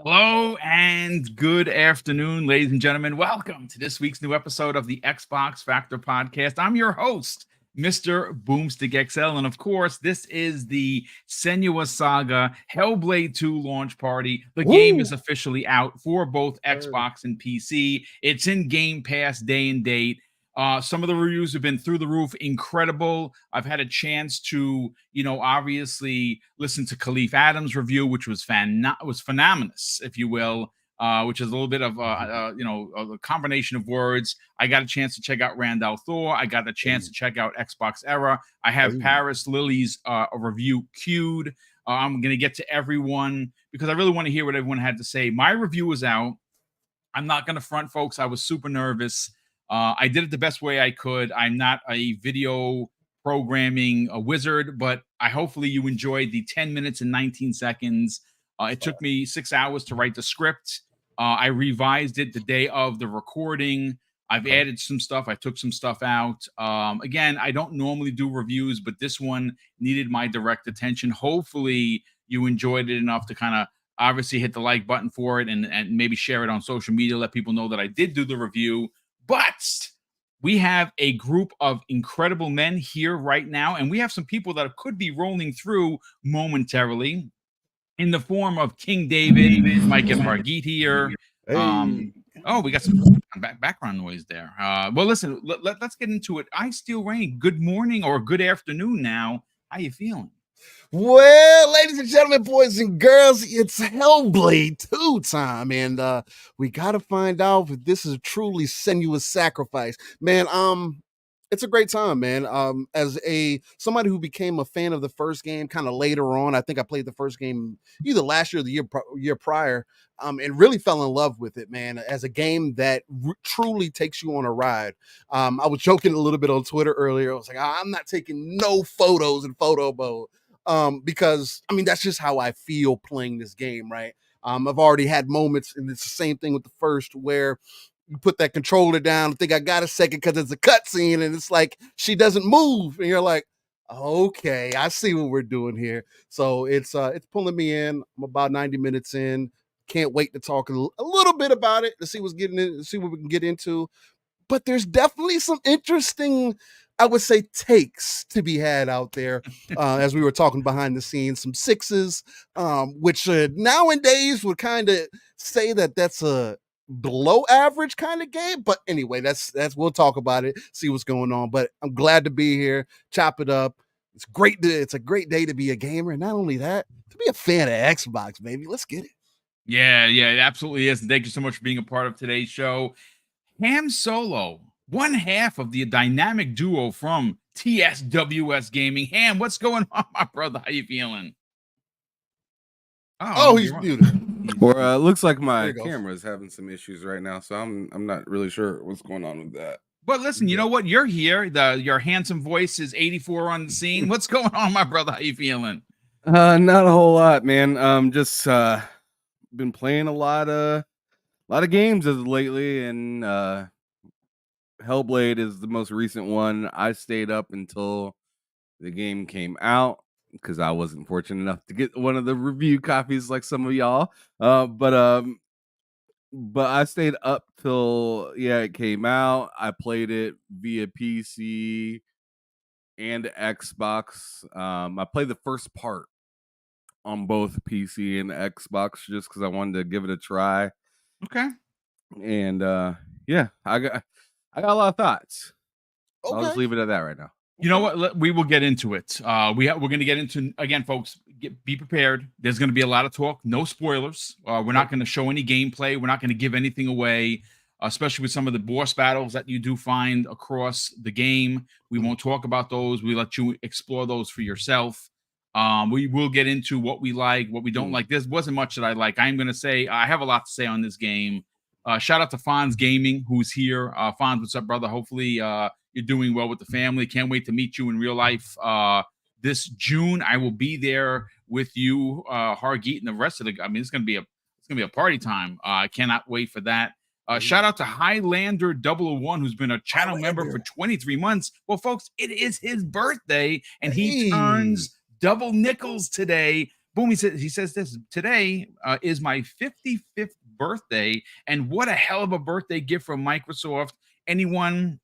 Hello and good afternoon, ladies and gentlemen. Welcome to this week's new episode of the Xbox Factor podcast. I'm your host, Mr. BoomStick XL. And of course, this is the Senua Saga Hellblade 2 launch party. The game is officially out for both Xbox and PC. It's in Game Pass day and date. Some of the reviews have been through the roof, incredible. I've had a chance to, obviously listen to Khalif Adams' review, which was phenomenal, if you will, which is a little bit of, a combination of words. I got a chance to check out Randall Thor. I got a chance to check out Xbox Era. I have Paris Lily's review queued. I'm going to get to everyone because I really want to hear what everyone had to say. My review is out. I'm not going to front, folks. I was super nervous. I did it the best way I could. I'm not a video programming wizard, but hopefully you enjoyed the 10 minutes and 19 seconds. It took me 6 hours to write the script. I revised it the day of the recording. I've added some stuff. I took some stuff out. Again, I don't normally do reviews, but this one needed my direct attention. Hopefully you enjoyed it enough to kind of obviously hit the like button for it and maybe share it on social media. Let people know that I did do the review. But we have a group of incredible men here right now, and we have some people that could be rolling through momentarily in the form of King David, Mike and Margit here. Hey. We got some background noise there. Well, listen, let's get into it. I Steel Rain, good morning or good afternoon now. How you feeling? Well, ladies and gentlemen, boys and girls, it's Hellblade 2 time, and we gotta find out if this is a truly Senua's sacrifice. Man, it's a great time, man. As somebody who became a fan of the first game kind of later on, I think I played the first game either last year or the year prior, and really fell in love with it, man, as a game that truly takes you on a ride. I was joking a little bit on Twitter earlier. I was like, I'm not taking no photos in photo mode. Because I mean, that's just how I feel playing this game, right? I've already had moments, and it's the same thing with the first, where you put that controller down, I think I got a second because it's a cutscene, and it's like she doesn't move, and you're like, okay, I see what we're doing here. So it's pulling me in. I'm about 90 minutes in. Can't wait to talk a little bit about it to see what we can get into. But there's definitely some interesting, I would say, takes to be had out there. As we were talking behind the scenes, some sixes, which nowadays would kind of say that that's a below average kind of game. But anyway, that's we'll talk about it, see what's going on. But I'm glad to be here, chop it up. It's great. It's a great day to be a gamer. And not only that, to be a fan of Xbox, baby. Let's get it. Yeah, it absolutely is. And thank you so much for being a part of today's show. Ham Solo, one half of the dynamic duo from TSWS Gaming. Ham, what's going on, my brother? How you feeling? He's muted. Or looks like my camera is having some issues right now, so I'm not really sure what's going on with that. But listen, you know what? You're here. Your handsome voice is 84 on the scene. What's going on, my brother? How you feeling? Not a whole lot, man. Just been playing a lot of games as of lately, and Hellblade is the most recent one. I stayed up until the game came out because I wasn't fortunate enough to get one of the review copies like some of y'all. But I stayed up till it came out. I played it via PC and Xbox. I played the first part on both PC and Xbox just because I wanted to give it a try. Okay. And I got a lot of thoughts. Okay. I'll just leave it at that right now. You know what? We will get into it. We're going to get into, again, folks, be prepared. There's going to be a lot of talk. No spoilers. We're not going to show any gameplay. We're not going to give anything away, especially with some of the boss battles that you do find across the game. We won't talk about those. We let you explore those for yourself. We will get into what we like, what we don't like. There wasn't much that I like. I'm going to say I have a lot to say on this game. Shout out to Fonz Gaming, who's here. Fonz, what's up, brother? Hopefully you're doing well with the family. Can't wait to meet you in real life. This June, I will be there with you, Hargeet, and the rest of the. I mean, it's gonna be a party time. I cannot wait for that. Shout out to Highlander 001, who's been a channel member for 23 months. Well, folks, it is his birthday, and he turns double nickels today. Boom, he says this today is my 55th birthday, and what a hell of a birthday gift from Microsoft. Anyone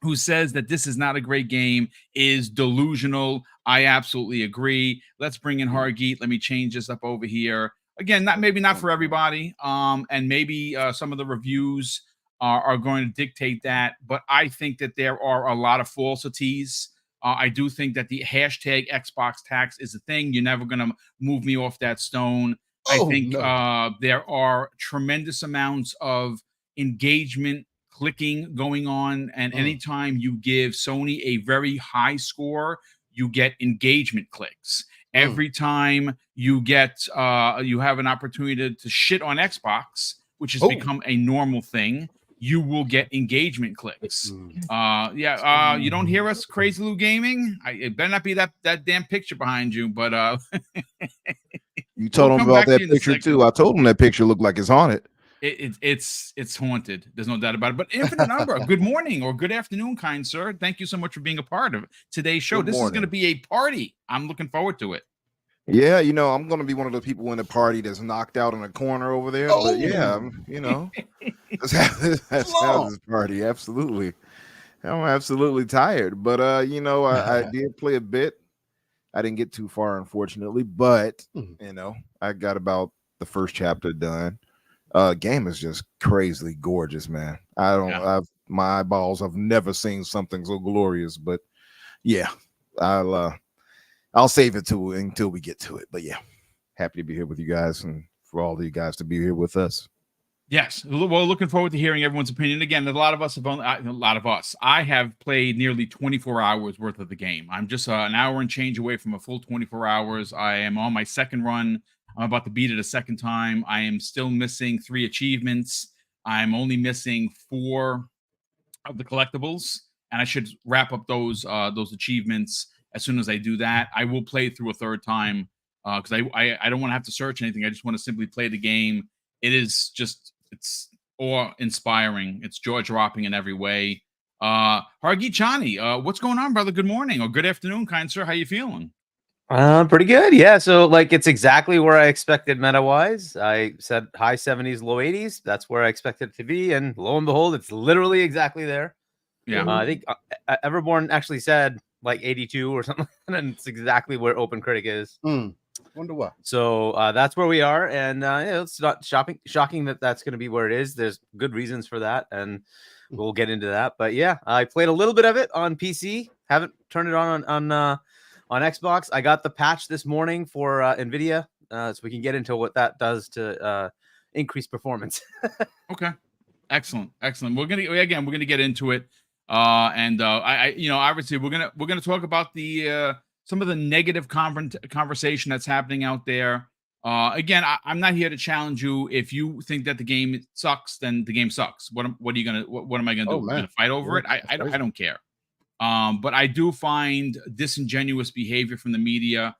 who says that this is not a great game is delusional. I absolutely agree. Let's bring in Hargeet. Let me change this up over here. Again, not for everybody. And maybe some of the reviews are going to dictate that, but I think that there are a lot of falsities. I do think that the hashtag XboxTax is a thing. You're never going to move me off that stone. I think there are tremendous amounts of engagement clicking going on, and anytime you give Sony a very high score, you get engagement clicks. Every time you get you have an opportunity to shit on Xbox, which has become a normal thing, you will get engagement clicks. You don't hear us, Crazy Lou Gaming? It better not be that damn picture behind you, but you told him about that picture too. I told him that picture looked like it's haunted. It's haunted. There's no doubt about it. But infinite number. Good morning or good afternoon, kind sir. Thank you so much for being a part of today's show. This is going to be a party. I'm looking forward to it. Yeah, I'm going to be one of the people in the party that's knocked out in a corner over there. But yeah, let's have this party. Absolutely. I'm absolutely tired. But I did play a bit. I didn't get too far, unfortunately, but I got about the first chapter done. Game is just crazily gorgeous, man. My eyeballs have never seen something so glorious, but yeah, I'll save it until we get to it. But yeah, happy to be here with you guys and for all of you guys to be here with us. Yes, well, looking forward to hearing everyone's opinion. Again, I have played nearly 24 hours worth of the game. I'm just an hour and change away from a full 24 hours. I am on my second run. I'm about to beat it a second time. I am still missing 3 achievements. I'm only missing 4 of the collectibles, and I should wrap up those achievements as soon as I do that. I will play through a third time because I don't want to have to search anything. I just want to simply play the game. It's awe-inspiring. It's jaw-dropping in every way. Hargeet Chani, what's going on, brother? Good morning or good afternoon, kind sir. How you feeling? Pretty good. Yeah. So it's exactly where I expected meta wise. I said high 70s, low 80s. That's where I expected it to be. And lo and behold, it's literally exactly there. Yeah. I think Everborn actually said 82 or something. And it's exactly where OpenCritic is. Wonder why. So that's where we are. And it's not shocking that that's going to be where it is. There's good reasons for that. And we'll get into that. But yeah, I played a little bit of it on PC. Haven't turned it on Xbox. I got the patch this morning for NVIDIA, so we can get into what that does to increase performance. Okay, excellent. We're gonna get into it, and obviously we're gonna talk about the some of the negative conversation that's happening out there. Again, I'm not here to challenge you. If you think that the game sucks, then the game sucks. What am I gonna do? We're gonna fight over it? I don't care. But I do find disingenuous behavior from the media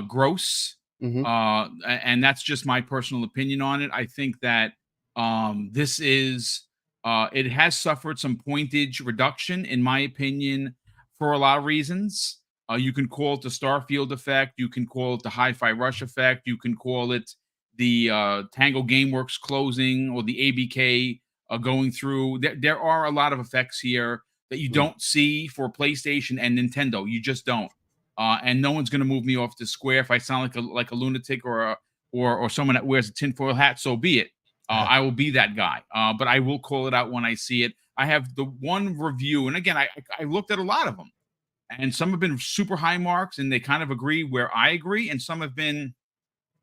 gross. And that's just my personal opinion on it. I think that this is it has suffered some pointage reduction, in my opinion, for a lot of reasons. You can call it the Starfield effect. You can call it the Hi-Fi Rush effect. You can call it the Tango Gameworks closing or the ABK going through. There are a lot of effects here that you don't see for PlayStation and Nintendo. You just don't. And no one's going to move me off the square. If I sound like a lunatic or someone that wears a tinfoil hat, so be it. I will be that guy. But I will call it out when I see it. I have the one review, and again, I looked at a lot of them, and some have been super high marks, and they kind of agree where I agree, and some have been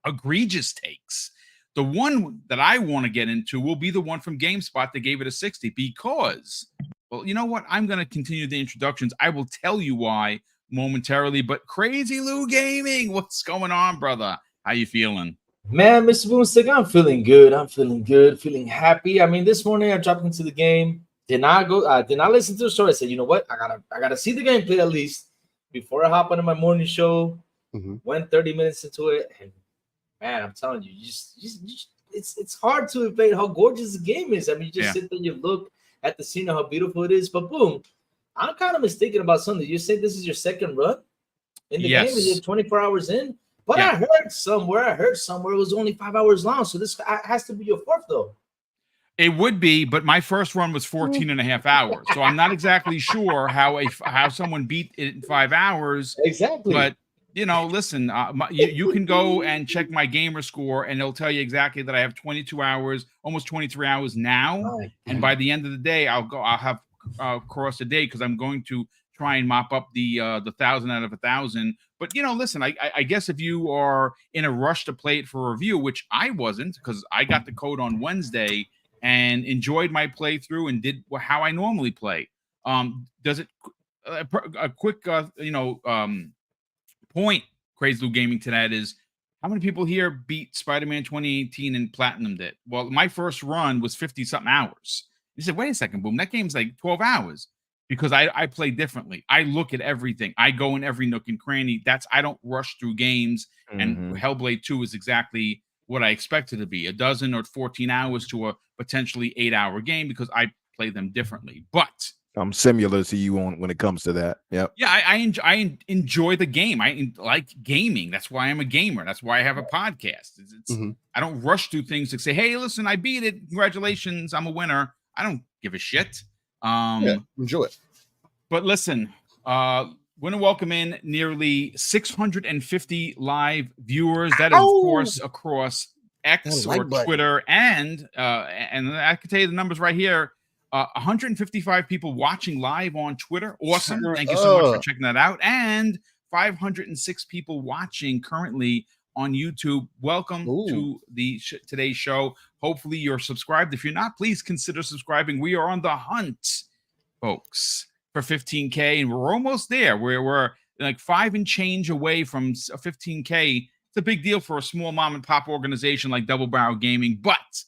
egregious takes. The one that I want to get into will be the one from GameSpot that gave it a 60 because, well, you know what? I'm going to continue the introductions. I will tell you why momentarily, but Crazy Lou Gaming, what's going on, brother? How you feeling? Man, Mr. BoomStick, I'm feeling good. Feeling happy. I mean, this morning I dropped into the game. Did not listen to the story. I said, you know what? I gotta see the gameplay at least before I hop on my morning show. Went 30 minutes into it, and man, I'm telling you, it's hard to evade how gorgeous the game is. I mean, you just sit there, you look at the scene, how beautiful it is. But boom, I'm kind of mistaken about something. You say this is your second run in the game, and you're 24 hours in. But Yeah. I heard somewhere it was only 5 hours long. So this has to be your fourth, though. It would be, but my first run was 14 and a half hours. So I'm not exactly sure how someone beat it in 5 hours. Exactly. But, listen, you can go and check my gamer score, and it'll tell you exactly that I have 22 hours, almost 23 hours now. And by the end of the day, I'll have crossed a day because I'm going to try and mop up the 1,000 out of 1,000. But, listen, I guess if you are in a rush to play it for review, which I wasn't, because I got the code on Wednesday and enjoyed my playthrough and did how I normally play. Does it a quick point, Crazy Lou Gaming, to that is, how many people here beat Spider-Man 2018 and platinumed it? Well, my first run was 50 something hours. You said, wait a second, Boom, that game's like 12 hours. Because I play differently. I look at everything. I go in every nook and cranny. I don't rush through games. And Hellblade 2 is exactly what I expect it to be, 12 or 14 hours to a potentially 8-hour game, because I play them differently. But I'm similar to you when it comes to that. Yep. Yeah, I enjoy the game. I like gaming. That's why I'm a gamer. That's why I have a podcast. I don't rush through things to say, hey, listen, I beat it. Congratulations, I'm a winner. I don't give a shit. Enjoy it. But listen, want to welcome in nearly 650 live viewers. That is, of course, across X or Twitter, and I can tell you the numbers right here. 155 people watching live on Twitter. Awesome. Thank you so much for checking that out. And 506 people watching currently on YouTube. Welcome to today's show. Hopefully you're subscribed. If you're not, please consider subscribing. We are on the hunt, folks, for 15K, and we're almost there. We're like 5 and change away from 15K. It's a big deal for a small mom and pop organization like Double Barrel Gaming, but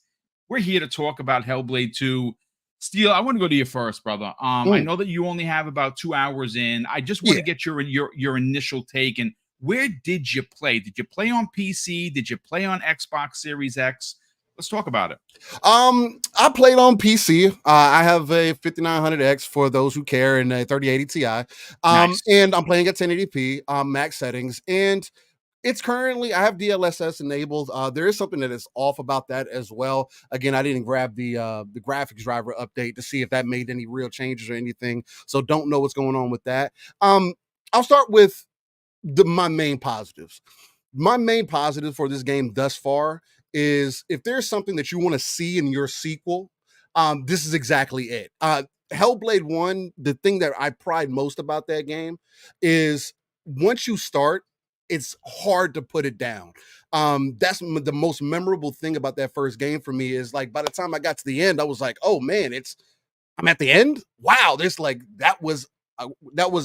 we're here to talk about Hellblade 2. Steel, I want to go to you first, brother. I know that you only have about 2 hours in. I just want to get your initial take. And where did you play? Did you play on PC? Did you play on Xbox Series X? Let's talk about it. I played on PC. I have a 5900X for those who care, and a 3080 Ti. Nice. And I'm playing at 1080p max settings. And it's currently, I have DLSS enabled. There is something that is off about that as well. Again, I didn't grab the graphics driver update to see if that made any real changes or anything. So don't know what's going on with that. I'll start with my main positives. My main positive for this game thus far is, if there's something that you want to see in your sequel, this is exactly it. Hellblade 1, the thing that I pride most about that game is, once you start, it's hard to put it down. That's the most memorable thing about that first game for me, is like, by the time I got to the end, I was like, oh man, I'm at the end. Wow. That was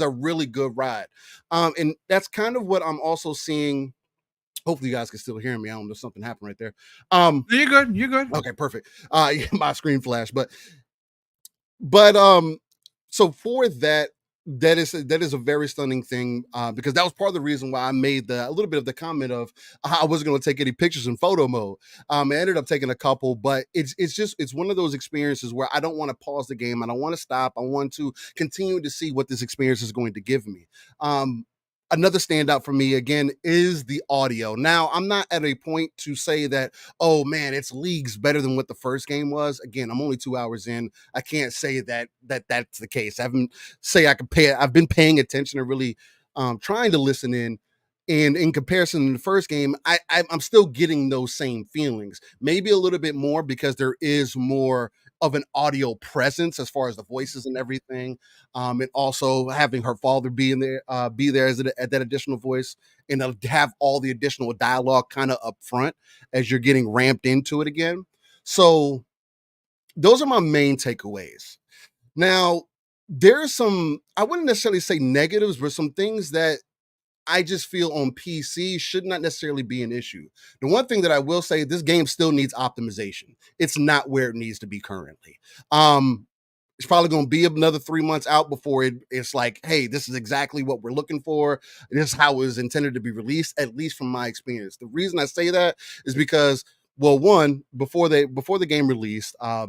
a really good ride. And that's kind of what I'm also seeing. Hopefully you guys can still hear me. I don't know if something happened right there. You're good. You're good. Okay, perfect. My screen flashed, but so for that is a very stunning thing, because that was part of the reason why I made a little bit of the comment of I wasn't going to take any pictures in photo mode. I ended up taking a couple, but it's one of those experiences where I don't want to pause the game. I don't want to stop. I want to continue to see what this experience is going to give me. Another standout for me, again, is the audio. Now, I'm not at a point to say that, oh man, it's leagues better than what the first game was. Again, I'm only 2 hours in. I can't say that's the case. I've been paying attention and really trying to listen in. And in comparison to the first game, I'm still getting those same feelings. Maybe a little bit more, because there is more of an audio presence as far as the voices and everything, and also having her father be there as at that additional voice, and have all the additional dialogue kind of up front as you're getting ramped into it again. So those are my main takeaways. Now, there's some, I wouldn't necessarily say negatives, but some things that I just feel on PC should not necessarily be an issue. The one thing that I will say, this game still needs optimization. It's not where it needs to be currently. It's probably going to be another 3 months out before it's like, hey, this is exactly what we're looking for. This is how it was intended to be released, at least from my experience. The reason I say that is because, well, one, before the game released, I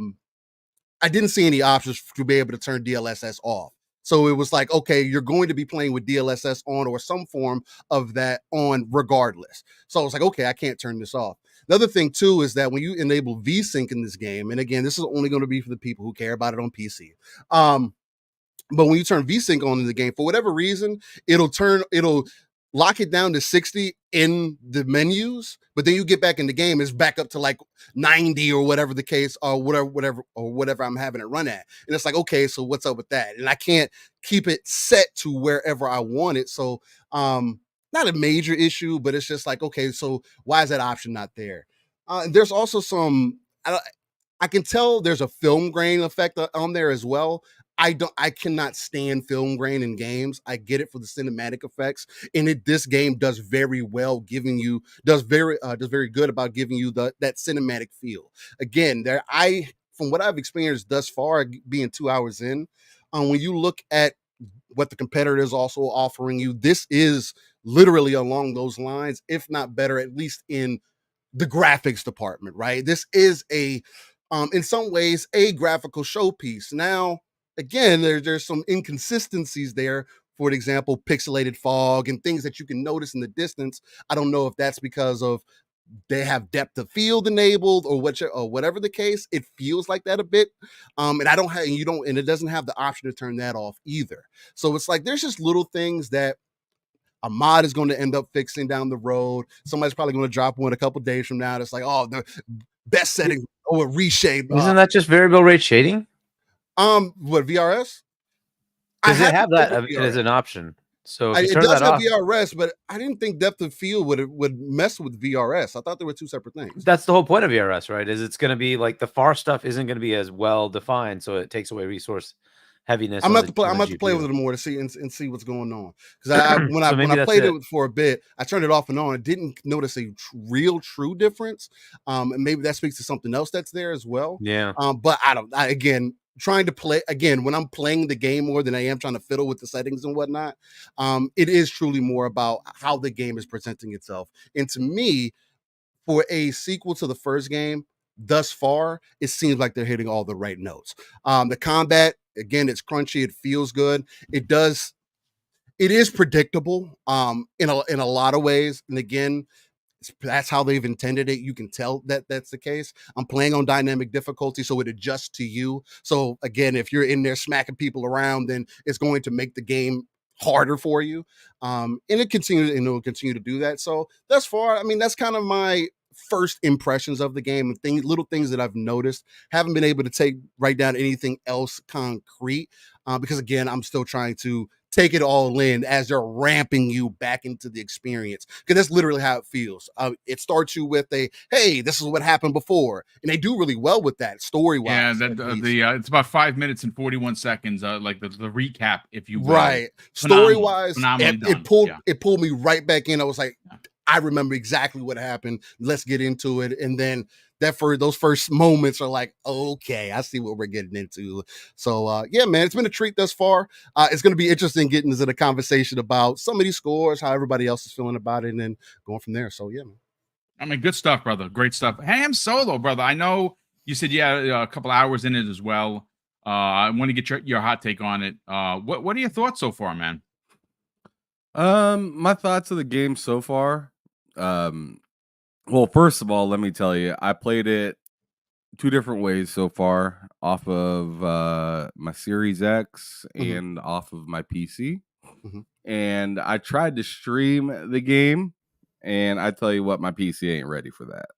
didn't see any options to be able to turn DLSS off. So it was like, okay, you're going to be playing with DLSS on or some form of that on regardless. So I was like, okay, I can't turn this off. The other thing too is that when you enable VSync in this game, and again, this is only going to be for the people who care about it on PC. But when you turn VSync on in the game, for whatever reason, it'll lock it down to 60 in the menus, but then you get back in the game, it's back up to like 90 or whatever the case, or whatever I'm having it run at. And it's like, okay, so what's up with that? And I can't keep it set to wherever I want it. So not a major issue, but it's just like, okay, so why is that option not there? There's also some, I can tell there's a film grain effect on there as well. I cannot stand film grain in games. I get it for the cinematic effects, and this game does very well, does very good about giving you that cinematic feel. Again, from what I've experienced thus far, being 2 hours in, when you look at what the competitor is also offering you, this is literally along those lines, if not better, at least in the graphics department, right? This is in some ways, a graphical showpiece. Now, again, there's some inconsistencies there. For example, pixelated fog and things that you can notice in the distance. I don't know if that's because of they have depth of field enabled or whatever the case. It feels like that a bit. And it doesn't have the option to turn that off either. So it's like there's just little things that a mod is going to end up fixing down the road. Somebody's probably going to drop one a couple days from now. It's like, oh, the best settings or reshape. Isn't that just variable rate shading? What, VRS? Does it have that as an option? So if you it turn does that have off, VRS, but I didn't think depth of field would mess with VRS. I thought they were two separate things. that's the whole point of VRS, right? Is it's going to be like the far stuff isn't going to be as well defined, so it takes away resource heaviness. I'm about to play with it more to see and see what's going on. Because when So I played it for a bit, I turned it off and on. I didn't notice a real true difference. And maybe that speaks to something else that's there as well. Yeah. But trying to play again when I'm playing the game more than I am trying to fiddle with the settings and whatnot. It is truly more about how the game is presenting itself. And to me, for a sequel to the first game, thus far, it seems like they're hitting all the right notes. The combat, again, it's crunchy. It feels good. It is predictable in a lot of ways. And again, that's how they've intended it. You can tell that that's the case. I'm playing on dynamic difficulty, so it adjusts to you. So again, if you're in there smacking people around, then it's going to make the game harder for you. And it will continue to do that. So thus far, I mean, that's kind of my first impressions of the game and little things that I've noticed. Haven't been able to write down anything else concrete because again, I'm still trying to take it all in as they're ramping you back into the experience, because that's literally how it feels. It starts you with hey, this is what happened before, and they do really well with that story-wise. Yeah, it's about 5 minutes and 41 seconds, like the recap, if you will. Right, story-wise, it pulled me right back in. I was like, I remember exactly what happened. Let's get into it. And then those first moments are like, okay, I see what we're getting into. So yeah, man, it's been a treat thus far. It's going to be interesting getting into the conversation about some of these scores, how everybody else is feeling about it, and then going from there. So yeah, man. I mean, good stuff, brother. Great stuff. Ham Solo, brother. I know you said a couple hours in it as well. I want to get your hot take on it. What are your thoughts so far, man? My thoughts of the game so far. Well, first of all, let me tell you, I played it 2 different ways so far, off of my Series X and off of my PC. And I tried to stream the game, and I tell you what, my PC ain't ready for that.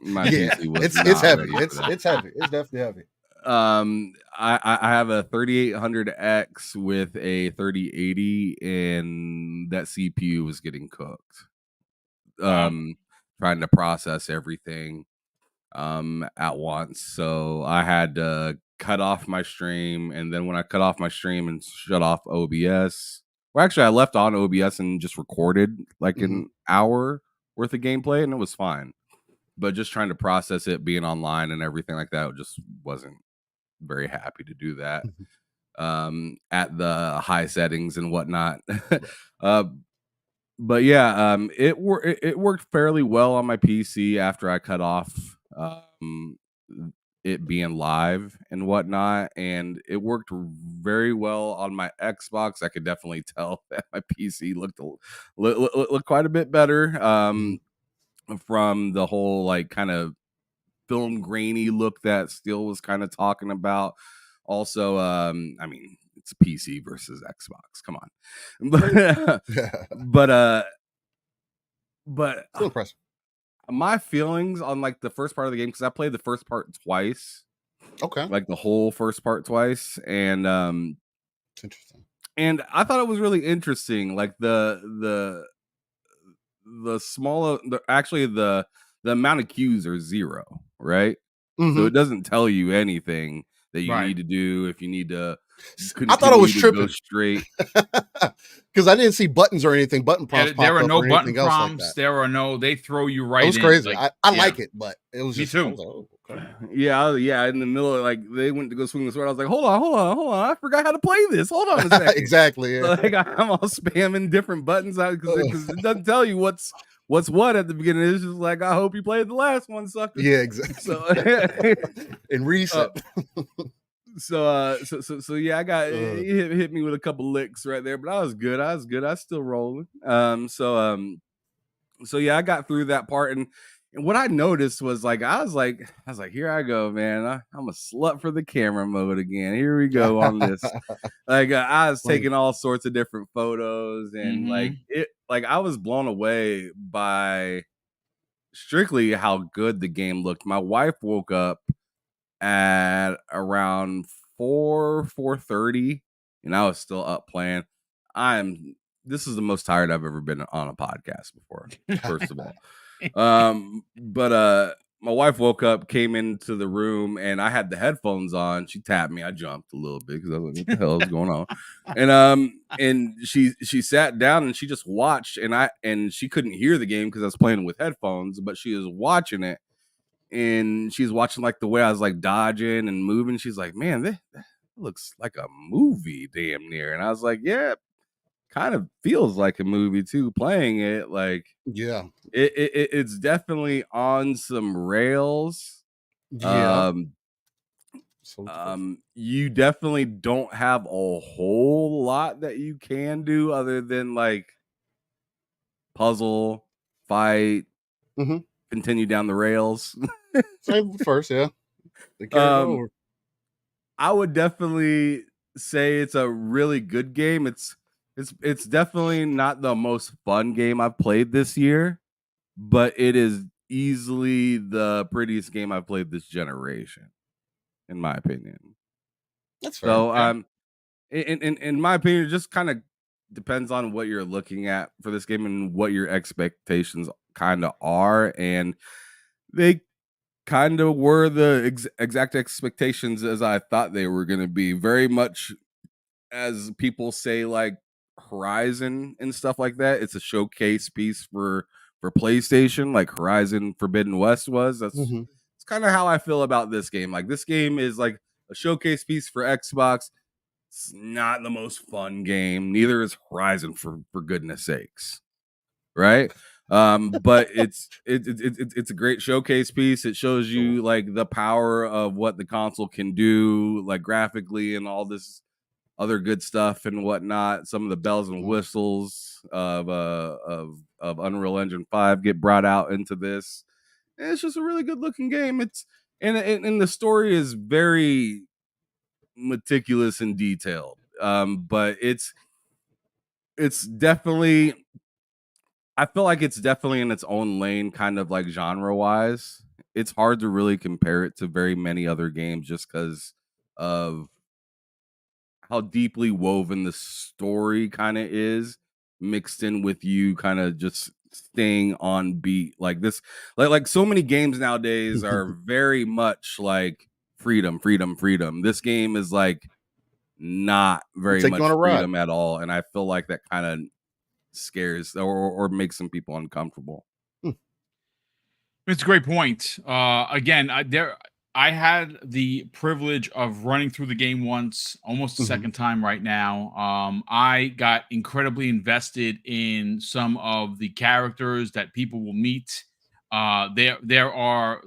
My PC was it's heavy. It's heavy. It's definitely heavy. I have a 3800X with a 3080, and that CPU was getting cooked. Trying to process everything at once. So I had to cut off my stream, and then when I cut off my stream and shut off OBS, well, actually I left on OBS and just recorded like an hour worth of gameplay, and it was fine. But just trying to process it, being online and everything like that, just wasn't very happy to do that at the high settings and whatnot. But yeah, it worked fairly well on my PC after I cut off it being live and whatnot, and it worked very well on my Xbox. I could definitely tell that my PC looked quite a bit better from the whole like kind of film grainy look that Steel was kind of talking about. Also, I mean, it's PC versus Xbox. Come on, but Still impressive. my feelings on like the first part of the game, because I played the first part twice. Okay, Like the whole first part twice, and it's interesting. and I thought it was really interesting. Like the smaller, actually the amount of cues are 0, right? So it doesn't tell you anything that you need to do. If you need to, I thought I was to go tripping straight because I didn't see buttons or anything. Button prompts. There are popped up no or button anything else like prompts. that. There are no. They throw you right. It was in. crazy. Like, I like it, but it was Me just. too. I was like, oh, okay. Yeah, in the middle of like they went to go swing the sword. I was like, hold on, I forgot how to play this. Hold on a second. Exactly. Yeah. Like I'm all spamming different buttons out because it doesn't tell you what's what at the beginning. It's just like, I hope you played the last one, sucker. Yeah, exactly. So and reset. So yeah, I got it hit me with a couple licks right there, but I was good. I was still rolling. So yeah, I got through that part, and what I noticed was like I was like, here I go, man. I'm a slut for the camera mode again. Here we go on this. Like I was taking all sorts of different photos, and like I was blown away by strictly how good the game looked. My wife woke up at around 4:30, and I was still up playing. This is the most tired I've ever been on a podcast before, first of all. But my wife woke up, came into the room, and I had the headphones on. She tapped me. I jumped a little bit because I was like, what the hell is going on? And she sat down and she just watched, and she couldn't hear the game because I was playing with headphones, but she was watching it, and she's watching like the way I was like dodging and moving. She's like, man, that looks like a movie damn near. And I was like, yeah, kind of feels like a movie too, playing it. Like, yeah, it's definitely on some rails. Yeah. You definitely don't have a whole lot that you can do other than like puzzle, fight, continue down the rails. Same first, yeah. They carried over. I would definitely say it's a really good game. It's definitely not the most fun game I've played this year, but it is easily the prettiest game I've played this generation, in my opinion. That's fair. So, in my opinion, it just kind of depends on what you're looking at for this game and what your expectations kind of are, and they kind of were the exact expectations as I thought they were going to be. Very much as people say, like Horizon and stuff like that. It's a showcase piece for PlayStation, like Horizon Forbidden West was. That's it's kind of how I feel about this game. Like this game is like a showcase piece for Xbox. It's not the most fun game. Neither is Horizon, for goodness sakes. Right? But it's a great showcase piece. It shows you like the power of what the console can do, like graphically and all this other good stuff and whatnot. Some of the bells and whistles of Unreal Engine 5 get brought out into this. And it's just a really good looking game. It's and the story is very meticulous and detailed. But it's definitely, I feel like it's definitely in its own lane, kind of like genre wise. It's hard to really compare it to very many other games just because of how deeply woven the story kind of is, mixed in with you kind of just staying on beat. Like this, like so many games nowadays are very much like freedom. This game is like not very much freedom at all, and I feel like that kind of scares or makes some people uncomfortable. It's a great point. Again, I had the privilege of running through the game once, almost a second time right now. I got incredibly invested in some of the characters that people will meet. There are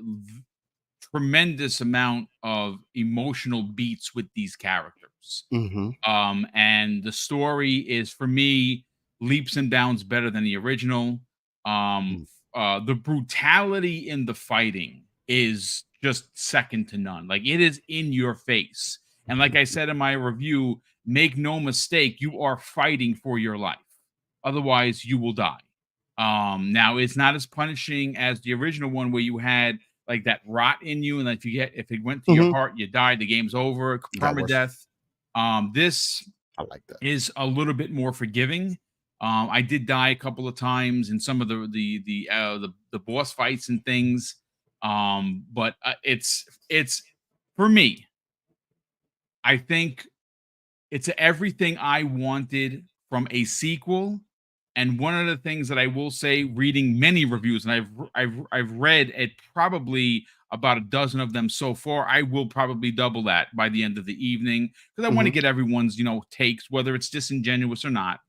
tremendous amount of emotional beats with these characters. Mm-hmm. And the story is, for me, leaps and bounds better than the original. The brutality in the fighting is just second to none. Like, it is in your face. And like I said in my review, make no mistake, you are fighting for your life. Otherwise, you will die. Now it's not as punishing as the original one, where you had like that rot in you, and if it went to your heart, you died. The game's over, permadeath. This I like that. is a little bit more forgiving. I did die a couple of times in some of the boss fights and things. But it's for me, I think it's everything I wanted from a sequel. And one of the things that I will say, reading many reviews, and I've read it probably about a dozen of them so far. I will probably double that by the end of the evening, because I want to get everyone's takes, whether it's disingenuous or not.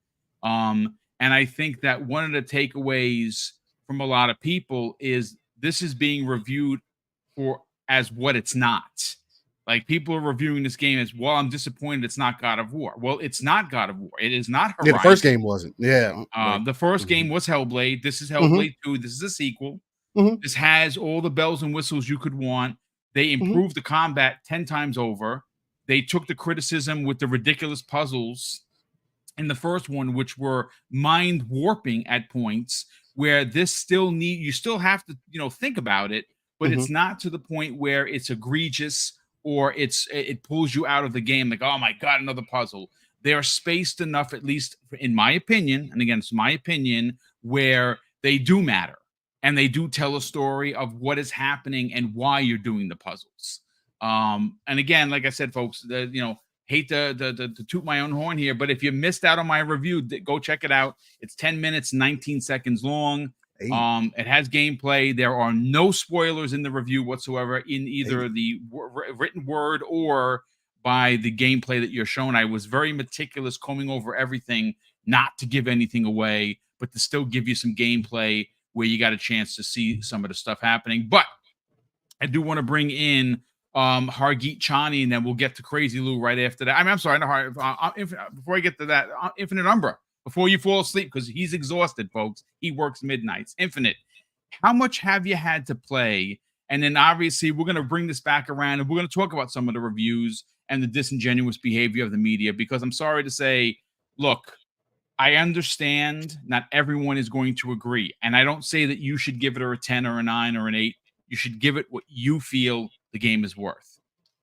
And I think that one of the takeaways from a lot of people is this is being reviewed for as what it's not. Like, people are reviewing this game as, well, I'm disappointed it's not God of War. Well, it's not God of War. It is not Horizon. Yeah, the first game wasn't. Yeah. The first game was Hellblade. This is Hellblade 2. This is a sequel. This has all the bells and whistles you could want. They improved the combat 10 times over. They took the criticism with the ridiculous puzzles in the first one, which were mind warping at points, where this you still have to, think about it, but it's not to the point where it's egregious or it pulls you out of the game. Like, oh my God, another puzzle. They are spaced enough, at least in my opinion, and again, it's my opinion, where they do matter. And they do tell a story of what is happening and why you're doing the puzzles. And again, like I said, folks, hate to toot my own horn here, but if you missed out on my review, go check it out. It's 10 minutes, 19 seconds long. It has gameplay. There are no spoilers in the review whatsoever, in either the written word or by the gameplay that you're shown. I was very meticulous, combing over everything, not to give anything away, but to still give you some gameplay where you got a chance to see some of the stuff happening. But I do want to bring in Hargeet Chani, and then we'll get to Crazy Lou right after that. I'm sorry, before I get to that, Infinite Umbra, before you fall asleep, because he's exhausted, folks. He works midnights. Infinite, how much have you had to play? And then obviously we're going to bring this back around, and we're going to talk about some of the reviews and the disingenuous behavior of the media, because I'm sorry to say, look, I understand not everyone is going to agree. And I don't say that you should give it a 10 or a 9 or an 8. You should give it what you feel the game is worth.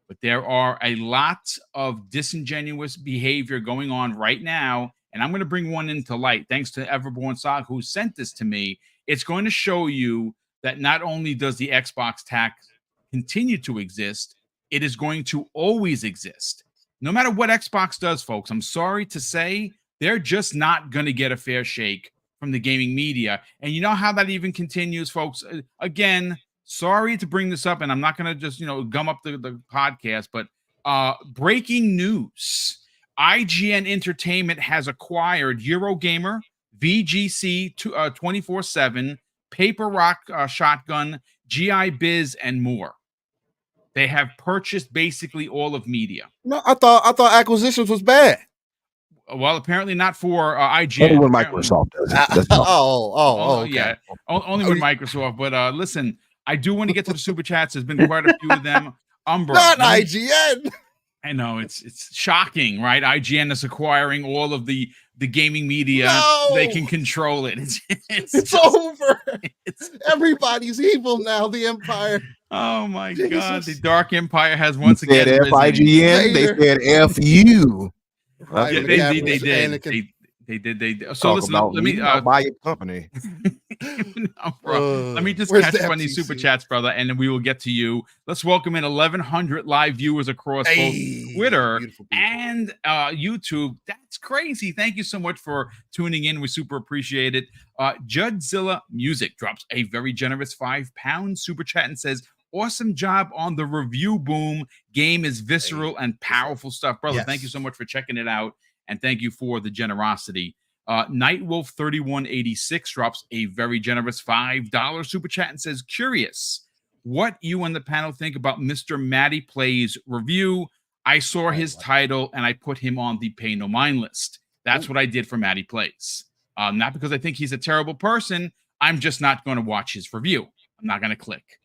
But there are a lot of disingenuous behavior going on right now. And I'm going to bring one into light, thanks to Everborn Saga, who sent this to me. It's going to show you that not only does the Xbox tax continue to exist, it is going to always exist. No matter what Xbox does, folks, I'm sorry to say, they're just not going to get a fair shake from the gaming media. And you know how that even continues, folks? Again, sorry to bring this up, and I'm not going to just, gum up the podcast, but breaking news. IGN Entertainment has acquired Eurogamer, VGC 24/7, Paper Rock Shotgun, GI Biz, and more. They have purchased basically all of media. No, I thought acquisitions was bad. Well, apparently not for IGN. Only when Microsoft does it. That's all. Okay. Yeah, only with Microsoft. But listen, I do want to get to the super chats. There's been quite a few of them. Umbra, Not IGN. I know it's shocking, right? IGN is acquiring all of the gaming media. No! They can control it. It's over. Everybody's evil now. The Empire. Oh my Jesus. God! The Dark Empire has once They again said risen. FIGN. They said F you. Right, Yeah, the they capitalist did. Anakin. They did. So listen, Talk let me about buy your company. Let me just Where's catch the up on these FCC? super chats, brother, and then we will get to you. Let's welcome in 1,100 live viewers across both Twitter Beautiful people. and YouTube. That's crazy. Thank you so much for tuning in. We super appreciate it. Judzilla Music drops a very generous £5 super chat and says, awesome job on the review, Boom. Game is visceral and powerful stuff, brother. Yes. Thank you so much for checking it out, and thank you for the generosity. Nightwolf3186 drops a very generous $5 super chat and says, curious, what you and the panel think about Mr. Matty Plays review. I saw his title and I put him on the pay no mind list. That's what I did for Matty Plays. Not because I think he's a terrible person. I'm just not going to watch his review. I'm not going to click.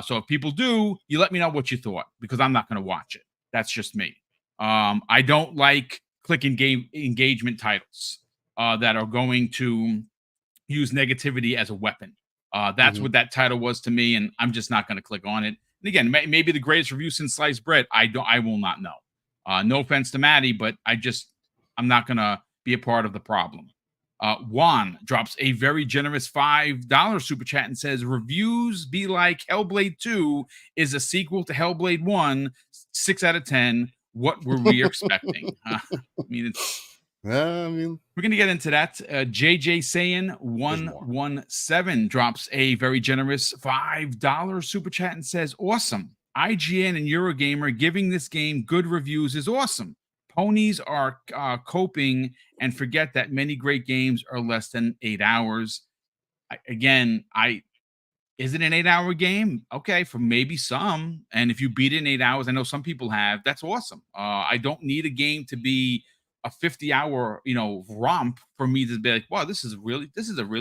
So if people do, you let me know what you thought, because I'm not going to watch it. That's just me. I don't like click engagement titles that are going to use negativity as a weapon. That's what that title was to me, and I'm just not going to click on it. And again, maybe the greatest review since sliced bread. I will not know. No offense to Maddie, but I'm not going to be a part of the problem. Juan drops a very generous $5 super chat and says, reviews be like Hellblade 2 is a sequel to Hellblade 1, 6 out of 10. What were we expecting? We're going to get into that. JJ saying 117 drops a very generous $5 super chat and says, awesome. IGN and Eurogamer giving this game good reviews is awesome. Ponies are coping and forget that many great games are less than 8 hours. Is it an 8-hour game? Okay, for maybe some. And if you beat it in 8 hours, I know some people have, that's awesome. I don't need a game to be a 50-hour, romp for me to be like, wow, this is a really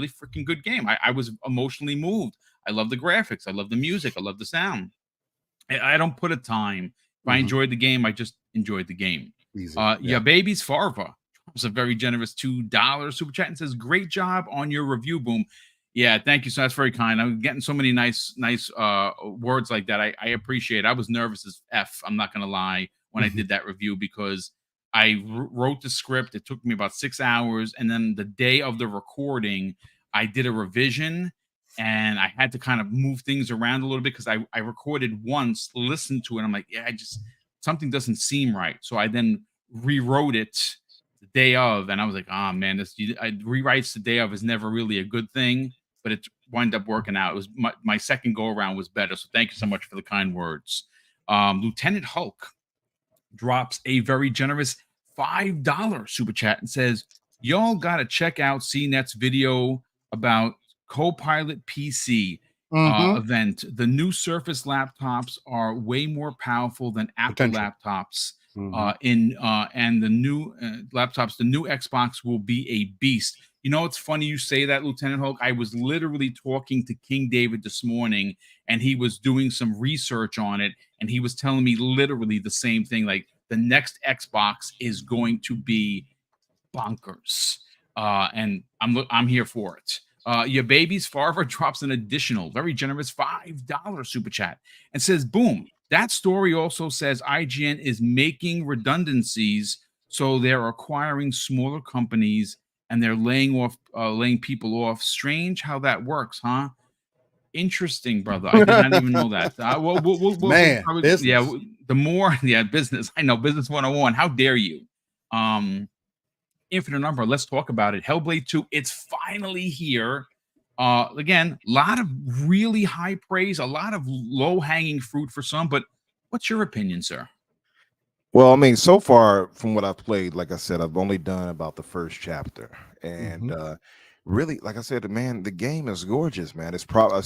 freaking good game. I was emotionally moved. I love the graphics. I love the music. I love the sound. I don't put a time. If I enjoyed the game, I just enjoyed the game. Yeah, baby's Farva was a very generous $2 super chat and says, great job on your review, Boom. Yeah, thank you. So that's very kind. I'm getting so many nice words like that. I appreciate it. I was nervous as F. I'm not going to lie when I did that review, because I wrote the script. It took me about 6 hours. And then the day of the recording, I did a revision and I had to kind of move things around a little bit, because I recorded once, listened to it. I'm like, yeah, something doesn't seem right. So I then rewrote it the day of, and I was like, oh man, rewrites the day of is never really a good thing, but it wound up working out. It was my second go around was better. So thank you so much for the kind words. Lieutenant Hulk drops a very generous $5 super chat and says, y'all got to check out CNET's video about Copilot PC event. The new Surface laptops are way more powerful than Apple laptops. And the new laptops, the new Xbox will be a beast. It's funny you say that, Lieutenant Hulk. I was literally talking to King David this morning, and he was doing some research on it, and he was telling me literally the same thing. Like, the next Xbox is going to be bonkers, and I'm here for it. Your baby's Farver drops an additional very generous $5 super chat and says, boom. That story also says IGN is making redundancies, so they're acquiring smaller companies and they're laying people off. Strange how that works, huh? Interesting, brother. I did not even know that. Man, business. Business. I know, business 101. How dare you? Infinite number. Let's talk about it. Hellblade 2. It's finally here. Again, a lot of really high praise, a lot of low-hanging fruit for some, but what's your opinion, sir? Well, I mean, so far from what I've played, like I said, I've only done about the first chapter, and really, like I said, man, the game is gorgeous, man. It's probably,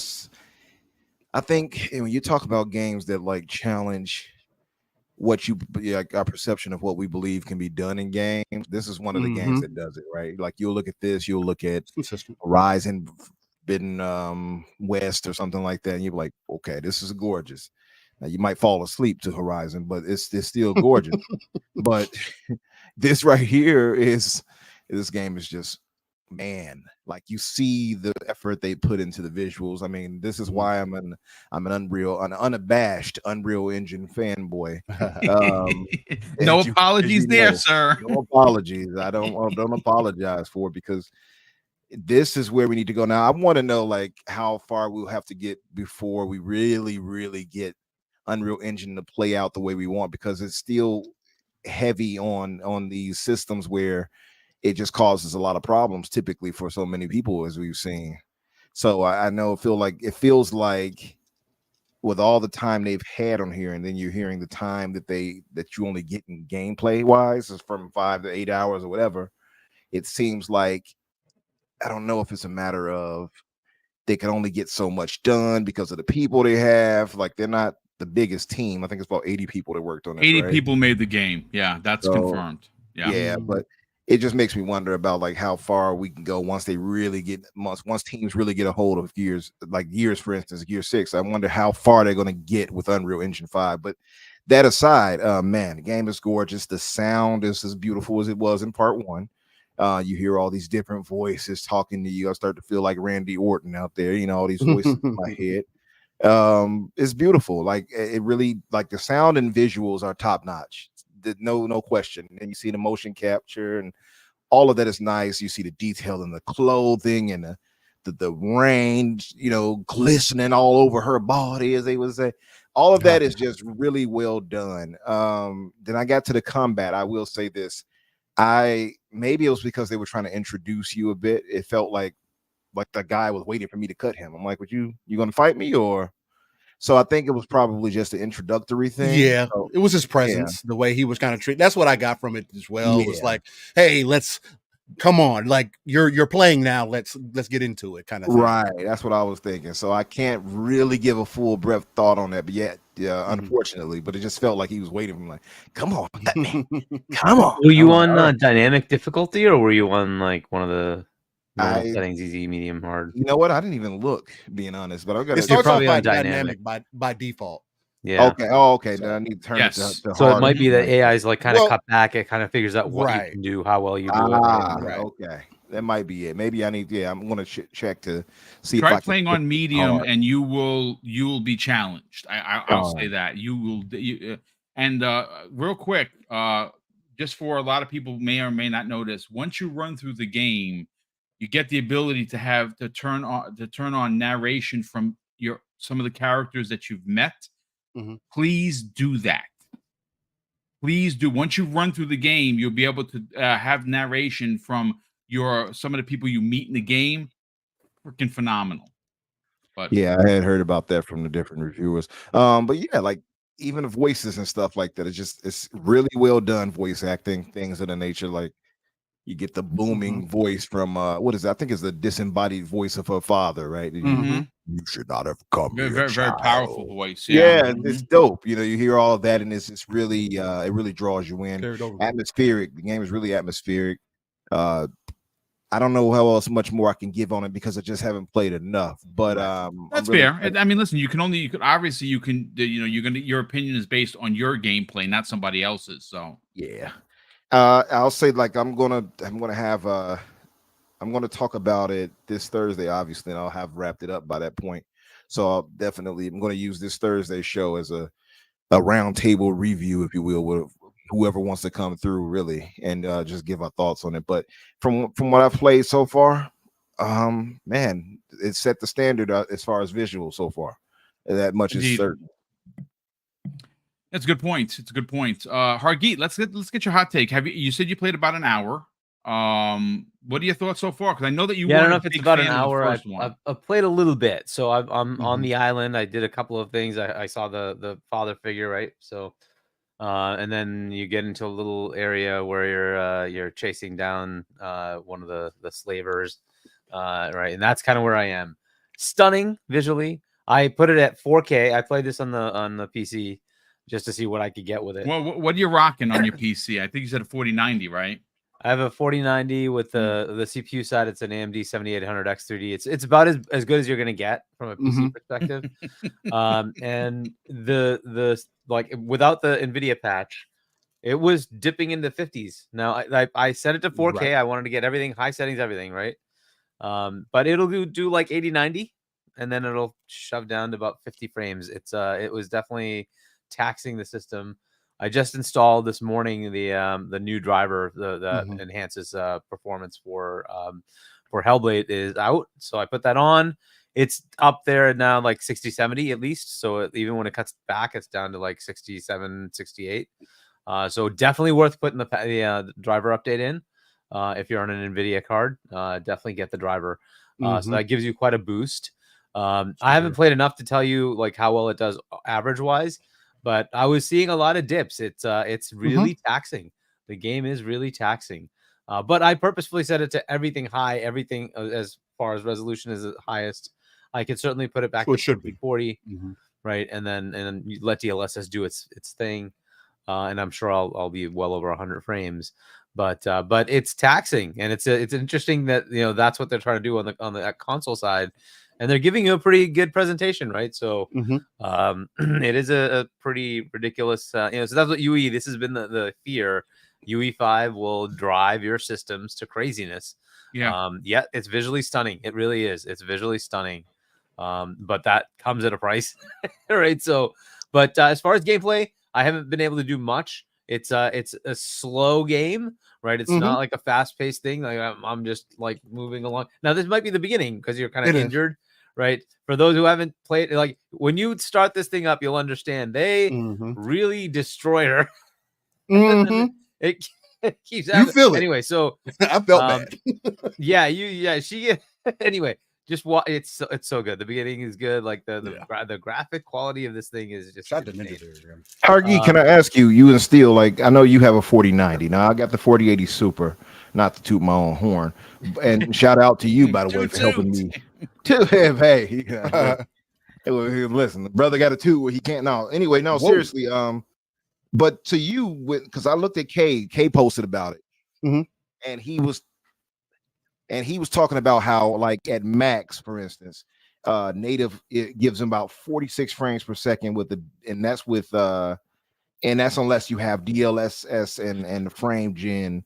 I think, when you talk about games that like challenge what our perception of what we believe can be done in games, this is one of the games that does it, right? Like, you'll look at this, you'll look at Horizon Forbidden West or something like that, and you're like, okay, this is gorgeous. Now, you might fall asleep to Horizon, but it's still gorgeous. But this right here this game is just, man, like, you see the effort they put into the visuals. I mean, this is why I'm an unabashed Unreal Engine fanboy. No apologies there, sir. No apologies. I don't apologize for it, because this is where we need to go. Now, I want to know, like, how far we'll have to get before we really, really get Unreal Engine to play out the way we want, because it's still heavy on these systems where it just causes a lot of problems typically for so many people, as we've seen. So I know it feels like with all the time they've had on here, and then you're hearing the time that you only get in gameplay wise is from 5 to 8 hours or whatever. It seems like, I don't know if it's a matter of they can only get so much done because of the people they have. Like they're not the biggest team. I think it's about 80 people that worked on this. 80 right? people made the game. Yeah, that's So, confirmed. Yeah. Yeah, but it just makes me wonder about like how far we can go once they really get once teams really get a hold of Gears, like Gears, for instance, Gear 6. I wonder how far they're going to get with Unreal Engine 5. But that aside, man, the game is gorgeous. The sound is as beautiful as it was in part 1. You hear all these different voices talking to you. I start to feel like Randy Orton out there, you know, all these voices in my head. It's beautiful. Like it really, like the sound and visuals are top notch. No question. And you see the motion capture and all of that is nice. You see the detail in the clothing and the rain, you know, glistening all over her body, as they would say. All of that is just really well done. Then I got to the combat. I will say this. Maybe it was because they were trying to introduce you a bit. It felt like the guy was waiting for me to cut him. I'm like, you gonna fight me? Or so I think it was probably just an introductory thing. Yeah, so, it was his presence, the way he was kind of treated. That's what I got from it as well. Yeah. It was like, hey, come on, like you're playing now. Let's get into it, kind of thing. Right. That's what I was thinking. So I can't really give a full breath thought on that, but unfortunately, but it just felt like he was waiting for me, like, come on, come on. Were you on dynamic difficulty, or were you on like one of the settings, easy, medium, hard? You know what? I didn't even look, being honest, but I got it starts off by dynamic by default. Yeah. Okay. Oh, okay. Then I need to turn it to so hard. it might be that AI is like kind of cut back. It kind of figures out what you can do, how well you do it. Right. Okay. That might be it. Maybe I need. Yeah, I'm gonna check to see. Try if I playing on medium, and you will be challenged. I'll say that you will. And real quick, just for a lot of people may or may not know this, once you run through the game, you get the ability to turn on narration from some of the characters that you've met. Please do that. Please do. Once you run through the game, you'll be able to have narration from some of the people you meet in the game. Freaking phenomenal. But yeah, I had heard about that from the different reviewers. But yeah, like even the voices and stuff like that, it's really well done voice acting, things of the nature. Like you get the booming voice from what is it? I think it's the disembodied voice of her father, right? You should not have come. Very powerful voice. Yeah, it's dope. You know, you hear all of that, and it's really it really draws you in. Atmospheric. The game is really atmospheric. I don't know how else much more I can give on it because I just haven't played enough. But that's fair. I mean, listen, you can obviously your opinion is based on your gameplay, not somebody else's. So yeah. I'll say like I'm gonna talk about it this Thursday, obviously, and I'll have wrapped it up by that point. So I'm gonna use this Thursday show as a roundtable review, if you will, with whoever wants to come through, really, and just give our thoughts on it. But from what I've played so far, man, it set the standard as far as visual so far. That much is certain. That's a good point. It's a good point. Hargeet, let's get your hot take. You said you played about an hour. What are your thoughts so far? Because I know that you. I don't know if it's about an hour. I've played a little bit. So I'm on the island. I did a couple of things. I saw the father figure, right? So, and then you get into a little area where you're chasing down one of the slavers, right? And that's kind of where I am. Stunning visually. I put it at 4K. I played this on the PC. Just to see what I could get with it. Well, what are you rocking on your PC? I think you said a 4090, right? I have a 4090 with the CPU side. It's an AMD 7800X3D. It's about as good as you're gonna get from a PC perspective. And the like without the NVIDIA patch, it was dipping into 50s. Now I set it to 4K. Right. I wanted to get everything high settings, everything right. But it'll do like 80-90, and then it'll shove down to about 50 frames. It was definitely taxing the system. I just installed this morning the new driver that enhances performance for Hellblade is out. So I put that on. It's up there now like 60-70 at least. So even when it cuts back, it's down to like 67-68. So definitely worth putting the driver update in. If you're on an NVIDIA card, definitely get the driver. So that gives you quite a boost. I haven't played enough to tell you like how well it does average wise. But I was seeing a lot of dips. It's really taxing. The game is really taxing. But I purposefully set it to everything high, everything as far as resolution is the highest. I could certainly put it back So to it should be 40, Mhm. right? And then you let DLSS do its thing, and I'm sure I'll be well over 100 frames. But it's taxing, and it's interesting that that's what they're trying to do on the console side, and they're giving you a pretty good presentation, right? So it is a pretty ridiculous, so that's what UE. This has been the fear. UE5 will drive your systems to craziness. Yeah, it's visually stunning. It really is. It's visually stunning, but that comes at a price, right? So, but as far as gameplay, I haven't been able to do much. It's a slow game, right? It's not like a fast-paced thing. Like I'm just like moving along. Now this might be the beginning because you're kind of injured, right? For those who haven't played, like when you start this thing up, you'll understand they really destroy her. It keeps you feel it anyway. So I felt bad. She anyway. Just it's so good. The beginning is good. Like the graphic quality of this thing is just. Hargy, can I ask you and Steel? Like I know you have a 4090. Now I got the 4080 Super. Not to toot my own horn, and shout out to you by the way for helping me. Hey, listen, the brother got a toot where he can't. No, anyway, no, seriously. But to you, because I looked at K posted about it, and he was talking about how, like at max, for instance, native it gives him about 46 frames per second and that's unless you have DLSS and the frame gen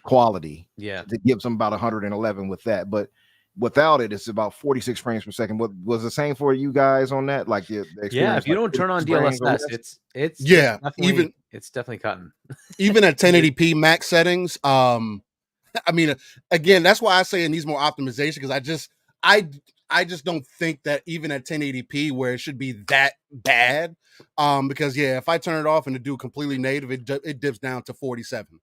quality. Yeah, it gives them about 111 with that, but without it, it's about 46 frames per second. What was the same for you guys on that? Like the yeah, if you don't turn on DLSS, it's definitely cutting. Even at 1080p max settings, I mean, again, that's why I say it needs more optimization because I just don't think that even at 1080p where it should be that bad. Because if I turn it off and to do completely native, it dips down to 47.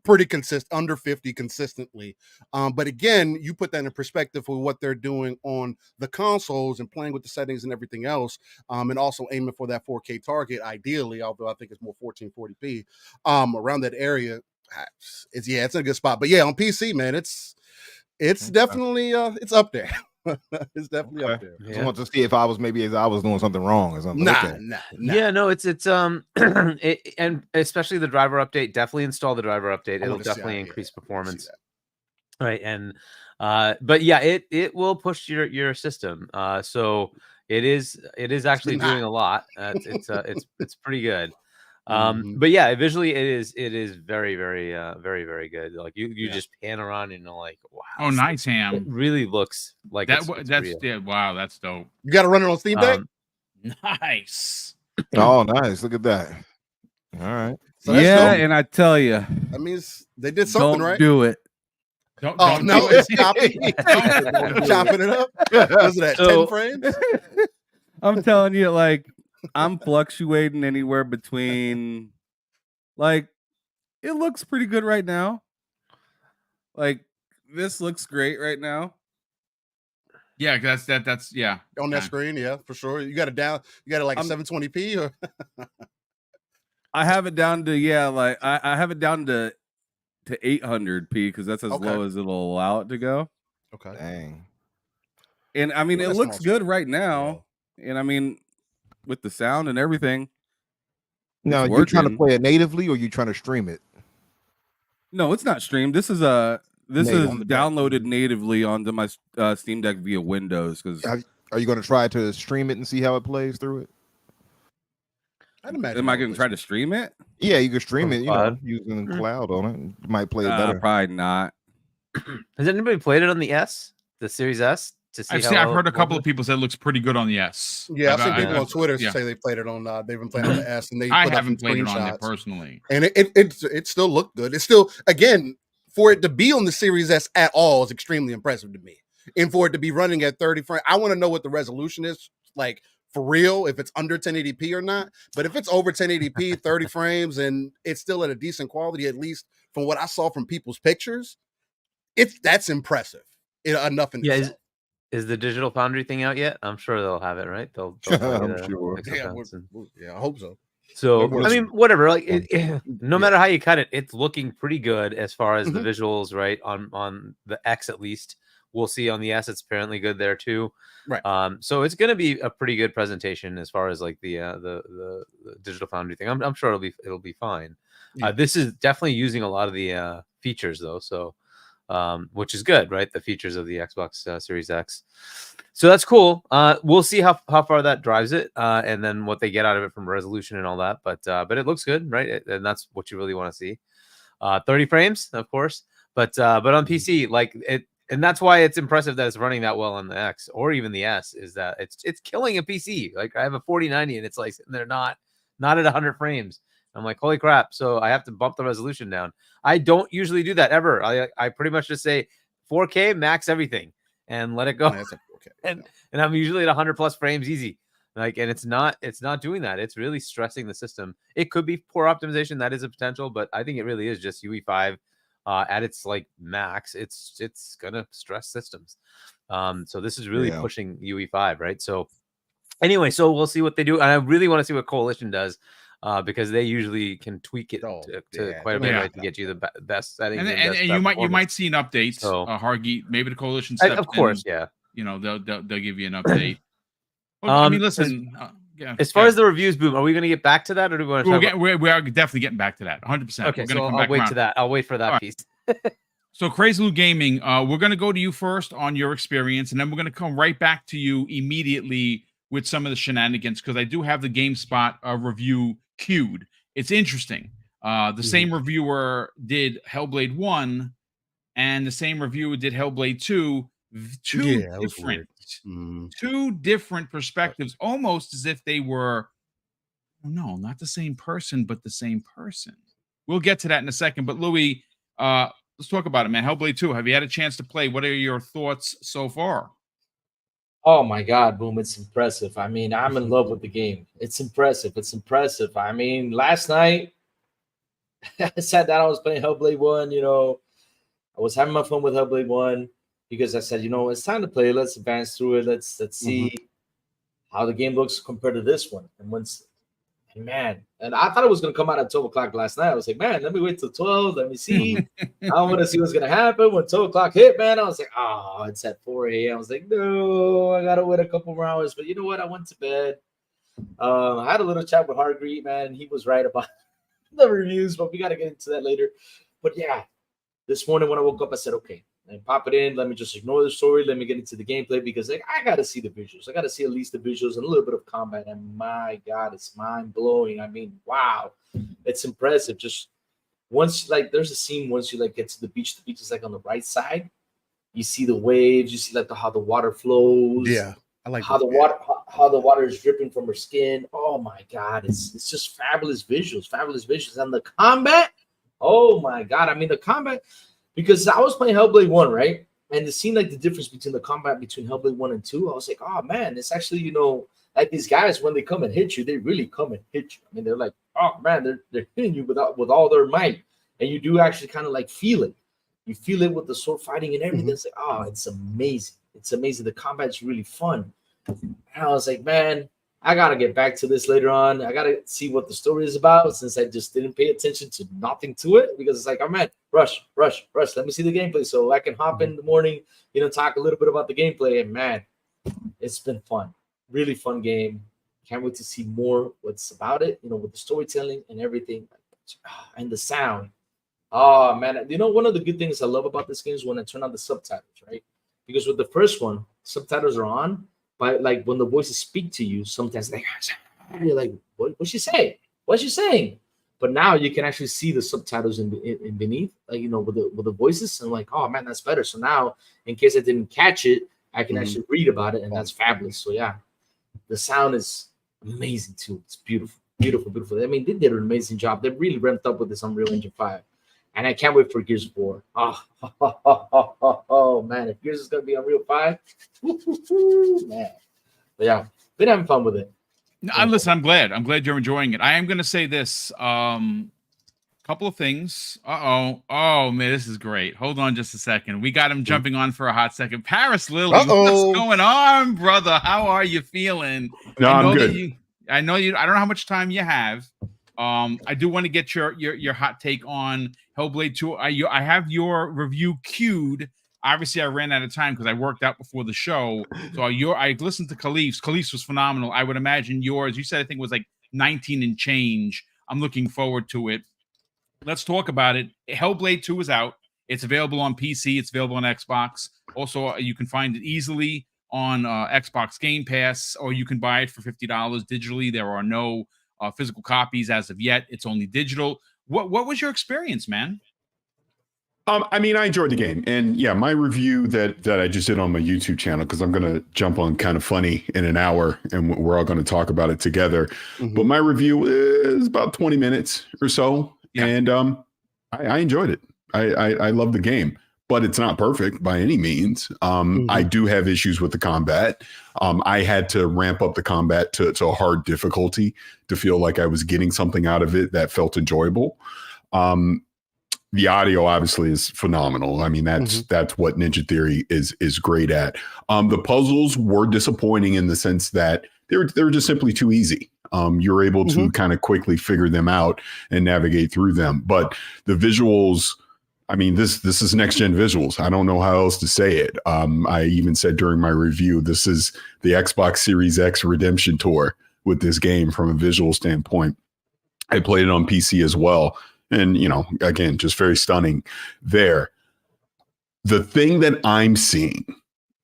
Pretty consistent, under 50 consistently. But again, you put that in perspective for what they're doing on the consoles and playing with the settings and everything else, and also aiming for that 4K target, ideally, although I think it's more 1440p, around that area. It's in a good spot. But on PC, man, it's definitely it's up there. It's definitely up there. I want to see if I was doing something wrong or something. Nah. Yeah, no, it's and especially the driver update. Definitely install the driver update. It'll definitely increase performance. Right, and but it will push your system. So it is actually doing a lot. It's pretty good. But visually it is very, very, very, very good. Like you just pan around and you're like, wow. Oh, nice, Ham. It really looks like that's wow, that's dope. You got to run it on Steam Deck. Nice. Oh, nice. Look at that. All right. So dope. And I tell you, that means they did something right. Do it. Don't no, it's chopping it up. Was it at 10 frames? I'm telling you, like. I'm fluctuating anywhere between, like, it looks pretty good right now. Like, this looks great right now. Yeah, that's on that screen. Yeah, for sure. You got it like 720p or I have it down to I have it down to 800p because that's as low as it'll allow it to go. Okay. Dang. And I mean, it looks good right now. Yeah. And I mean, with the sound and everything. Now, you're trying to play it natively or you trying to stream it? No, it's not streamed. This is downloaded natively onto my Steam Deck via Windows. Because are you going to try to stream it and see how it plays through it? I'd imagine. Am I going to try to stream it? Yeah, you can stream it. Using the cloud on it, you might play it better. Probably not. Has anybody played it on the Series S? I've heard a couple of people say it looks pretty good on the S. Yeah, I've seen people on Twitter say they played it on. They've been playing on the S, and I haven't played it on it personally. And it still looked good. It's still, again, for it to be on the Series S at all is extremely impressive to me. And for it to be running at 30 frames, I want to know what the resolution is like for real, if it's under 1080p or not. But if it's over 1080p, 30 frames, and it's still at a decent quality, at least from what I saw from people's pictures, that's impressive enough in itself. Is the Digital Foundry thing out yet? I'm sure they'll have it, right? They'll I'm sure. I hope so. So I mean, whatever. Like, no matter how you cut it, it's looking pretty good as far as the visuals, right? On the X at least, We'll see on the S. It's apparently good there too. Right. So it's going to be a pretty good presentation as far as like the Digital Foundry thing. I'm sure it'll be fine. Yeah. This is definitely using a lot of the features though, so which is good, right? The features of the Xbox Series X. So that's cool. We'll see how far that drives it, and then what they get out of it from resolution and all that. But it looks good, right? And that's what you really want to see. 30 frames, of course, but on PC, like it. And that's why it's impressive that it's running that well on the X or even the S, is that it's killing a PC. Like I have a 4090 and it's like they're not at 100 frames. I'm like, holy crap. So I have to bump the resolution down. I don't usually do that ever. I pretty much just say 4K, max everything and let it go. And I'm usually at 100 plus frames easy. Like, and it's not doing that. It's really stressing the system. It could be poor optimization. That is a potential, but I think it really is just UE5. At its like max, it's gonna stress systems. So this is really pushing UE5, right? So anyway, so we'll see what they do, and I really want to see what Coalition does, because they usually can tweak it to quite a bit, right, to get you the best settings. And you might see an update. So Hargeet, maybe the Coalition steps of course, in, you know, they'll give you an update. Well, I mean, listen. As far as the reviews, Boom, are we going to get back to that, or do we want to? We are definitely getting back to that. 100%. Okay, so I'll wait to that. I'll wait for that piece. So, Crazy Lou Gaming, we're going to go to you first on your experience, and then we're going to come right back to you immediately with some of the shenanigans, because I do have the GameSpot review queued. It's interesting. The same reviewer did Hellblade 1, and the same reviewer did Hellblade 2. Two different perspectives, almost as if they were, no, not the same person, but the same person. We'll get to that in a second. But Louis, let's talk about it, man. Hellblade 2, have you had a chance to play? What are your thoughts so far? Oh my God, Boom, it's impressive. I mean, I'm in love with the game. It's impressive. It's impressive. I mean, last night I sat down, I was playing Hellblade 1, you know, I was having my fun with Hellblade 1. Because I said, you know, it's time to play. Let's advance through it. Let's see how the game looks compared to this one. And I thought it was going to come out at 12 o'clock last night. I was like, man, let me wait till 12. Let me see. I want to see what's going to happen. When 12 o'clock hit, man, I was like, oh, it's at 4 a.m. I was like, no, I got to wait a couple more hours. But you know what? I went to bed. I had a little chat with Hargreet, man. He was right about the reviews, but we got to get into that later. But yeah, this morning when I woke up, I said, okay. And pop it in. Let me just ignore the story. Let me get into the gameplay, because like, I got to see the visuals. I got to see at least the visuals and a little bit of combat. And my God, it's mind blowing. I mean, wow, it's impressive. Just once, like, there's a scene once you like get to the beach. The beach is like on the right side. You see the waves. You see like how the water flows. Yeah, I like how the water is dripping from her skin. Oh my God, it's just fabulous visuals. And the combat. Oh my God, I mean the combat. Because I was playing Hellblade 1, right? And to see like the difference between the combat between Hellblade 1 and 2, I was like, oh man, it's actually, you know, like these guys, when they come and hit you, they really come and hit you. I mean, they're like, oh man, they're hitting you with all their might. And you do actually kind of like feel it. You feel it with the sword fighting and everything. It's like, oh, it's amazing. It's amazing. The combat's really fun. And I was like, man, I got to get back to this later on. I got to see what the story is about, since I just didn't pay attention to nothing to it, because it's like, oh man, rush. Let me see the gameplay so I can hop in the morning, you know, talk a little bit about the gameplay. And man, it's been fun. Really fun game. Can't wait to see more what's about it, you know, with the storytelling and everything. And the sound. Oh man, you know, one of the good things I love about this game is when I turn on the subtitles, right? Because with the first one, subtitles are on. But like when the voices speak to you, sometimes you're like, what's she saying? What's she saying? But now you can actually see the subtitles in beneath, like, you know, with the voices. And I'm like, oh man, that's better. So now, in case I didn't catch it, I can actually read about it, and that's fabulous. So yeah, the sound is amazing too. It's beautiful. I mean, they did an amazing job. They really ramped up with this Unreal Engine 5. And I can't wait for Gears of War. Oh man, if Gears is gonna be Unreal 5, man. But yeah, been having fun with it. Listen, I'm glad you're enjoying it. I am gonna say this. Couple of things. Oh man, this is great. Hold on just a second. We got him jumping on for a hot second. Paris Lily, what's going on, brother? How are you feeling? No, I'm good. I know you. I don't know how much time you have. I do want to get your hot take on Hellblade 2. I have your review queued. Obviously, I ran out of time because I worked out before the show. So I listened to Khalif's. Khalif's was phenomenal. I would imagine yours. You said I think it was like 19 and change. I'm looking forward to it. Let's talk about it. Hellblade 2 is out. It's available on PC. It's available on Xbox. Also, you can find it easily on Xbox Game Pass, or you can buy it for $50 digitally. There are no physical copies as of yet. It's only digital. What was your experience, man? I mean, I enjoyed the game, and yeah, my review that I just did on my YouTube channel, because I'm going to jump on Kind of Funny in an hour, and we're all going to talk about it together. Mhm. But my review is about 20 minutes or so, and I enjoyed it. I love the game, but it's not perfect by any means. I do have issues with the combat. I had to ramp up the combat to a hard difficulty to feel like I was getting something out of it that felt enjoyable. The audio obviously is phenomenal. I mean, that's what Ninja Theory is great at. The puzzles were disappointing in the sense that they were just simply too easy. You're able to kind of quickly figure them out and navigate through them. But the visuals, I mean, this is next gen visuals. I don't know how else to say it. I even said during my review, this is the Xbox Series X redemption tour with this game from a visual standpoint. I played it on PC as well. And, you know, again, just very stunning there. The thing that I'm seeing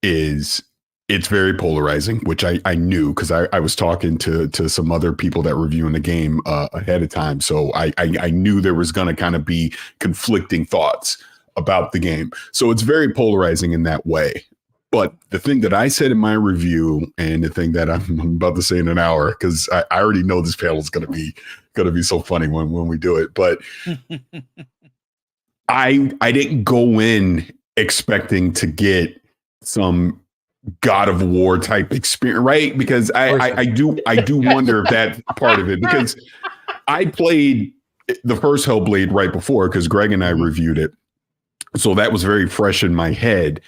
is it's very polarizing, which I knew because I was talking to some other people that were reviewing the game ahead of time. So I knew there was going to kind of be conflicting thoughts about the game. So it's very polarizing in that way. But the thing that I said in my review, and the thing that I'm about to say in an hour, because I already know this panel is going to be so funny when we do it. But I didn't go in expecting to get some God of War type experience, right? Because I do wonder if that's part of it, because I played the first Hellblade right before, because Greg and I reviewed it. So that was very fresh in my head.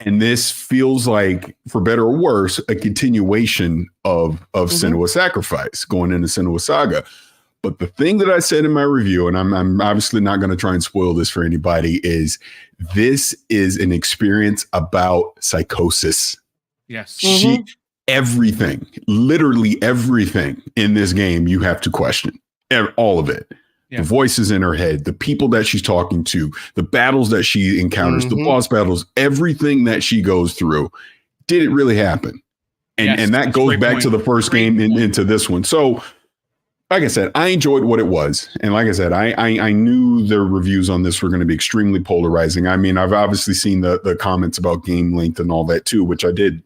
And this feels like, for better or worse, a continuation of Senua Sacrifice, going into Senua Saga. But the thing that I said in my review, and I'm obviously not going to try and spoil this for anybody, is this is an experience about psychosis. Yes. Everything, literally everything in this game, you have to question. All of it. The voices in her head, the people that she's talking to, the battles that she encounters, the boss battles, everything that she goes through. Did it really happen? And that goes back to the first game into this one. So, like I said, I enjoyed what it was. And like I said, I knew the reviews on this were going to be extremely polarizing. I mean, I've obviously seen the comments about game length and all that too, which I did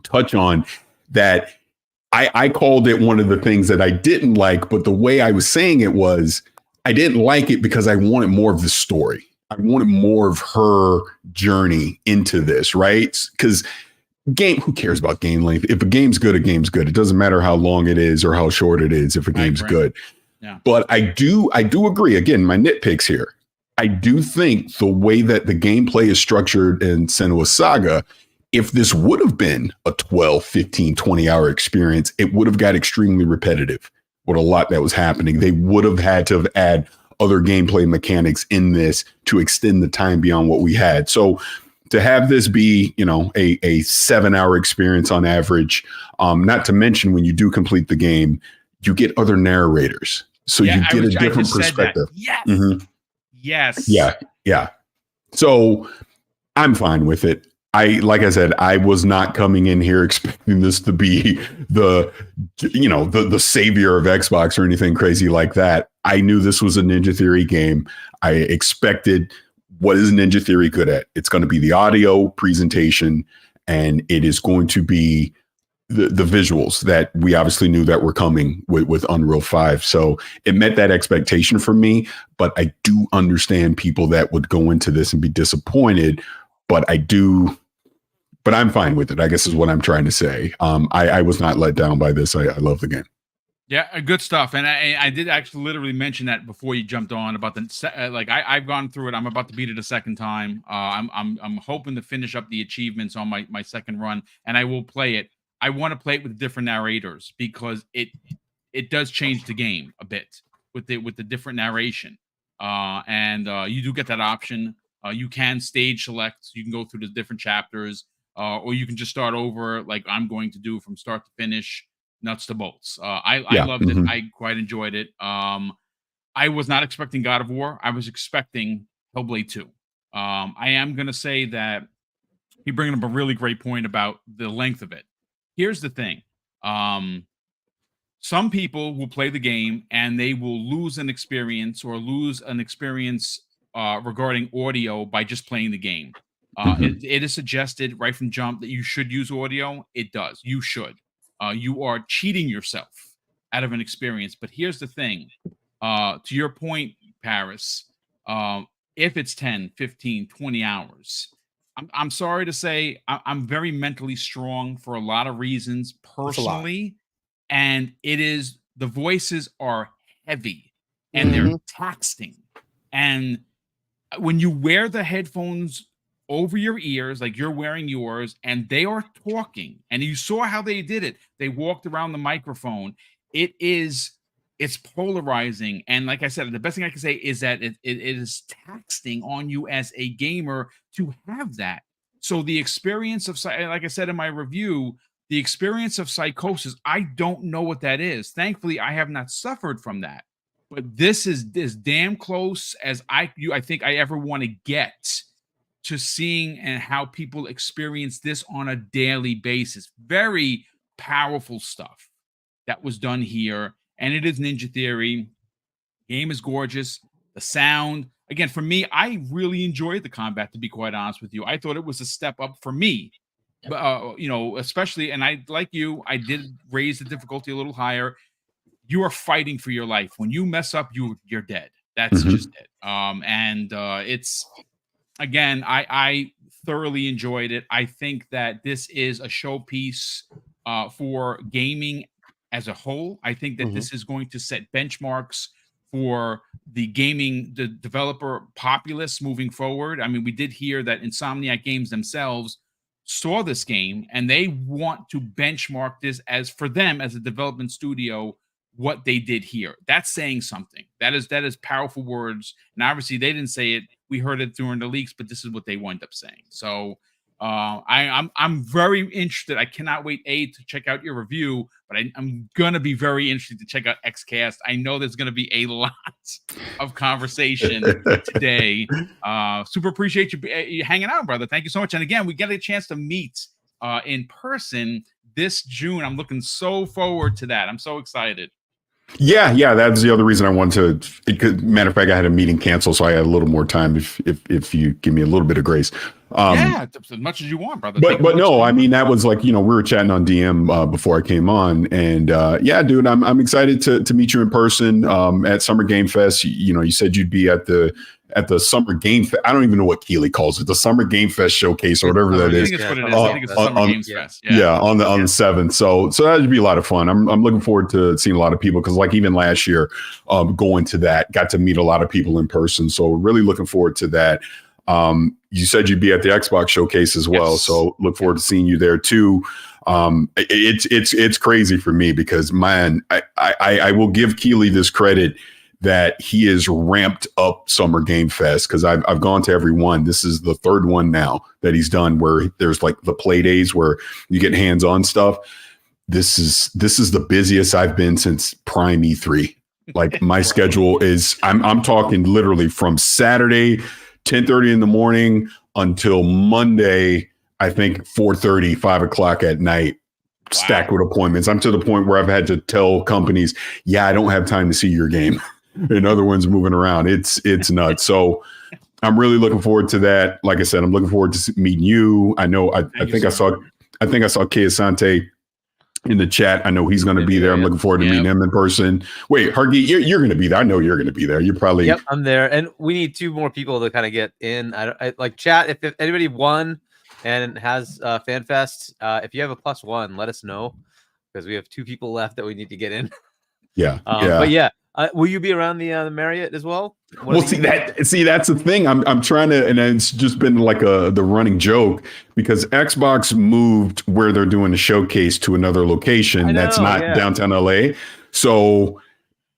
touch on. That I called it one of the things that I didn't like, but the way I was saying it was, I didn't like it because I wanted more of the story. I wanted more of her journey into this, right? Because who cares about game length? If a game's good, a game's good. It doesn't matter how long it is or how short it is if a game's good. Yeah. But I do agree. Again, my nitpicks here. I do think the way that the gameplay is structured in Senua Saga, if this would have been a 12, 15, 20-hour experience, it would have got extremely repetitive with a lot that was happening. They would have had to have add other gameplay mechanics in this to extend the time beyond what we had. So to have this be, you know, a 7-hour experience on average, not to mention when you do complete the game, you get other narrators. So you get a different perspective. Yes. Yes. Yeah. So I'm fine with it. Like I said, I was not coming in here expecting this to be the savior of Xbox or anything crazy like that. I knew this was a Ninja Theory game. I expected, what is Ninja Theory good at? It's going to be the audio presentation, and it is going to be the visuals that we obviously knew that were coming with Unreal 5. So it met that expectation for me, but I do understand people that would go into this and be disappointed, but I'm fine with it, I guess is what I'm trying to say. I was not let down by this. I love the game. Yeah, good stuff. And I did actually literally mention that before you jumped on about I've gone through it. I'm about to beat it a second time. I'm hoping to finish up the achievements on my second run, and I will play it. I want to play it with different narrators because it does change the game a bit with the different narration. And you do get that option You can stage select, so you can go through the different chapters, or you can just start over like I'm going to do from start to finish, nuts to bolts. I loved it. I quite enjoyed it. I was not expecting God of War. I was expecting Hellblade 2. I am going to say that you bring up a really great point about the length of it. Here's the thing. Some people will play the game and they will lose an experience regarding audio by just playing the game. It is suggested right from jump that you should use audio. It does. You should. You are cheating yourself out of an experience. But here's the thing. To your point, Paris, if it's 10, 15, 20 hours, I'm sorry to say I'm very mentally strong for a lot of reasons personally. And the voices are heavy and they're taxing. And when you wear the headphones over your ears, like you're wearing yours, and they are talking, and you saw how they did it. They walked around the microphone. It's polarizing. And like I said, the best thing I can say is that it is taxing on you as a gamer to have that. So the experience of, like I said in my review, the experience of psychosis, I don't know what that is. Thankfully, I have not suffered from that. But this is damn close as I think I ever want to get to seeing and how people experience this on a daily basis. Very powerful stuff that was done here. And it is Ninja Theory. Game is gorgeous. The sound, again, for me, I really enjoyed the combat, to be quite honest with you. I thought it was a step up for me. But, especially, and I, like you, I did raise the difficulty a little higher. You are fighting for your life. When you mess up, you're dead. That's just it. It's, again, I thoroughly enjoyed it. I think that this is a showpiece for gaming as a whole. I think that this is going to set benchmarks for the developer populace moving forward. I mean, we did hear that Insomniac Games themselves saw this game and they want to benchmark this as for them as a development studio, what they did here. That's saying something. That is powerful words. And obviously they didn't say it. We heard it during the leaks, but this is what they wind up saying. So I'm very interested. I cannot wait to check out your review, but I'm gonna be very interested to check out XCast. I know there's gonna be a lot of conversation today. Super appreciate you hanging out, brother. Thank you so much. And again, we get a chance to meet in person this June. I'm looking so forward to that. I'm so excited. Yeah, that's the other reason I wanted to. Matter of fact, I had a meeting canceled, so I had a little more time. If you give me a little bit of grace, as much as you want, brother. But no, I mean that was like we were chatting on DM before I came on, and yeah, dude, I'm excited to meet you in person at Summer Game Fest. You said you'd be at the Summer Game Fest. I don't even know what Keeley calls it, the Summer Game Fest showcase or whatever that is. I think it's the Summer Games Fest. Yeah, on the 7th. So that would be a lot of fun. I'm looking forward to seeing a lot of people because like even last year, going to that, got to meet a lot of people in person. So really looking forward to that. You said you'd be at the Xbox showcase as well. Yes. So look forward to seeing you there too. It's crazy for me because man, I will give Keeley this credit that he has ramped up Summer Game Fest because I've gone to every one. This is the third one now that he's done where there's like the play days where you get hands-on stuff. This is the busiest I've been since Prime E3. Like my schedule is I'm talking literally from Saturday 10:30 in the morning until Monday, I think 4:30, 5 o'clock at night. Wow. Stacked with appointments. I'm to the point where I've had to tell companies, I don't have time to see your game. And other ones moving around. It's nuts. So I'm really looking forward to that. Like I said, I'm looking forward to meeting you. I know I think I saw Kei Asante in the chat. I know he's going to be there. I'm looking forward to meeting him in person. Wait, Hargi, you're going to be there. I know you're going to be there. You're probably. Yep, I'm there. And we need 2 more people to kind of get in. I like chat. If anybody won and has FanFest, if you have a +1, let us know because we have 2 people left that we need to get in. Yeah. But yeah. Will you be around the Marriott as well? That's the thing. I'm trying to, and it's just been like the running joke because Xbox moved where they're doing the showcase to another location that's not downtown LA. So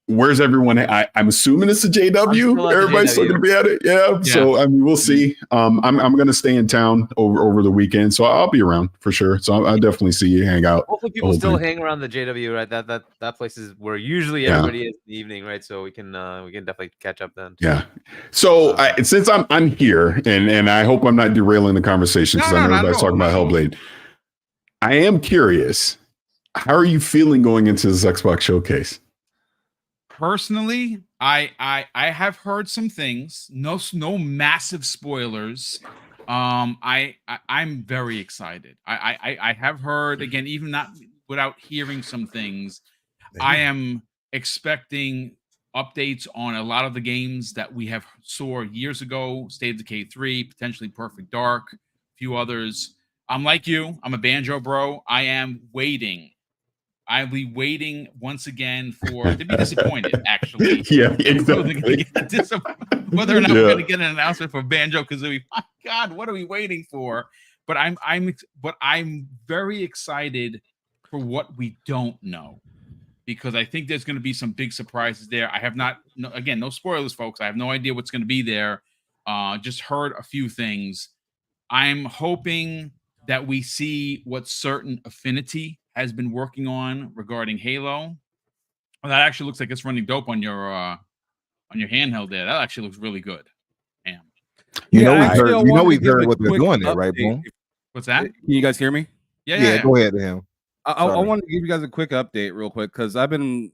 where's everyone? I'm assuming it's a JW. Everybody's still going to be at it. Yeah. So, I mean, we'll see. I'm going to stay in town over the weekend. So I'll be around for sure. So I'll definitely see you, hang out. Hopefully people still hang around the JW, right? That place is where usually everybody is in the evening, right? So we can definitely catch up then. Yeah. So since I'm here and I hope I'm not derailing the conversation because I know everybody's talking about Hellblade. I am curious. How are you feeling going into this Xbox showcase? Personally, I have heard some things. No massive spoilers. I'm very excited. I have heard, again, even not without hearing some things. I am expecting updates on a lot of the games that we have saw years ago. State of Decay 3, potentially Perfect Dark, a few others. I'm like you. I'm a Banjo bro. I am waiting. I'll be waiting once again to be disappointed, actually. Yeah, exactly. Whether or not we're going to get an announcement for Banjo-Kazooie. My God, what are we waiting for? But I'm very excited for what we don't know, because I think there's going to be some big surprises there. I have not, again, no spoilers, folks. I have no idea what's going to be there. Just heard a few things. I'm hoping that we see what Certain Affinity has been working on regarding Halo. Well, that actually looks like it's running dope on your handheld there. That actually looks really good. Damn. We've heard what they're doing there, right, Boom? What's that? Can you guys hear me? Yeah. Go ahead, Ham. I want to give you guys a quick update real quick because I've been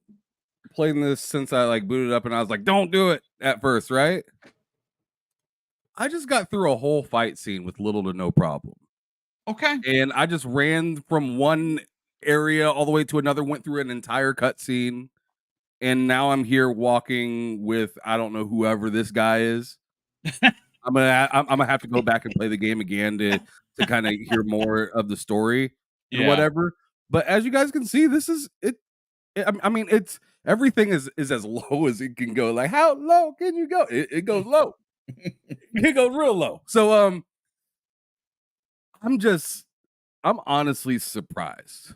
playing this since I booted up and I was like, don't do it at first, right? I just got through a whole fight scene with little to no problem. Okay. And I just ran from one area all the way to another, went through an entire cutscene, and now I'm here walking with I don't know whoever this guy is. I'm gonna have to go back and play the game again to kind of hear more of the story and whatever. But as you guys can see, this is it. I mean, it's everything is as low as it can go. Like, how low can you go? It goes low. It goes real low. So I'm honestly surprised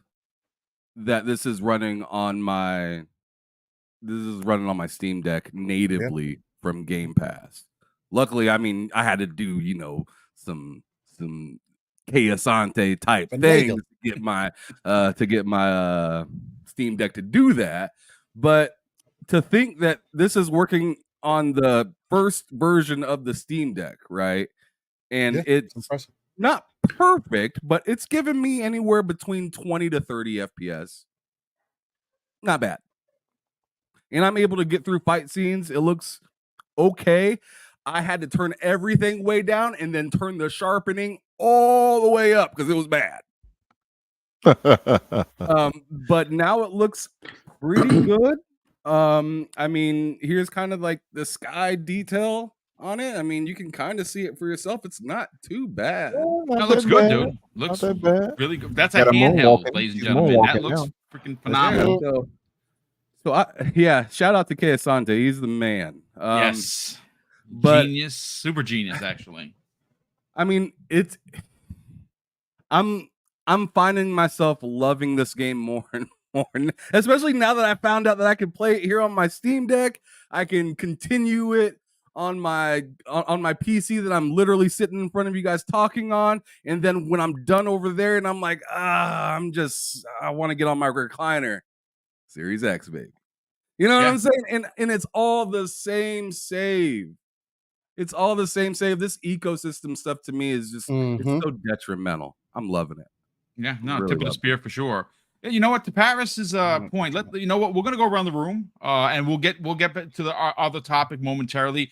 that this is running on my Steam Deck natively from Game Pass. Luckily, I mean, I had to do, some Kayasante type things to get my Steam Deck to do that. But to think that this is working on the first version of the Steam Deck, right? And it's impressive. Not perfect, but it's given me anywhere between 20 to 30 FPS. Not bad. And I'm able to get through fight scenes. It looks okay. I had to turn everything way down and then turn the sharpening all the way up because it was bad. But now it looks pretty good. I mean, here's kind of like the sky detail on it. I mean, you can kind of see it for yourself. It's not too bad. That looks good, dude. Looks really good. That's a handheld, ladies and gentlemen. That looks freaking phenomenal. Shout out to Kayasante. He's the man. Yes. But genius, super genius, actually. I mean, I'm finding myself loving this game more and more, especially now that I found out that I can play it here on my Steam Deck. I can continue it on my PC that I'm literally sitting in front of you guys talking on, and then when I'm done over there and I'm like, I want to get on my recliner, Series X, baby. You know what I'm saying? And it's all the same save. It's all the same save. This ecosystem stuff to me is just it's so detrimental. I'm loving it. Yeah, no, really tip of the spear for sure. You know what? To Paris's point, you know what? We're gonna go around the room, and we'll get back to the other topic momentarily.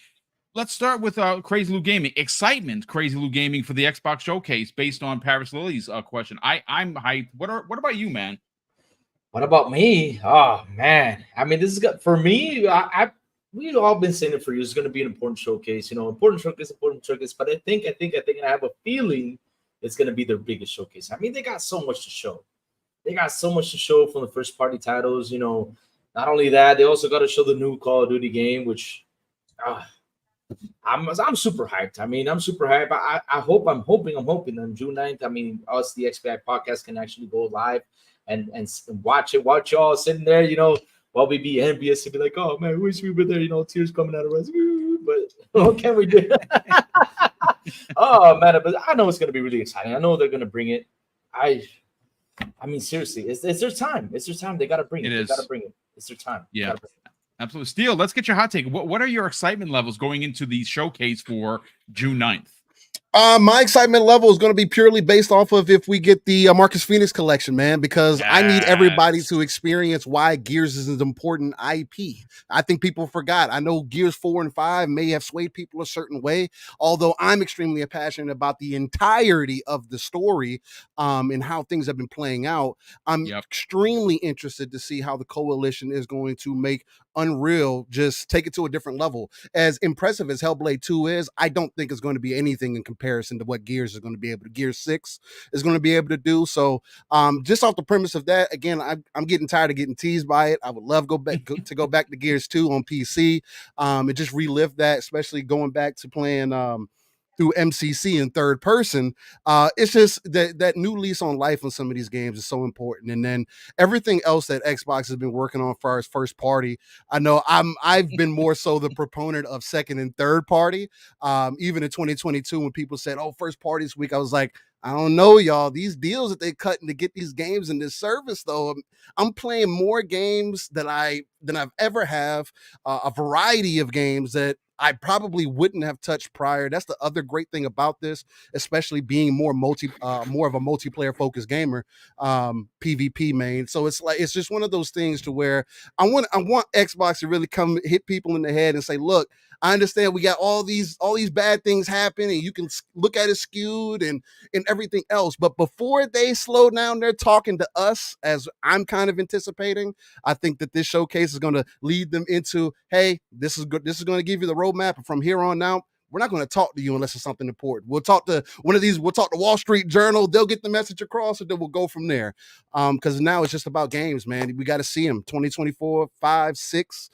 Let's start with Crazy Lou Gaming. Excitement, Crazy Lou Gaming for the Xbox Showcase based on Paris Lily's question. I'm hyped. What about you, man? What about me? Oh man, I mean, this is good for me. We've all been saying it for years. It's going to be an important showcase. Important showcase. But I think I have a feeling it's going to be their biggest showcase. I mean, they got so much to show. They got so much to show from the first party titles. Not only that, they also got to show the new Call of Duty game, which I'm super hyped. I mean, I'm super hyped. I'm hoping on June 9th. I mean, us, the XBI podcast, can actually go live and watch it. Watch y'all sitting there, while we be envious and be like, oh man, wish we were there, you know, tears coming out of us. But what can we do? Oh man, but I know it's gonna be really exciting. I know they're gonna bring it. I mean, seriously, it's their time. It's their time. They gotta bring it. They gotta bring it. It's their time. Yeah. Absolutely. Steel, let's get your hot take. What are your excitement levels going into the showcase for June 9th? My excitement level is going to be purely based off of if we get the Marcus Phoenix collection, man, because I need everybody to experience why Gears is an important IP. I think people forgot. I know Gears 4 and 5 may have swayed people a certain way, although I'm extremely passionate about the entirety of the story and how things have been playing out. I'm extremely interested to see how the Coalition is going to make Unreal just take it to a different level. As impressive as Hellblade 2 is, I don't think it's going to be anything in comparison to what Gears is going to be able to, Gears 6 is going to be able to do. So just off the premise of that, again, I'm getting tired of getting teased by it. I would love go back to Gears 2 on PC and just relive that, especially going back to playing through MCC in third person. It's just that new lease on life on some of these games is so important. And then everything else that Xbox has been working on for its first party, I know I've been more so the proponent of second and third party. Even in 2022, when people said, oh, first party this week, I was like, I don't know, y'all. These deals that they cutting to get these games in this service, though, I'm playing more games than I've ever have. A variety of games that I probably wouldn't have touched prior. That's the other great thing about this, especially being more of a multiplayer focused gamer, PvP main. So it's just one of those things to where I want Xbox to really come hit people in the head and say, look, I understand we got all these bad things happen and you can look at it skewed and everything else. But before they slow down their talking to us, as I'm kind of anticipating, I think that this showcase is going to lead them into, hey, this is good. This is going to give you the roadmap. And from here on out, we're not going to talk to you unless it's something important. We'll talk to we'll talk to Wall Street Journal. They'll get the message across and then we'll go from there. Because now it's just about games, man. We got to see them 2024, 5, 6.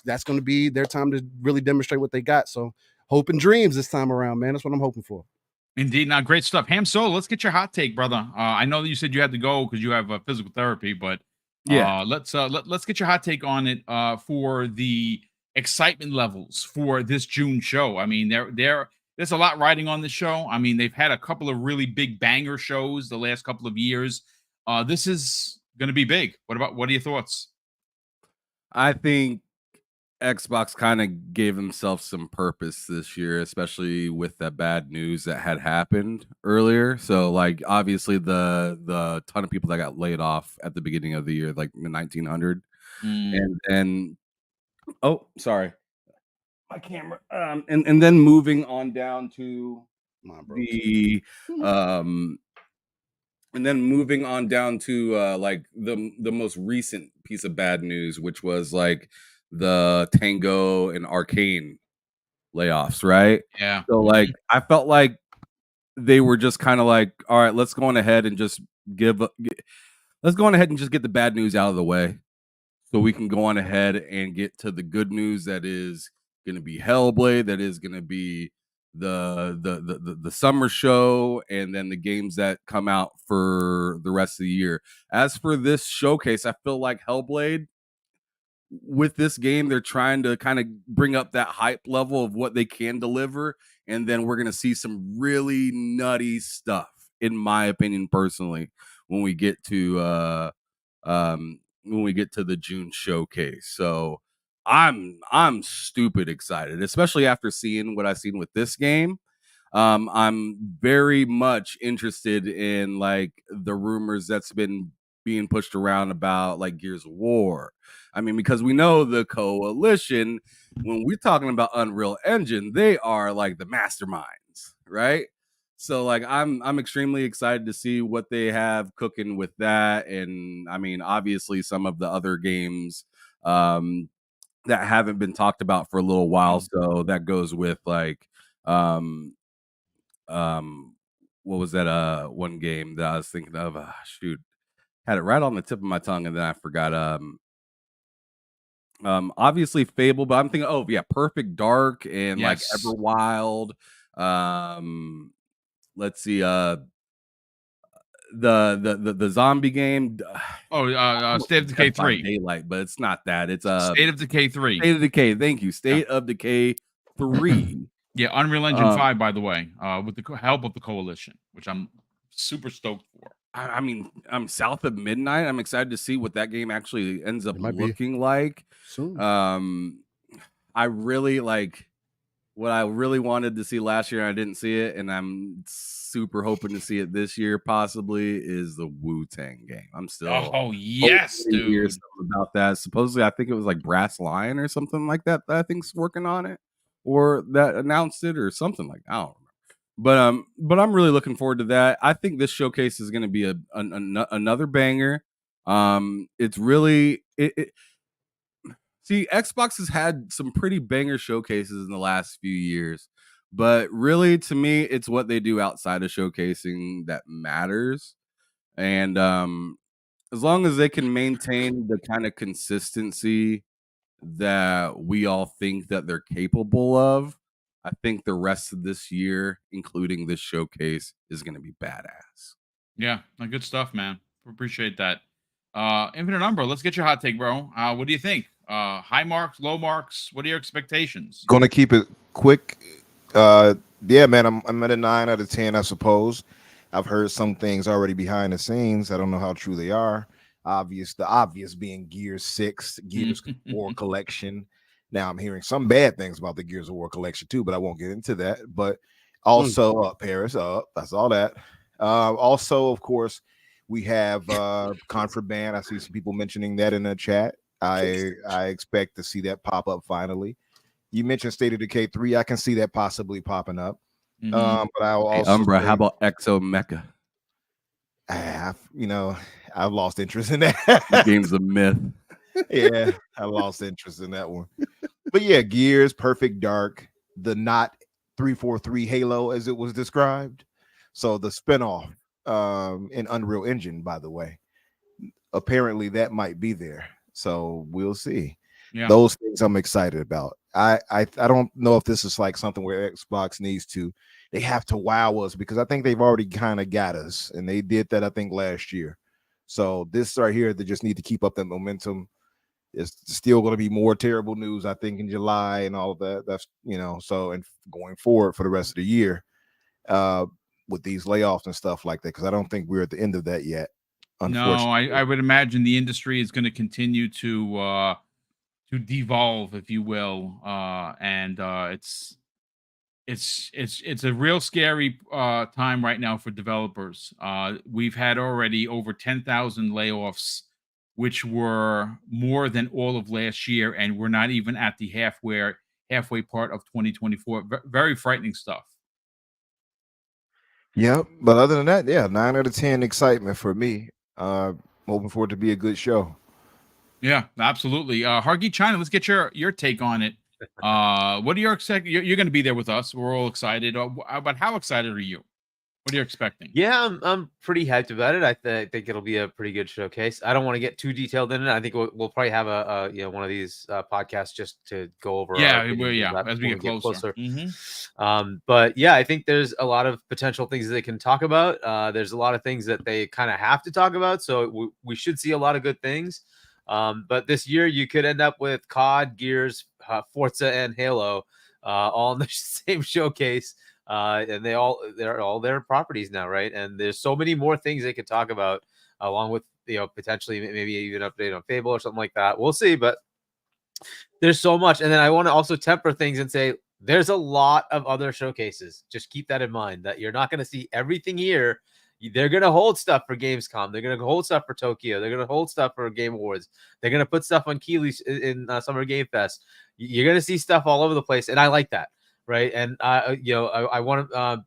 That's going to be their time to really demonstrate what they got. So hope and dreams this time around, man. That's what I'm hoping for. Indeed. Now, great stuff. Ham Solo, let's get your hot take, brother. I know that you said you had to go because you have physical therapy, but let's get your hot take on it for the excitement levels for this June show. I mean, there's a lot riding on the show. I mean, they've had a couple of really big banger shows the last couple of years. This is going to be big. What are your thoughts? I think Xbox kind of gave themselves some purpose this year, especially with the bad news that had happened earlier. So, like, obviously the ton of people that got laid off at the beginning of the year, like in 1900, and oh, sorry, my camera. And then moving on down to like the most recent piece of bad news, which was like the Tango and Arcane layoffs, right? Yeah. So like I felt like they were just kind of like, all right, let's go on ahead and just get the bad news out of the way, so we can go on ahead and get to the good news that is going to be Hellblade, that is going to be the summer show, and then the games that come out for the rest of the year. As for this showcase, I feel like Hellblade, with this game, they're trying to kind of bring up that hype level of what they can deliver, and then we're going to see some really nutty stuff, in my opinion, personally, when we get to the June showcase. So I'm stupid excited, especially after seeing what I've seen with this game. I'm very much interested in like the rumors that's been being pushed around about like Gears of War. I mean, because we know the Coalition, when we're talking about Unreal Engine, they are like the masterminds, right? So like I'm extremely excited to see what they have cooking with that. And I mean, obviously some of the other games that haven't been talked about for a little while. So that goes with like what was that one game that I was thinking of? Shoot. Had it right on the tip of my tongue and then I forgot. Obviously Fable, but I'm thinking, oh yeah, Perfect Dark and like Everwild. Let's see, the zombie game. State of Decay 3. Daylight, but it's not that. It's State of Decay 3. State of Decay. Thank you. State of Decay 3. Yeah, Unreal Engine 5, by the way, with the help of the coalition, which I'm super stoked for. I mean, I'm south of midnight. I'm excited to see what that game actually ends up It might be looking like. soon. I really like what I really wanted to see last year. I didn't see it, and I'm super hoping to see it this year. Possibly is the Wu-Tang game. I'm still yes, hoping to hear dude. something about that. Supposedly, I think it was like Brass Lion or something like that. That I think's working on it, or that announced it, or something like that. I don't remember. But I'm really looking forward to that. I think this showcase is going to be another banger. It's really See, Xbox has had some pretty banger showcases in the last few years, but really, to me, it's what they do outside of showcasing that matters. And as long as they can maintain the kind of consistency that we all think that they're capable of, I think the rest of this year, including this showcase, is going to be badass. Yeah, good stuff, man. Appreciate that. Infinite Number, let's get your hot take, bro. What do you think? High marks, low marks? What are your expectations? Gonna keep it quick. Yeah, man, I'm at a 9 out of 10, I suppose. I've heard some things already behind the scenes. I don't know how true they are. The obvious being Gears 6, Gears War Collection. Now I'm hearing some bad things about the Gears of War Collection too, but I won't get into that. But also Paris up. That's all that. Also, of course, we have Contraband. I see some people mentioning that in the chat. I expect to see that pop up finally. You mentioned State of Decay 3. I can see that possibly popping up. But I'll also Umbra, how about Exo Mecha? I've lost interest in that. The game's a myth. Yeah, I lost interest in that one. But yeah, Gears, Perfect Dark, the not 343 Halo as it was described. So the spinoff in Unreal Engine, by the way, apparently that might be there. So we'll see. Yeah. Those things I'm excited about. I don't know if this is like something where Xbox needs to. They have to wow us, because I think they've already kind of got us, and they did that I think last year. So this right here, they just need to keep up that momentum. It's still going to be more terrible news, I think, in July and all of that. That's so, and going forward for the rest of the year, with these layoffs and stuff like that, because I don't think we're at the end of that yet. No, I would imagine the industry is going to continue to devolve, if you will, and it's a real scary time right now for developers. We've had already over 10,000 layoffs, which were more than all of last year, and we're not even at the halfway part of 2024. Very frightening stuff. Yeah, but other than that, yeah, 9 out of 10 excitement for me. Hoping for it to be a good show. Yeah, absolutely. Hargi China, let's get your take on it. What are your you're going to be there with us? We're all excited. But how excited are you? What are you expecting? Yeah, I'm pretty hyped about it. I think it'll be a pretty good showcase. I don't want to get too detailed in it. I think we'll probably have a one of these podcasts just to go over. Yeah, as we get closer. But yeah, I think there's a lot of potential things that they can talk about. There's a lot of things that they kind of have to talk about. So we should see a lot of good things. But this year you could end up with COD, Gears, Forza, and Halo all in the same showcase. And they're all their properties now, right? And there's so many more things they could talk about, along with potentially maybe even update on Fable or something like that. We'll see, but there's so much. And then I want to also temper things and say there's a lot of other showcases. Just keep that in mind, that you're not going to see everything here. They're going to hold stuff for Gamescom. They're going to hold stuff for Tokyo. They're going to hold stuff for Game Awards. They're going to put stuff on Keighley in Summer Game Fest. You're going to see stuff all over the place, and I like that. Right. And, I want to,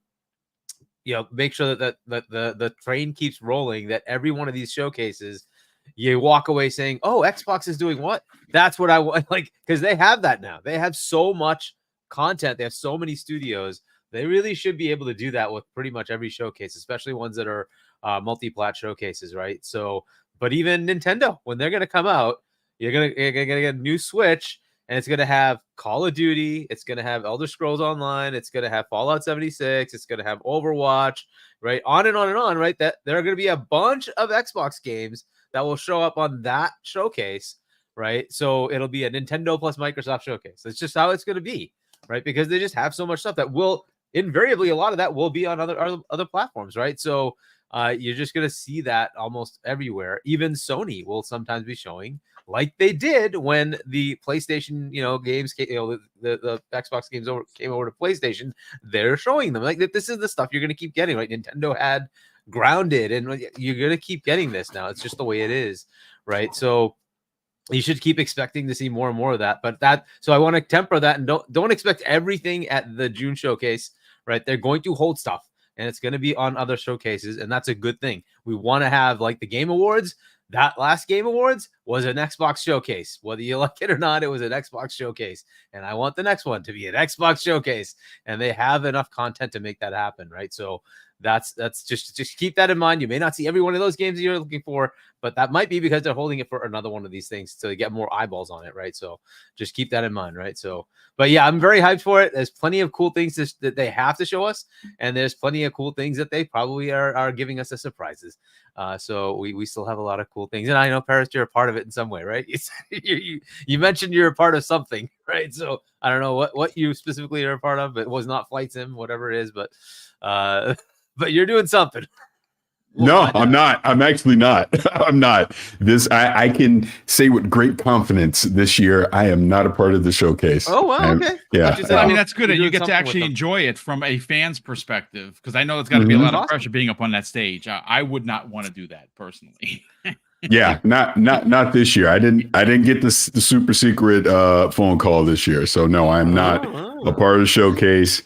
make sure that the train keeps rolling, that every one of these showcases, you walk away saying, oh, Xbox is doing what? That's what I want. Like, because they have that now. They have so much content. They have so many studios. They really should be able to do that with pretty much every showcase, especially ones that are multi-plat showcases. Right. So, but even Nintendo, when they're going to come out, you're going to get a new Switch. and it's going to have Call of Duty, it's going to have Elder Scrolls Online, it's going to have Fallout 76, it's going to have Overwatch, right? On and on and on, right? That there are going to be a bunch of Xbox games that will show up on that showcase, right? So it'll be a Nintendo plus Microsoft showcase. That's just how it's going to be, right? Because they just have so much stuff that will invariably, a lot of that will be on other platforms, right? So you're just going to see that almost everywhere. Even Sony will sometimes be showing, like they did when the PlayStation, games, the Xbox games came over to PlayStation. They're showing them like that. This is the stuff you're going to keep getting, right? Nintendo had Grounded, and you're going to keep getting this now. It's just the way it is, right? So you should keep expecting to see more and more of that. So I want to temper that, and don't expect everything at the June showcase, right? They're going to hold stuff, and it's going to be on other showcases, and that's a good thing. We want to have, like, the Game Awards. That last Game Awards was an Xbox showcase. Whether you like it or not, it was an Xbox showcase. And I want the next one to be an Xbox showcase. And they have enough content to make that happen, right? So that's just keep that in mind. You may not see every one of those games that you're looking for, but that might be because they're holding it for another one of these things to get more eyeballs on it, right? So just keep that in mind, right? So, but yeah, I'm very hyped for it. There's plenty of cool things that they have to show us, and there's plenty of cool things that they probably are giving us as surprises. So we still have a lot of cool things, and I know, Paris, you're a part of it in some way, right? You mentioned you're a part of something, right? So I don't know what you specifically are a part of, but it was not Flight Sim, whatever it is, but you're doing something. No, I'm not. I'm actually not. I'm not. I can say with great confidence this year, I am not a part of the showcase. Oh, wow. Okay. Yeah. I mean, that's good. You get to actually enjoy it from a fan's perspective, because I know it's got to be a lot of pressure being up on that stage. I would not want to do that personally. Yeah, not this year. I didn't get the super secret phone call this year. So no, I'm not a part of the showcase.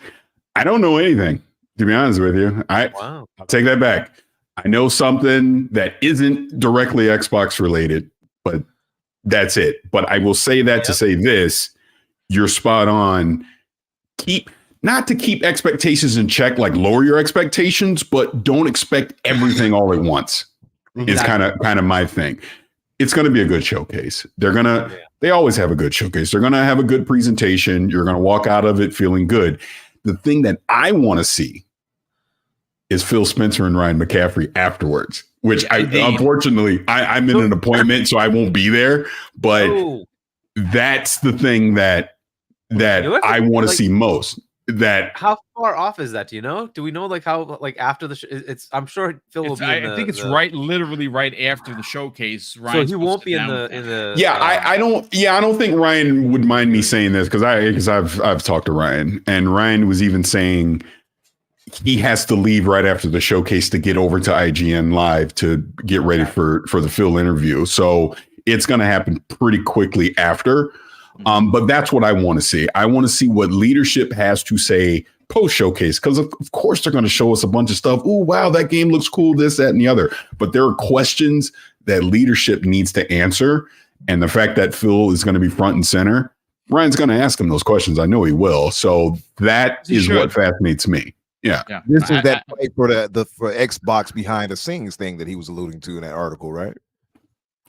I don't know anything, to be honest with you. I'll take that back. I know something that isn't directly Xbox related, but that's it. But I will say that to say this, you're spot on. Not to keep expectations in check, like lower your expectations, but don't expect everything all at once. Is kind of my thing. It's going to be a good showcase. They always have a good showcase. They're going to have a good presentation. You're going to walk out of it feeling good. The thing that I want to see is Phil Spencer and Ryan McCaffrey afterwards, which unfortunately I'm in an appointment, so I won't be there. But that's the thing that I want to see most. How far off is that? Do you know? Do we know how after the I'm sure Phil will be. I think it's literally right after the showcase. Ryan's so he won't be in the. Yeah, I don't think Ryan would mind me saying this because I've talked to Ryan, and Ryan was even saying he has to leave right after the showcase to get over to IGN Live to get ready for the Phil interview. So it's going to happen pretty quickly after. But that's what I want to see. I want to see what leadership has to say post showcase, because of course they're going to show us a bunch of stuff. Oh, wow, that game looks cool, this, that, and the other. But there are questions that leadership needs to answer. And the fact that Phil is going to be front and center, Ryan's going to ask him those questions. I know he will. So that is what fascinates me. Yeah. This is that fight for for Xbox behind the scenes thing that he was alluding to in that article, right?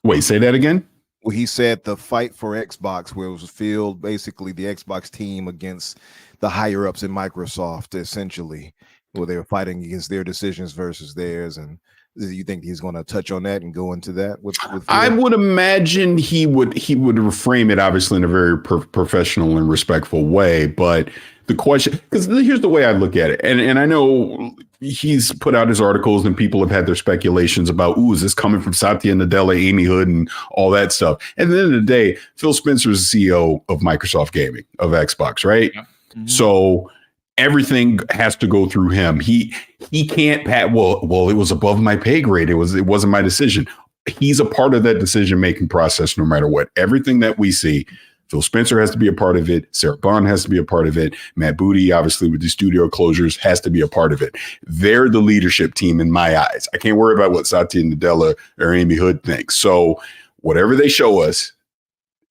Wait, say that again. Well, he said the fight for Xbox, where it was Phil, basically the Xbox team against the higher ups in Microsoft, essentially, where they were fighting against their decisions versus theirs. And do you think he's going to touch on that and go into that with I would imagine he would reframe it obviously in a very professional and respectful way. But the question, because here's the way I look at it, and I know he's put out his articles and people have had their speculations about, is this coming from Satya Nadella, Amy Hood, and all that stuff. At the end of the day, Phil Spencer is the CEO of Microsoft Gaming, of Xbox, right? Yeah. Mm-hmm. So everything has to go through him. He can't pat. Well, it was above my pay grade. It wasn't my decision. He's a part of that decision-making process no matter what. Everything that we see, Phil Spencer has to be a part of it. Sarah Bond has to be a part of it. Matt Booty, obviously, with the studio closures, has to be a part of it. They're the leadership team in my eyes. I can't worry about what Satya Nadella or Amy Hood thinks. So whatever they show us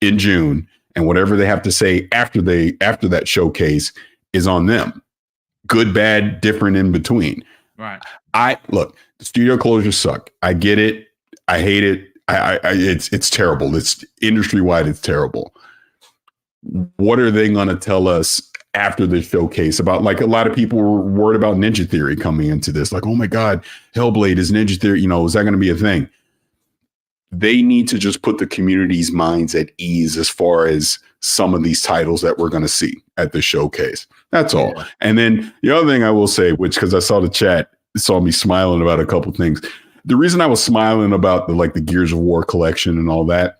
in June and whatever they have to say after that showcase is on them. Good, bad, different, in between. Right. Look, the studio closures suck. I get it. I hate it. It's terrible. It's industry wide. It's terrible. what are they going to tell us after the showcase about, like, a lot of people were worried about Ninja Theory coming into this, like, oh my God, Hellblade is Ninja Theory, is that going to be a thing? They need to just put the community's minds at ease as far as some of these titles that we're going to see at the showcase. That's all. And then the other thing I will say, which, because I saw the chat, saw me smiling about a couple things. The reason I was smiling about the Gears of War collection and all that,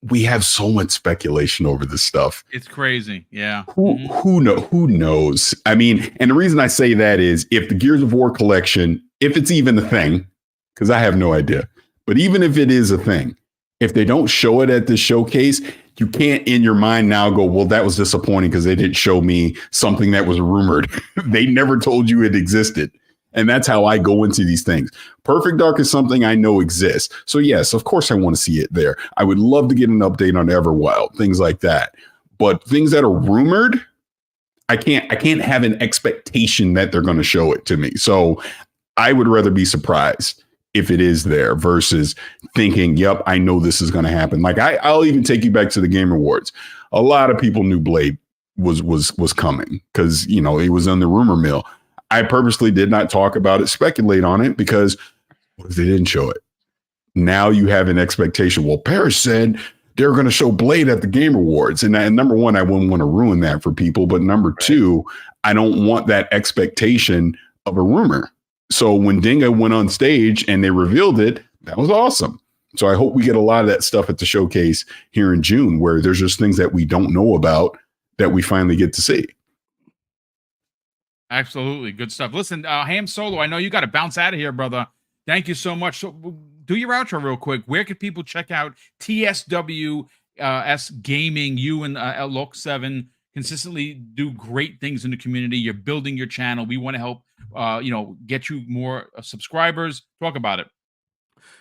we have so much speculation over this stuff. It's crazy. Yeah. Who knows? I mean, and the reason I say that is, if the Gears of War collection, if it's even a thing, because I have no idea, but even if it is a thing, if they don't show it at the showcase, you can't in your mind now go, well, that was disappointing because they didn't show me something that was rumored. They never told you it existed. And that's how I go into these things. Perfect Dark is something I know exists. So yes, of course I want to see it there. I would love to get an update on Everwild, things like that. But things that are rumored, I can't have an expectation that they're going to show it to me. So I would rather be surprised if it is there versus thinking, yep, I know this is going to happen. Like I'll even take you back to the Game Awards. A lot of people knew Blade was coming because, it was on the rumor mill. I purposely did not talk about it, speculate on it, because what if they didn't show it? Now you have an expectation. Well, Paris said they're going to show Blade at the Game Awards. And number one, I wouldn't want to ruin that for people. But number two, I don't want that expectation of a rumor. So when Dinga went on stage and they revealed it, that was awesome. So I hope we get a lot of that stuff at the showcase here in June, where there's just things that we don't know about that we finally get to see. Absolutely. Good stuff. Listen, Ham Solo, I know you got to bounce out of here, brother. Thank you so much. So do your outro real quick. Where could people check out TSWS Gaming? You and Loc 7 consistently do great things in the community. You're building your channel. We want to help, get you more subscribers. Talk about it.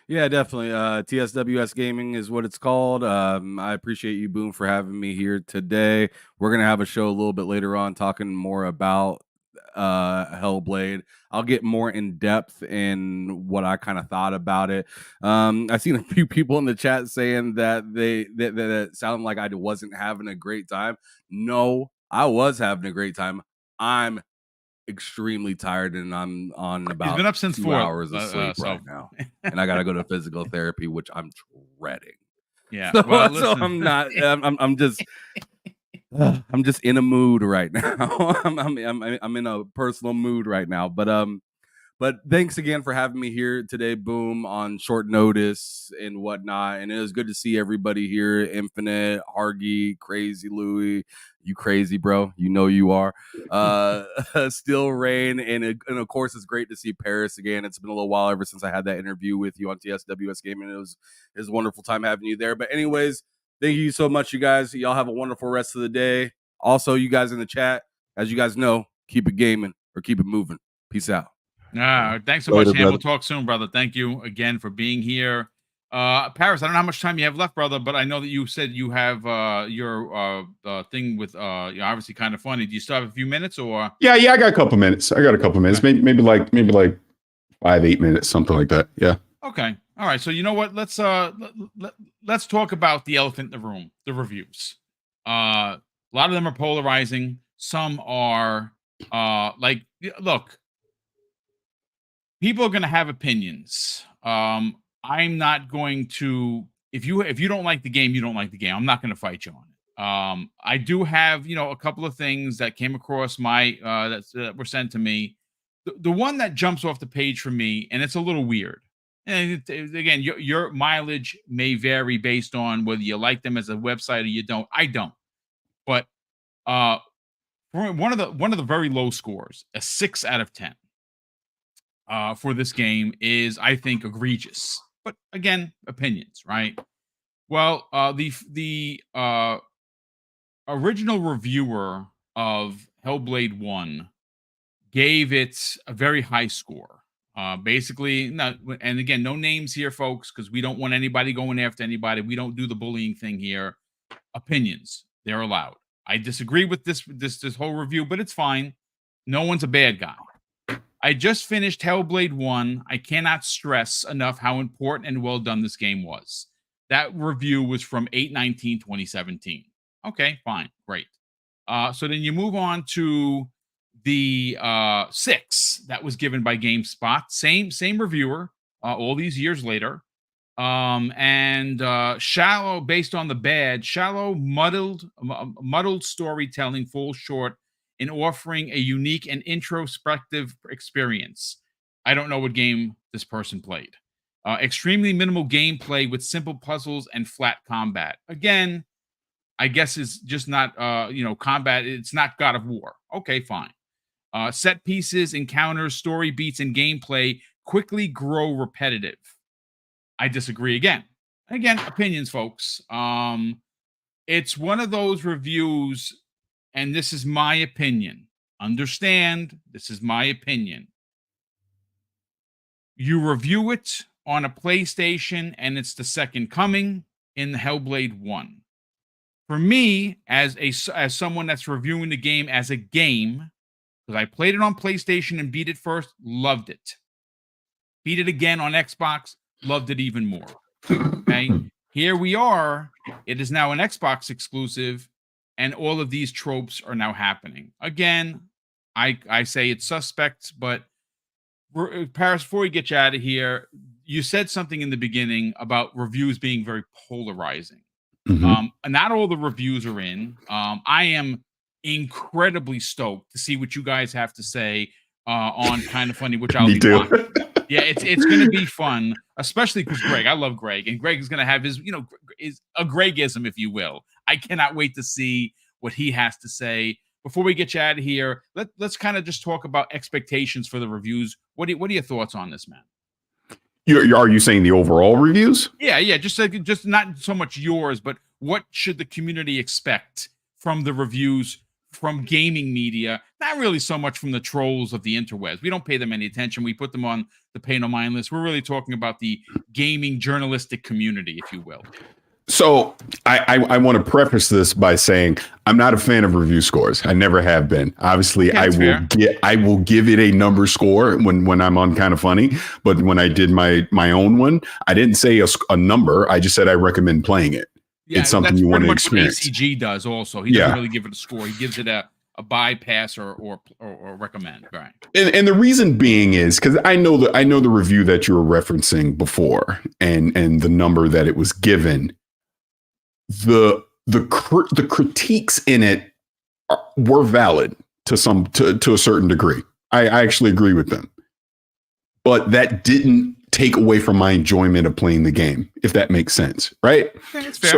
Yeah, definitely. TSWS Gaming is what it's called. I appreciate you, Boom, for having me here today. We're going to have a show a little bit later on talking more about Hellblade. I'll get more in depth in what I kind of thought about it. I've seen a few people in the chat saying that that sounded like I wasn't having a great time. No, I was having a great time. I'm extremely tired and I'm on about He's been up since 2 4 hours of sleep right now, and I gotta go to physical therapy, which I'm dreading. Yeah, so, well, so I'm not. I'm just. I'm just in a mood right now. I'm in a personal mood right now. But thanks again for having me here today, Boom, on short notice and whatnot. And it was good to see everybody here. Infinite, Hargy, Crazy Louie, you crazy, bro. You know you are. Still Rain, and of course it's great to see Paris again. It's been a little while ever since I had that interview with you on TSWS Gaming. It was a wonderful time having you there. But anyways, thank you so much, you guys. Y'all have a wonderful rest of the day. Also, you guys in the chat, as you guys know, keep it gaming or keep it moving. Peace out. Thanks so much, Ham. We'll talk soon, brother. Thank you again for being here. Paris, I don't know how much time you have left, brother, but I know that you said you have your thing with you're obviously kind of funny. Do you still have a few minutes or? Yeah, I got a couple minutes. Okay. Maybe like 5-8 minutes, something like that. Yeah. Okay. All right. So you know what? Let's talk about the elephant in the room, the reviews. A lot of them are polarizing. Some are look, people are going to have opinions. I'm not going to, if you don't like the game, you don't like the game. I'm not going to fight you on it. I do have, a couple of things that came across my, that were sent to me. The one that jumps off the page for me, and it's a little weird. And again, your mileage may vary based on whether you like them as a website or you don't. I don't. But one of the very low scores, a 6 out of 10. For this game is, I think, egregious. But again, opinions, right? Well, the original reviewer of Hellblade 1 gave it a very high score. Basically, and again, no names here, folks, because we don't want anybody going after anybody. We don't do the bullying thing here. Opinions, they're allowed. I disagree with this whole review, but it's fine. No one's a bad guy. I just finished Hellblade 1. I cannot stress enough how important and well done this game was. That review was from 8/19/2017. Okay, fine, great. So then you move on to the 6 that was given by GameSpot. Same reviewer. All these years later. And shallow, based on the bad, shallow, muddled storytelling falls short in offering a unique and introspective experience. I don't know what game this person played. Extremely minimal gameplay with simple puzzles and flat combat. Again, I guess it's just not combat. It's not God of War. Okay, fine. Set pieces, encounters, story beats, and gameplay quickly grow repetitive. I disagree again. Again, opinions, folks. It's one of those reviews, and this is my opinion. Understand, this is my opinion. You review it on a PlayStation, and it's the second coming in the Hellblade 1. For me, as someone that's reviewing the game as a game, because I played it on PlayStation and beat it first, loved it. Beat it again on Xbox, loved it even more. Okay, here we are. It is now an Xbox exclusive, and all of these tropes are now happening. Again, I say it's suspect, but Paris, before we get you out of here, you said something in the beginning about reviews being very polarizing. Not all the reviews are in. I am incredibly stoked to see what you guys have to say on Kind of Funny, which I'll be watching. Yeah, it's going to be fun, especially because Greg, I love Greg, and Greg is going to have his, is a Gregism, if you will. I cannot wait to see what he has to say. Before we get you out of here, let's kind of just talk about expectations for the reviews. What are your thoughts on this, man? Are you saying the overall reviews? Yeah. Just not so much yours, but what should the community expect from the reviews from gaming media? Not really so much from the trolls of the interwebs. We don't pay them any attention. We put them on the pay no mind list. We're really talking about the gaming journalistic community, if you will. So I want to preface this by saying I'm not a fan of review scores. I never have been. Obviously, I will give it a number score when I'm on Kind of Funny. But when I did my own one, I didn't say a number. I just said I recommend playing it. Yeah, it's something you want to experience. What ACG does also. He doesn't really give it a score. He gives it a bypass or recommend. Right. And the reason being is because I know the review that you were referencing before and the number that it was given. The critiques in it were valid to a certain degree. I actually agree with them, but that didn't take away from my enjoyment of playing the game, if that makes sense, right? Okay, that's fair.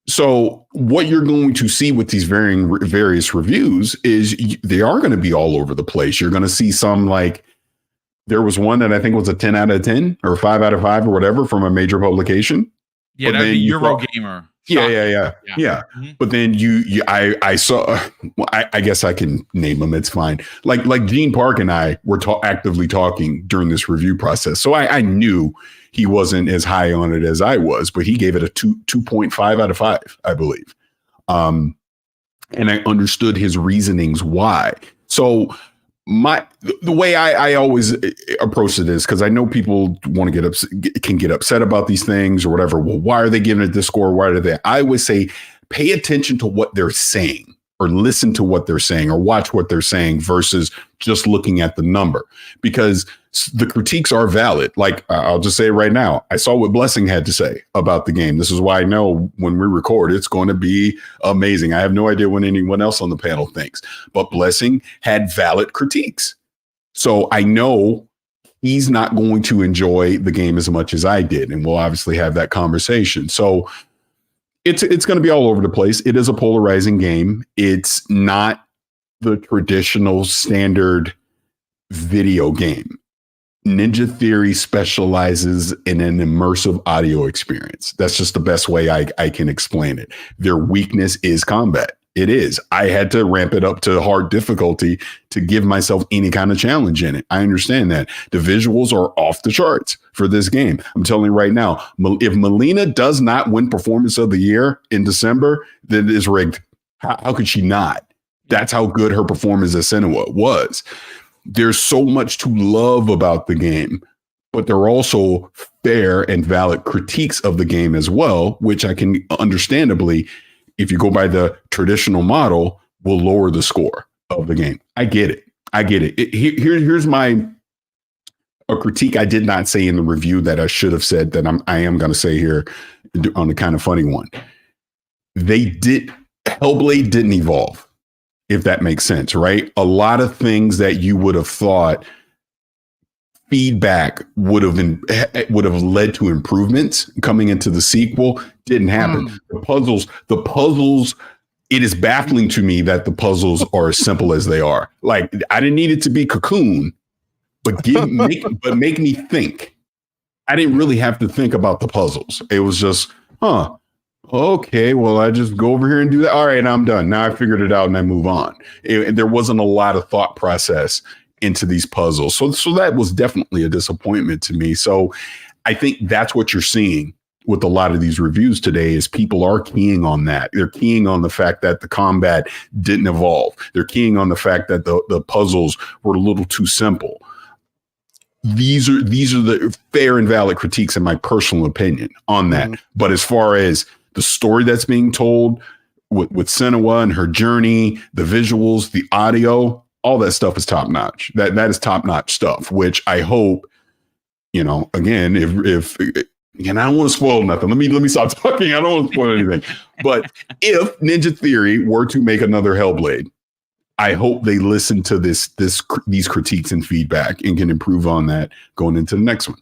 So what you're going to see with these various reviews is they are going to be all over the place. You're going to see some, like there was one that I think was a 10 out of 10 or 5 out of 5 or whatever from a major publication. Yeah, that'd be Eurogamer. Yeah. Mm-hmm. But then I saw, I guess I can name them. It's fine. Like Gene Park and I were actively talking during this review process. So I knew he wasn't as high on it as I was, but he gave it a 2.5 out of 5, I believe. And I understood his reasonings why. So the way I always approach it is because I know people want to can get upset about these things or whatever. Well, why are they giving it this score? Why are they? I would say pay attention to what they're saying or listen to what they're saying or watch what they're saying versus just looking at the number, because the critiques are valid. Like I'll just say it right now. I saw what Blessing had to say about the game. This is why I know when we record, it's going to be amazing. I have no idea what anyone else on the panel thinks, but Blessing had valid critiques. So I know he's not going to enjoy the game as much as I did. And we'll obviously have that conversation. So it's going to be all over the place. It is a polarizing game. It's not the traditional standard video game. Ninja Theory specializes in an immersive audio experience. That's just the best way I can explain it. Their weakness is combat. It is. I had to ramp it up to hard difficulty to give myself any kind of challenge in it. I understand that. The visuals are off the charts for this game. I'm telling you right now, if Melina does not win Performance of the Year in December, then it is rigged. How could she not? That's how good her performance as Senua was. There's so much to love about the game, but there are also fair and valid critiques of the game as well, which I can understandably, if you go by the traditional model, will lower the score of the game. I get it. Here's my a critique I did not say in the review that I should have said that I am going to say here on the kind of funny one. Hellblade didn't evolve, if that makes sense, right? A lot of things that you would have thought feedback would have led to improvements coming into the sequel didn't happen. The puzzles. It is baffling to me that the puzzles are as simple as they are. Like, I didn't need it to be Cocoon, but make me think. I didn't really have to think about the puzzles. It was just, okay, well, I just go over here and do that. All right, I'm done. Now I figured it out and I move on. There wasn't a lot of thought process into these puzzles. So that was definitely a disappointment to me. So I think that's what you're seeing with a lot of these reviews today is people are keying on that. They're keying on the fact that the combat didn't evolve. They're keying on the fact that the puzzles were a little too simple. These are the fair and valid critiques in my personal opinion on that. But as far as the story that's being told with Senua and her journey, the visuals, the audio, all that stuff is top notch. That is top notch stuff, which I hope, again, if and I don't want to spoil nothing. Let me stop talking. I don't want to spoil anything. But if Ninja Theory were to make another Hellblade, I hope they listen to these critiques and feedback and can improve on that going into the next one.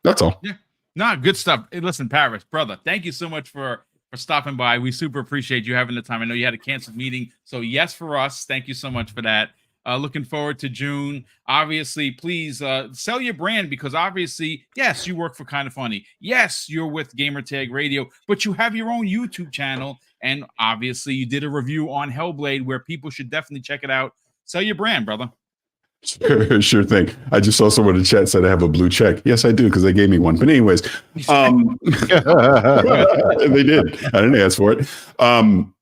That's all. Yeah. No, good stuff. Hey, listen, Paris, brother, thank you so much for stopping by. We super appreciate you having the time. I know you had a canceled meeting. So yes, for us, thank you so much for that. Looking forward to June. Obviously, please sell your brand because obviously, yes, you work for Kind of Funny. Yes, you're with Gamertag Radio, but you have your own YouTube channel. And obviously, you did a review on Hellblade where people should definitely check it out. Sell your brand, brother. Sure thing. I just saw someone in the chat said I have a blue check. Yes, I do, because they gave me one. But anyways, they did. I didn't ask for it. I'm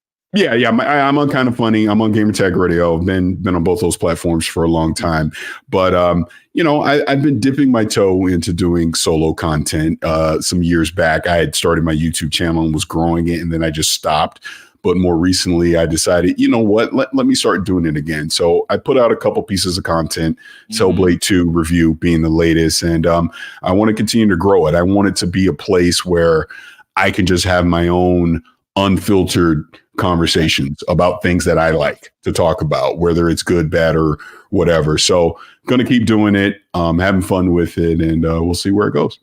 on Kind of Funny. I'm on Gamertag Radio. I've been on both those platforms for a long time. But I've been dipping my toe into doing solo content. Some years back, I had started my YouTube channel and was growing it, and then I just stopped. But more recently, I decided, you know what, let me start doing it again. So I put out a couple pieces of content, Hellblade 2 review being the latest. And I want to continue to grow it. I want it to be a place where I can just have my own unfiltered conversations about things that I like to talk about, whether it's good, bad, or whatever. So going to keep doing it, having fun with it, and we'll see where it goes.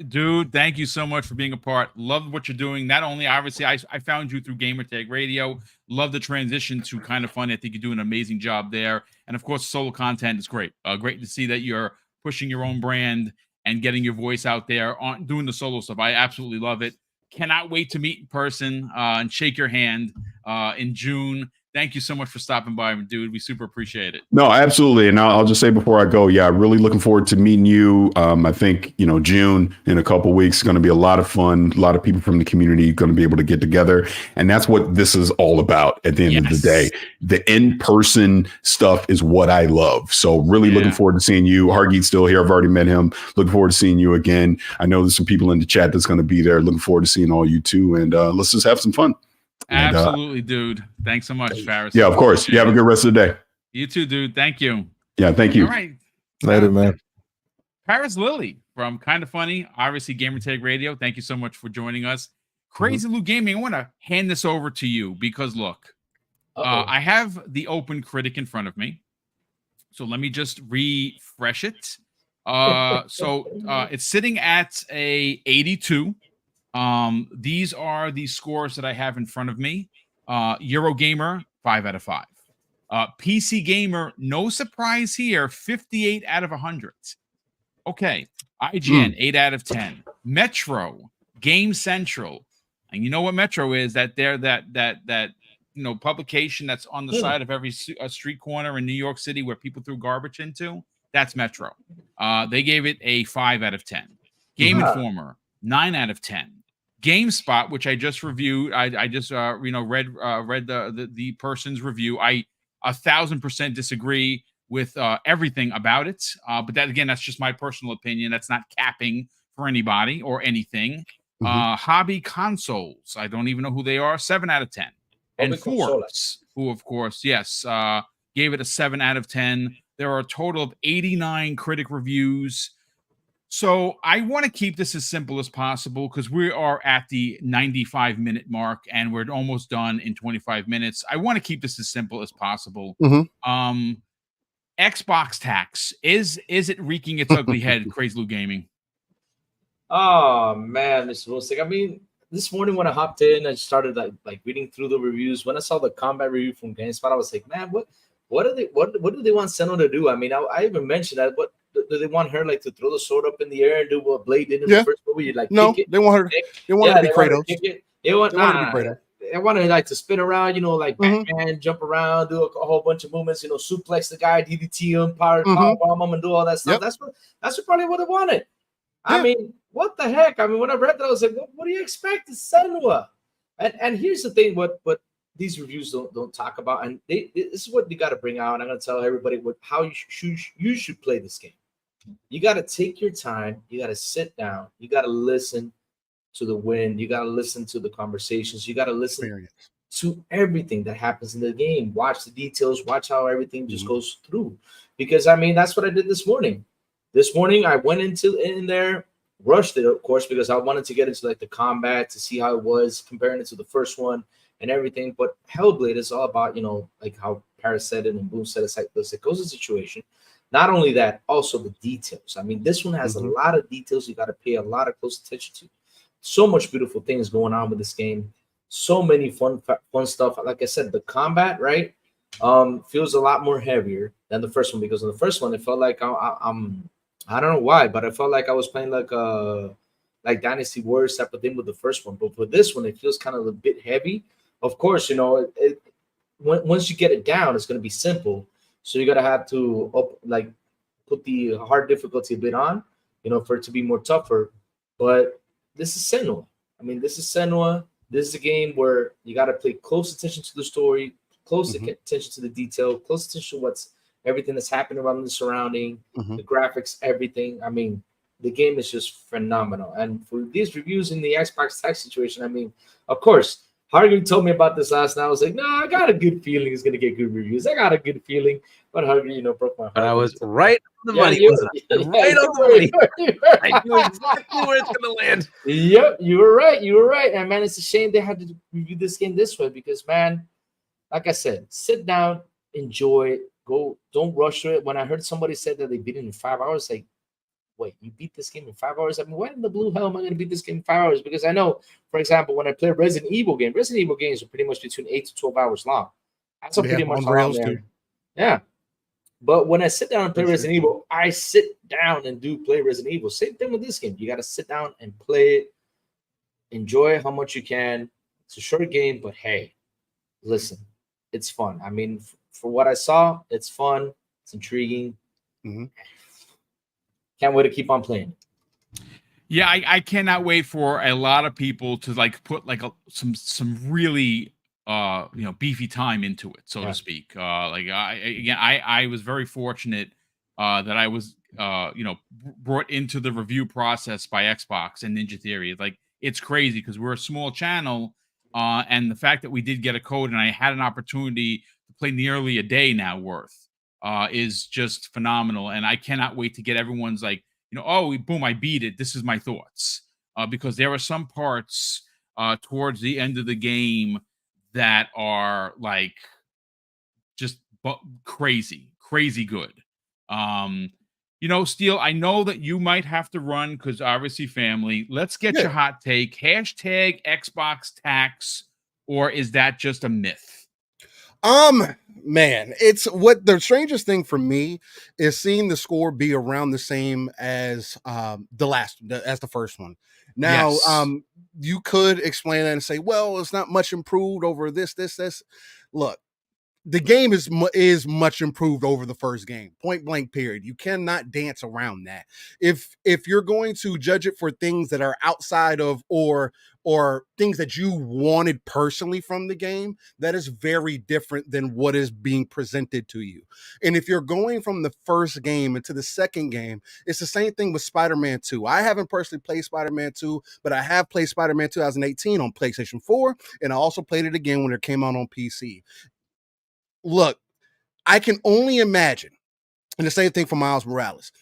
Dude, thank you so much for being a part. Love what you're doing. Not only, obviously, I found you through Gamertag Radio. Love the transition to Kind of Funny. I think you do an amazing job there. And of course, solo content is great. Great to see that you're pushing your own brand and getting your voice out there on doing the solo stuff. I absolutely love it. Cannot wait to meet in person and shake your hand in June. Thank you so much for stopping by, dude. We super appreciate it. No, absolutely. And I'll just say before I go, really looking forward to meeting you. I think, June in a couple of weeks is going to be a lot of fun. A lot of people from the community going to be able to get together. And that's what this is all about at the end of the day. The in-person stuff is what I love. So really looking forward to seeing you. Hargeet's still here. I've already met him. Looking forward to seeing you again. I know there's some people in the chat that's going to be there. Looking forward to seeing all you too. And let's just have some fun. Absolutely, dude. Thanks so much, Faris. Yeah, of course. You have a good rest of the day. You too, dude. Thank you. Yeah, thank you. All right. Later, man. Paris Lilly from Kind of Funny, obviously Gamertag Radio. Thank you so much for joining us. Crazy Lou Gaming, I want to hand this over to you because look, I have the open critic in front of me. So let me just refresh it. It's sitting at a 82. These are the scores that I have in front of me. Eurogamer, 5 out of 5. PC Gamer, no surprise here, 58 out of 100. Okay. IGN, 8 out of 10. Metro, Game Central, and you know what Metro is? That publication that's on the side of every street corner in New York City where people threw garbage into. That's Metro. They gave it a 5 out of 10. Game Informer, 9 out of 10. GameSpot, which I just reviewed, I just read the person's review. I 1,000% disagree with everything about it. But that again, that's just my personal opinion. That's not capping for anybody or anything. Hobby Consoles, I don't even know who they are, 7 out of 10. And Forbes, who of course, yes, gave it a 7 out of 10. There are a total of 89 critic reviews. So I want to keep this as simple as possible because we are at the 95-minute mark and we're almost done in 25 minutes. I want to keep this as simple as possible. XboxTax, is it wreaking its ugly head, Crazy Lou Gaming? Oh man, Mr. BoomStick. I mean, this morning when I hopped in, I started like reading through the reviews. When I saw the combat review from GameSpot, I was like, man, what do they want Senua to do? I mean, I even mentioned that. What do they want her like to throw the sword up in the air and do what Blade did in the first movie? You like no, kick it, they want her. They want her to be Kratos. They want her to be Kratos. They want her like to spin around, like Batman, jump around, do a whole bunch of movements, suplex the guy, DDT him, power bomb him, and do all that stuff. That's probably what they wanted. Yeah. I mean, what the heck? I mean, when I read that, I was like, what do you expect? It's Senua. And here's the thing: what these reviews don't talk about, and this is what you got to bring out. And I'm going to tell everybody how you should play this game. You got to take your time. You got to sit down. You got to listen to the wind. You got to listen to the conversations. You got to listen to everything that happens in the game. Watch the details. Watch how everything just goes through. Because I mean, that's what I did this morning. This morning, I went in there, rushed it, of course, because I wanted to get into like the combat to see how it was, comparing it to the first one and everything. But Hellblade is all about, like how Paris said it and Boom said it's like the psychosis situation. Not only that, also the details. I mean, this one has a lot of details you got to pay a lot of close attention to. So much beautiful things going on with this game. So many fun stuff. Like I said, the combat, right, feels a lot more heavier than the first one, because in the first one, it felt like I don't know why, but I felt like I was playing like Dynasty Warriors type of thing with the first one. But for this one, it feels kind of a bit heavy. Of course, once you get it down, it's going to be simple. So you're gonna have to put the hard difficulty a bit on, for it to be more tougher. But this is Senua. I mean, this is Senua. This is a game where you got to pay close attention to the story, close attention to the detail, close attention to everything that's happening around the surrounding, the graphics, everything. I mean, the game is just phenomenal. And for these reviews in the XboxTax situation, I mean, of course, Hargreaves told me about this last night. I was like, no, I got a good feeling it's going to get good reviews. I got a good feeling. But Hargreaves, broke my heart. But I was right on the money. Right on the money. I knew exactly where it's going to land. Yep, you were right. You were right. And, man, it's a shame they had to review this game this way because, man, like I said, sit down, enjoy, go. Don't rush through it. When I heard somebody said that they beat it in 5 hours, like, wait, you beat this game in 5 hours? I mean, why in the blue hell am I going to beat this game in 5 hours? Because I know, for example, when I play Resident Evil games are pretty much between 8 to 12 hours long. That's pretty much long, man. Yeah. But when I sit down and play Resident Evil, I sit down and play Resident Evil. Same thing with this game. You got to sit down and play it. Enjoy how much you can. It's a short game, but hey, listen, it's fun. I mean, for what I saw, it's fun. It's intriguing. Can't wait to keep on playing. Yeah, I cannot wait for a lot of people to put some really beefy time into it, so to speak. I was very fortunate that I was brought into the review process by Xbox and Ninja Theory. It's crazy because we're a small channel, and the fact that we did get a code and I had an opportunity to play nearly a day now worth is just phenomenal. And I cannot wait to get everyone's boom, I beat it. This is my thoughts. Because there are some parts towards the end of the game that are just crazy good. Steel, I know that you might have to run because obviously family. Let's get your hot take. Hashtag XboxTax, or is that just a myth? Man, it's what the strangest thing for me is seeing the score be around the same as the first one. Now, you could explain that and say, well, it's not much improved over this. Look, the game is much improved over the first game, point blank period. You cannot dance around that. If you're going to judge it for things that are outside of or things that you wanted personally from the game, that is very different than what is being presented to you. And if you're going from the first game into the second game, it's the same thing with Spider-Man 2. I haven't personally played Spider-Man 2, but I have played Spider-Man 2018 on PlayStation 4, and I also played it again when it came out on PC. Look, I can only imagine, and the same thing for Miles Morales.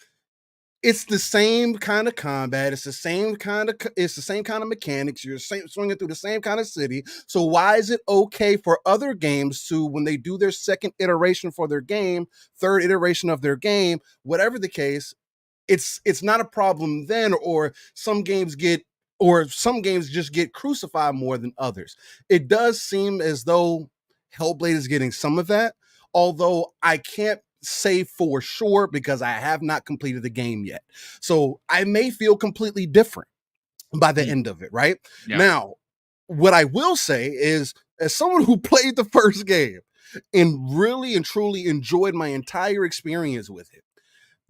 It's the same kind of combat. It's the same kind of mechanics. You're swinging through the same kind of city. So why is it okay for other games to, when they do their second iteration for their game, third iteration of their game, whatever the case, it's not a problem then, or some games just get crucified more than others. It does seem as though Hellblade is getting some of that, although I can't say for sure because I have not completed the game yet. So I may feel completely different by the end of it, right? Yeah. Now, what I will say is, as someone who played the first game and really and truly enjoyed my entire experience with it,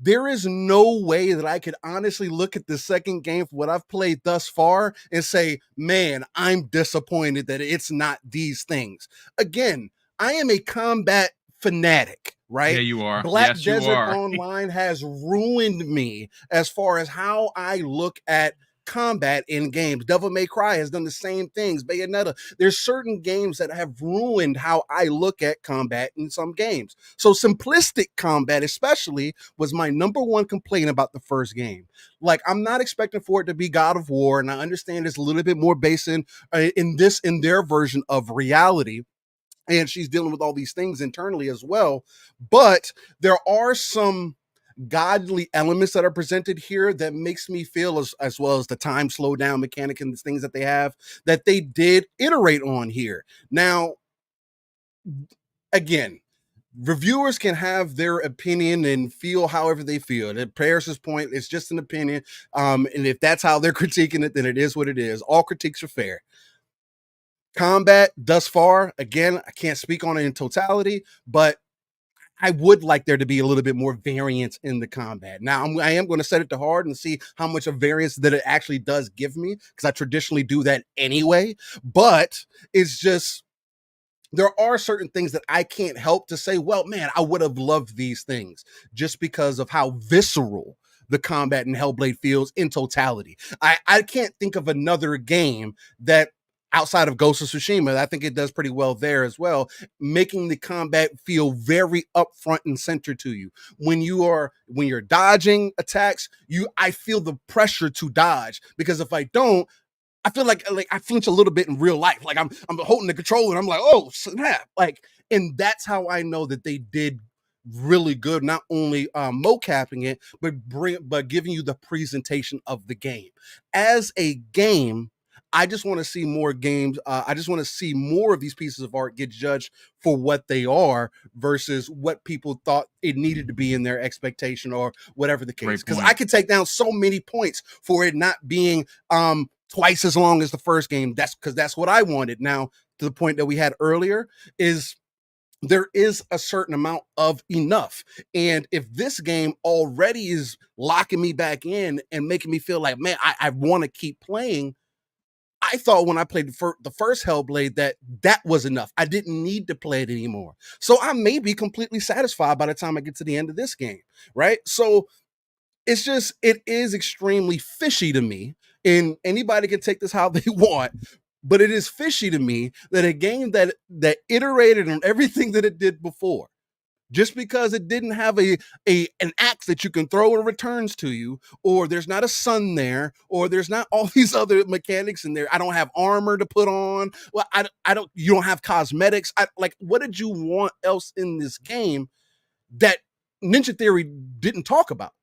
there is no way that I could honestly look at the second game for what I've played thus far and say, man, I'm disappointed that it's not these things. Again, I am a combat fanatic, right? Yeah, you are. Black Yes, you Desert are. Online has ruined me as far as how I look at combat in games. Devil May Cry has done the same things. Bayonetta. There's certain games that have ruined how I look at combat in some games. So simplistic combat especially was my number one complaint about the first game. Like, I'm not expecting for it to be God of War, and I understand it's a little bit more based in their version of reality. And she's dealing with all these things internally as well. But there are some godly elements that are presented here that makes me feel, as well as the time slowdown mechanic and the things that they have, that they did iterate on here. Now, again, reviewers can have their opinion and feel however they feel. At Paris' point, it's just an opinion. And if that's how they're critiquing it, then it is what it is. All critiques are fair. Combat thus far, again, I can't speak on it in totality, but I would like there to be a little bit more variance in the combat. Now, I am going to set it to hard and see how much of variance that it actually does give me, because I traditionally do that anyway. But it's just, there are certain things that I can't help to say, well, man, I would have loved these things just because of how visceral the combat in Hellblade feels in totality. I can't think of another game that, outside of Ghost of Tsushima, I think it does pretty well there as well, making the combat feel very upfront and center to you. When you're dodging attacks, I feel the pressure to dodge, because if I don't, I feel like I flinch a little bit in real life. Like I'm holding the controller and I'm like, oh snap! Like, and that's how I know that they did really good, not only mocapping it, but giving you the presentation of the game. As a game, I just want to see more games. I just want to see more of these pieces of art get judged for what they are versus what people thought it needed to be in their expectation or whatever the case. Because I could take down so many points for it not being twice as long as the first game. That's because that's what I wanted. Now, to the point that we had earlier, is there is a certain amount of enough. And if this game already is locking me back in and making me feel like, man, I want to keep playing, I thought when I played the first Hellblade that was enough. I didn't need to play it anymore. So I may be completely satisfied by the time I get to the end of this game, right? So it is extremely fishy to me, and anybody can take this how they want, but it is fishy to me that a game that iterated on everything that it did before, just because it didn't have an axe that you can throw and returns to you, or there's not a sun there, or there's not all these other mechanics in there. I don't have armor to put on. Well, you don't have cosmetics. What did you want else in this game that Ninja Theory didn't talk about?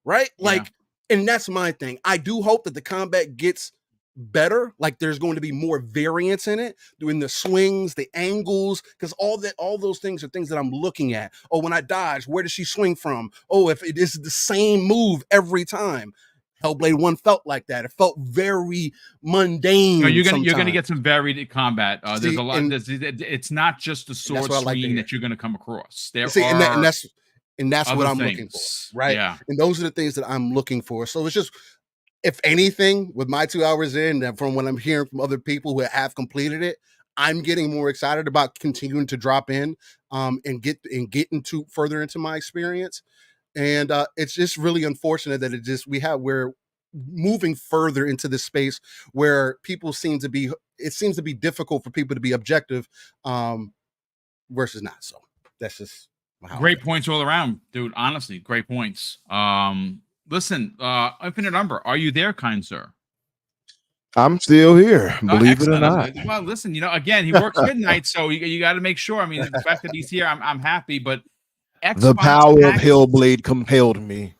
Right? Yeah. And that's my thing. I do hope that the combat gets better, like there's going to be more variance in it, doing the swings, the angles, because all those things are things that I'm looking at. Oh, when I dodge, where does she swing from? Oh, if it is the same move every time. Hellblade 1 felt like that. It felt very mundane. No, you're gonna sometimes. get some varied combat. There's See, a lot. and- It's not just the sword what I like to swing hear. that you're gonna come across. There See, are and that's what other I'm looking for, things. right? Yeah. And those are the things that I'm looking for. So it's just, if anything, with my 2 hours in, and from what I'm hearing from other people who have completed it, I'm getting more excited about continuing to drop in, and get into further into my experience. And it's just really unfortunate that we're moving further into this space where it seems to be difficult for people to be objective, versus not. So that's just how Great points all around, dude. Honestly, great points. Listen, Infinite Number, are you there, kind sir? I'm still here, believe it or Excellent. not. Well, listen, again, he works midnight, so you got to make sure. I mean, the fact that he's here, I'm happy. But The power of Hellblade compelled me.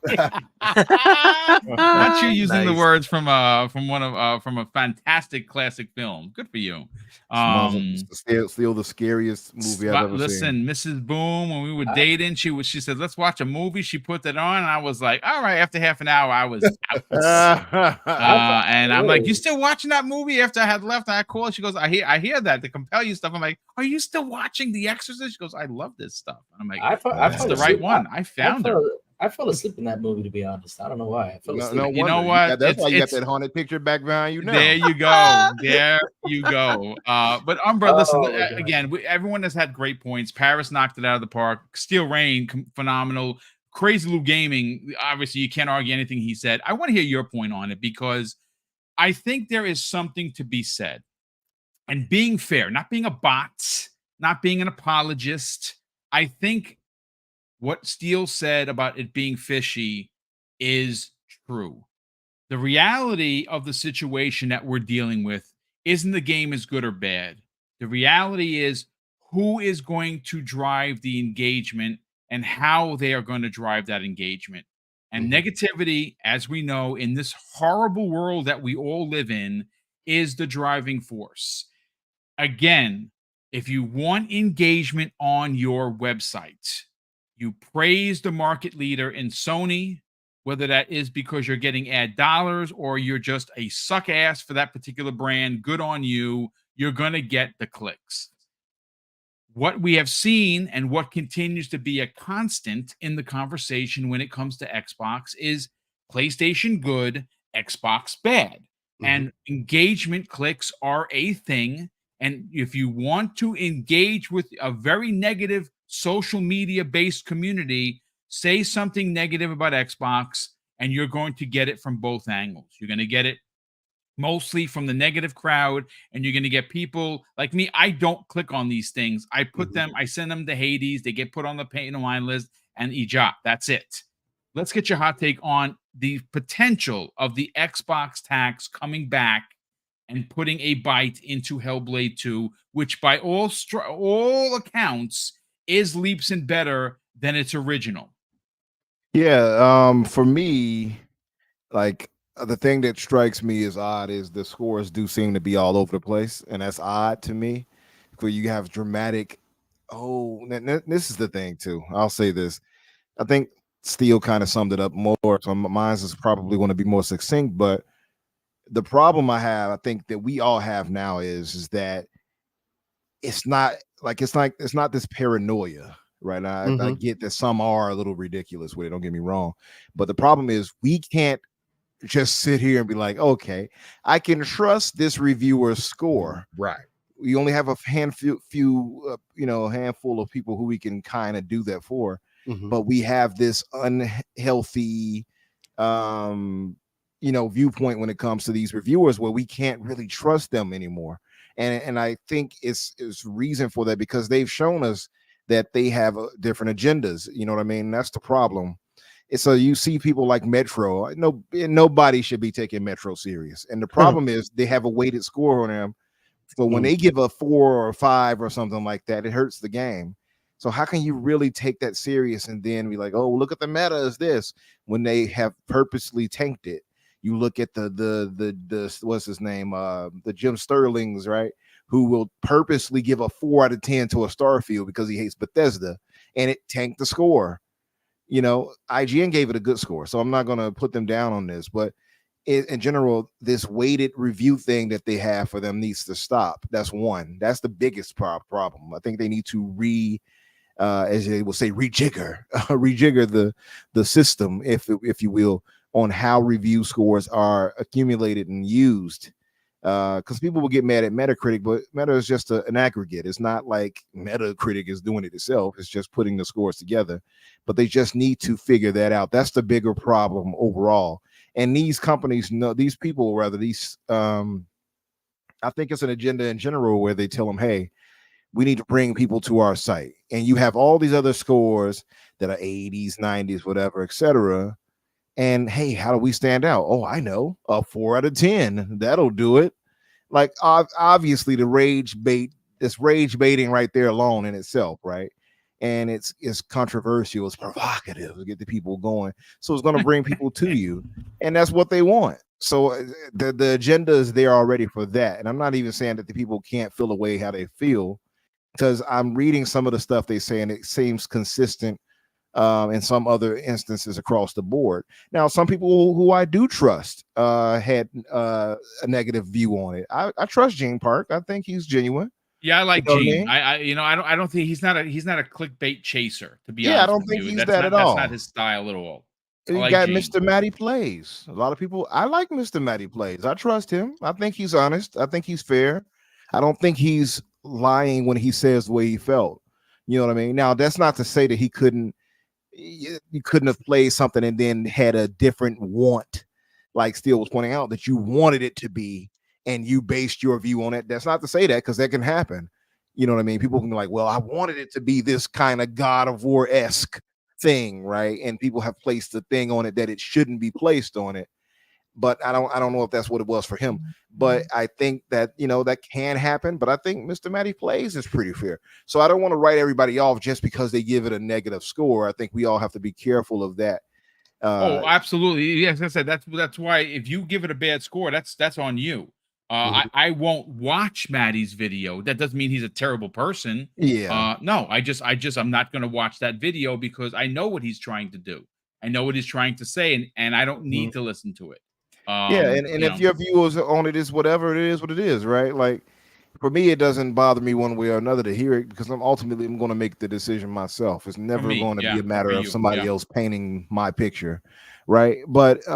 Not you using the Nice. words from a fantastic classic film. Good for you. Still the scariest movie I've ever seen. Listen, Mrs. Boom, when we were dating, she said, let's watch a movie. She put that on, and I was like, all right. After half an hour, I was out. And I'm like, you still watching that movie? After I had left, I called. She goes, I hear that to compel you stuff. I'm like, are you still watching The Exorcist? She goes, I love this stuff. And I'm like, that's the right one. I found her. I fell asleep in that movie, to be honest. I don't know why. I fell asleep. No You know wonder. what? That's why you got that haunted picture back behind you now. There you go. There you go. But Umbra, listen, God. again, everyone has had great points. Paris knocked it out of the park. Steel Rain, phenomenal. Crazy Lou Gaming, obviously, you can't argue anything he said. I want to hear your point on it, because I think there is something to be said. And being fair, not being a bot, not being an apologist. I think what Steele said about it being fishy is true. The reality of the situation that we're dealing with isn't the game is good or bad. The reality is who is going to drive the engagement and how they are going to drive that engagement. And negativity, as we know, in this horrible world that we all live in, is the driving force. Again, if you want engagement on your website, you praise the market leader in Sony, whether that is because you're getting ad dollars or you're just a suck ass for that particular brand. Good on you. You're going to get the clicks. What we have seen and what continues to be a constant in the conversation when it comes to Xbox is PlayStation good, Xbox bad. And engagement clicks are a thing. And if you want to engage with a very negative social media based community, say something negative about Xbox, and you're going to get it from both angles. You're going to get it mostly from the negative crowd, and you're going to get people like me. I don't click on these things. I put them, I send them to Hades. They get put on the pay and wine list, and ejab. That's it. Let's get your hot take on the potential of the Xbox tax coming back and putting a bite into Hellblade 2, which by all accounts is leaps and better than its original. Yeah, for me, like the thing that strikes me as odd is the scores do seem to be all over the place, and that's odd to me. Where you have dramatic. This is the thing too. I'll say this. I think Steele kind of summed it up more. So mine is probably going to be more succinct, but the problem I think that we all have now is that it's not this paranoia, right? I get that some are a little ridiculous with it. Don't get me wrong, but the problem is we can't just sit here and be like, okay, I can trust this reviewer's score. Right. We only have a handful of people who we can kind of do that for, but we have this unhealthy, viewpoint when it comes to these reviewers where we can't really trust them anymore. And I think it's reason for that because they've shown us that they have different agendas. You know what I mean? That's the problem. And so you see people like Metro. Nobody should be taking Metro serious. And the problem is they have a weighted score on them. So when they give a 4 or 5 or something like that, it hurts the game. So how can you really take that serious and then be like, oh, look at the meta is this when they have purposely tanked it? You look at the what's his name, the Jim Sterlings, right? Who will purposely give a 4 out of 10 to a Starfield because he hates Bethesda, and it tanked the score. IGN gave it a good score, so I'm not going to put them down on this. But in general, this weighted review thing that they have for them needs to stop. That's one. That's the biggest problem. I think they need to as they will say, rejigger the system, if you will, on how review scores are accumulated and used. Because people will get mad at Metacritic, but Meta is just an aggregate. It's not like Metacritic is doing it itself. It's just putting the scores together. But they just need to figure that out. That's the bigger problem overall. And these companies know, these people, rather, I think it's an agenda in general where they tell them, hey, we need to bring people to our site. And you have all these other scores that are 80s, 90s, whatever, etc. And hey, how do we stand out? Oh, I know, a 4 out of 10. That'll do it. Like, obviously, this rage baiting right there alone in itself, right? And it's controversial, it's provocative to get the people going. So it's going to bring people to you, and that's what they want. So the agenda is there already for that. And I'm not even saying that the people can't feel the way how they feel, because I'm reading some of the stuff they say, and it seems consistent in some other instances across the board. Now, some people who I do trust had a negative view on it. I trust Gene Park. I think he's genuine. Yeah, I like You know Gene. I don't think he's not a clickbait chaser, to be Yeah, I honest don't with think you. he's That's that not at that's all. not his style at all. I You like got Gene. Mr. Matty Plays. A lot of people, I like Mr. Matty Plays. I trust him. I think he's honest. I think he's fair. I don't think he's lying when he says the way he felt. You know what I mean? Now, that's not to say that you couldn't have played something and then had a different want, like Steele was pointing out, that you wanted it to be and you based your view on it. That's not to say that, because that can happen. You know what I mean? People can be like, well, I wanted it to be this kind of God of War-esque thing, right? And people have placed the thing on it that it shouldn't be placed on it. But I don't know if that's what it was for him. But I think that, that can happen. But I think Mr. Matty Plays is pretty fair. So I don't want to write everybody off just because they give it a negative score. I think we all have to be careful of that. Oh, absolutely. Yes, I said that's why if you give it a bad score, that's on you. I won't watch Maddie's video. That doesn't mean he's a terrible person. Yeah. No, I'm not going to watch that video because I know what he's trying to do. I know what he's trying to say, and I don't need to listen to it. Yeah, and if your views on it is whatever it is, what it is, right? Like, for me, it doesn't bother me one way or another to hear it, because I'm going to make the decision myself. It's never going to be a matter of somebody else painting my picture, right? But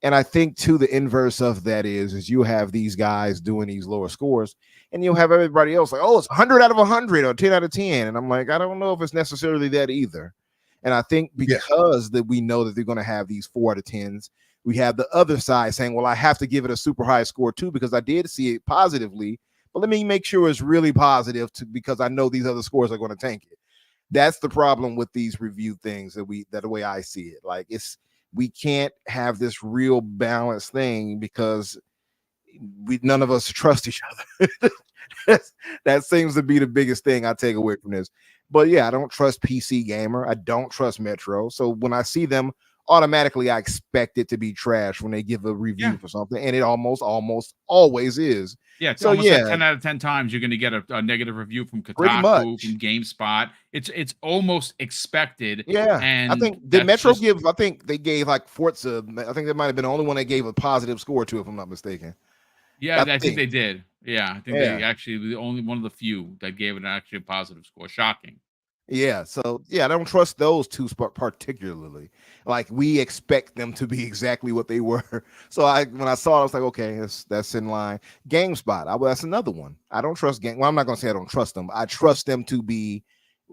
and I think too, the inverse of that is you have these guys doing these lower scores, and you'll have everybody else like, oh, it's 100 out of 100 or 10 out of 10, and I'm like, I don't know if it's necessarily that either. And I think because that we know that they're going to have these 4 out of 10s, we have the other side saying, well, I have to give it a super high score too, because I did see it positively, but let me make sure it's really positive because I know these other scores are going to tank it. That's the problem with these review things that the way I see it. Like, we can't have this real balanced thing because none of us trust each other. That seems to be the biggest thing I take away from this. But yeah, I don't trust PC Gamer. I don't trust Metro. So when I see them, automatically I expect it to be trash when they give a review for something, and it almost always is. Yeah, it's so almost like 10 out of 10 times you're going to get a negative review from Kotaku, from GameSpot. It's almost expected. Yeah, and I think I think they gave like Forza. I think that might have been the only one they gave a positive score to, if I'm not mistaken. Yeah, I think they did. Yeah, I think they actually the only one of the few that gave it actually a positive score. Shocking. Yeah, so I don't trust those two particularly. Like, we expect them to be exactly what they were. So when I saw it, I was like, okay, that's in line. GameSpot, that's another one. I don't trust Well, I'm not gonna say I don't trust them. I trust them to be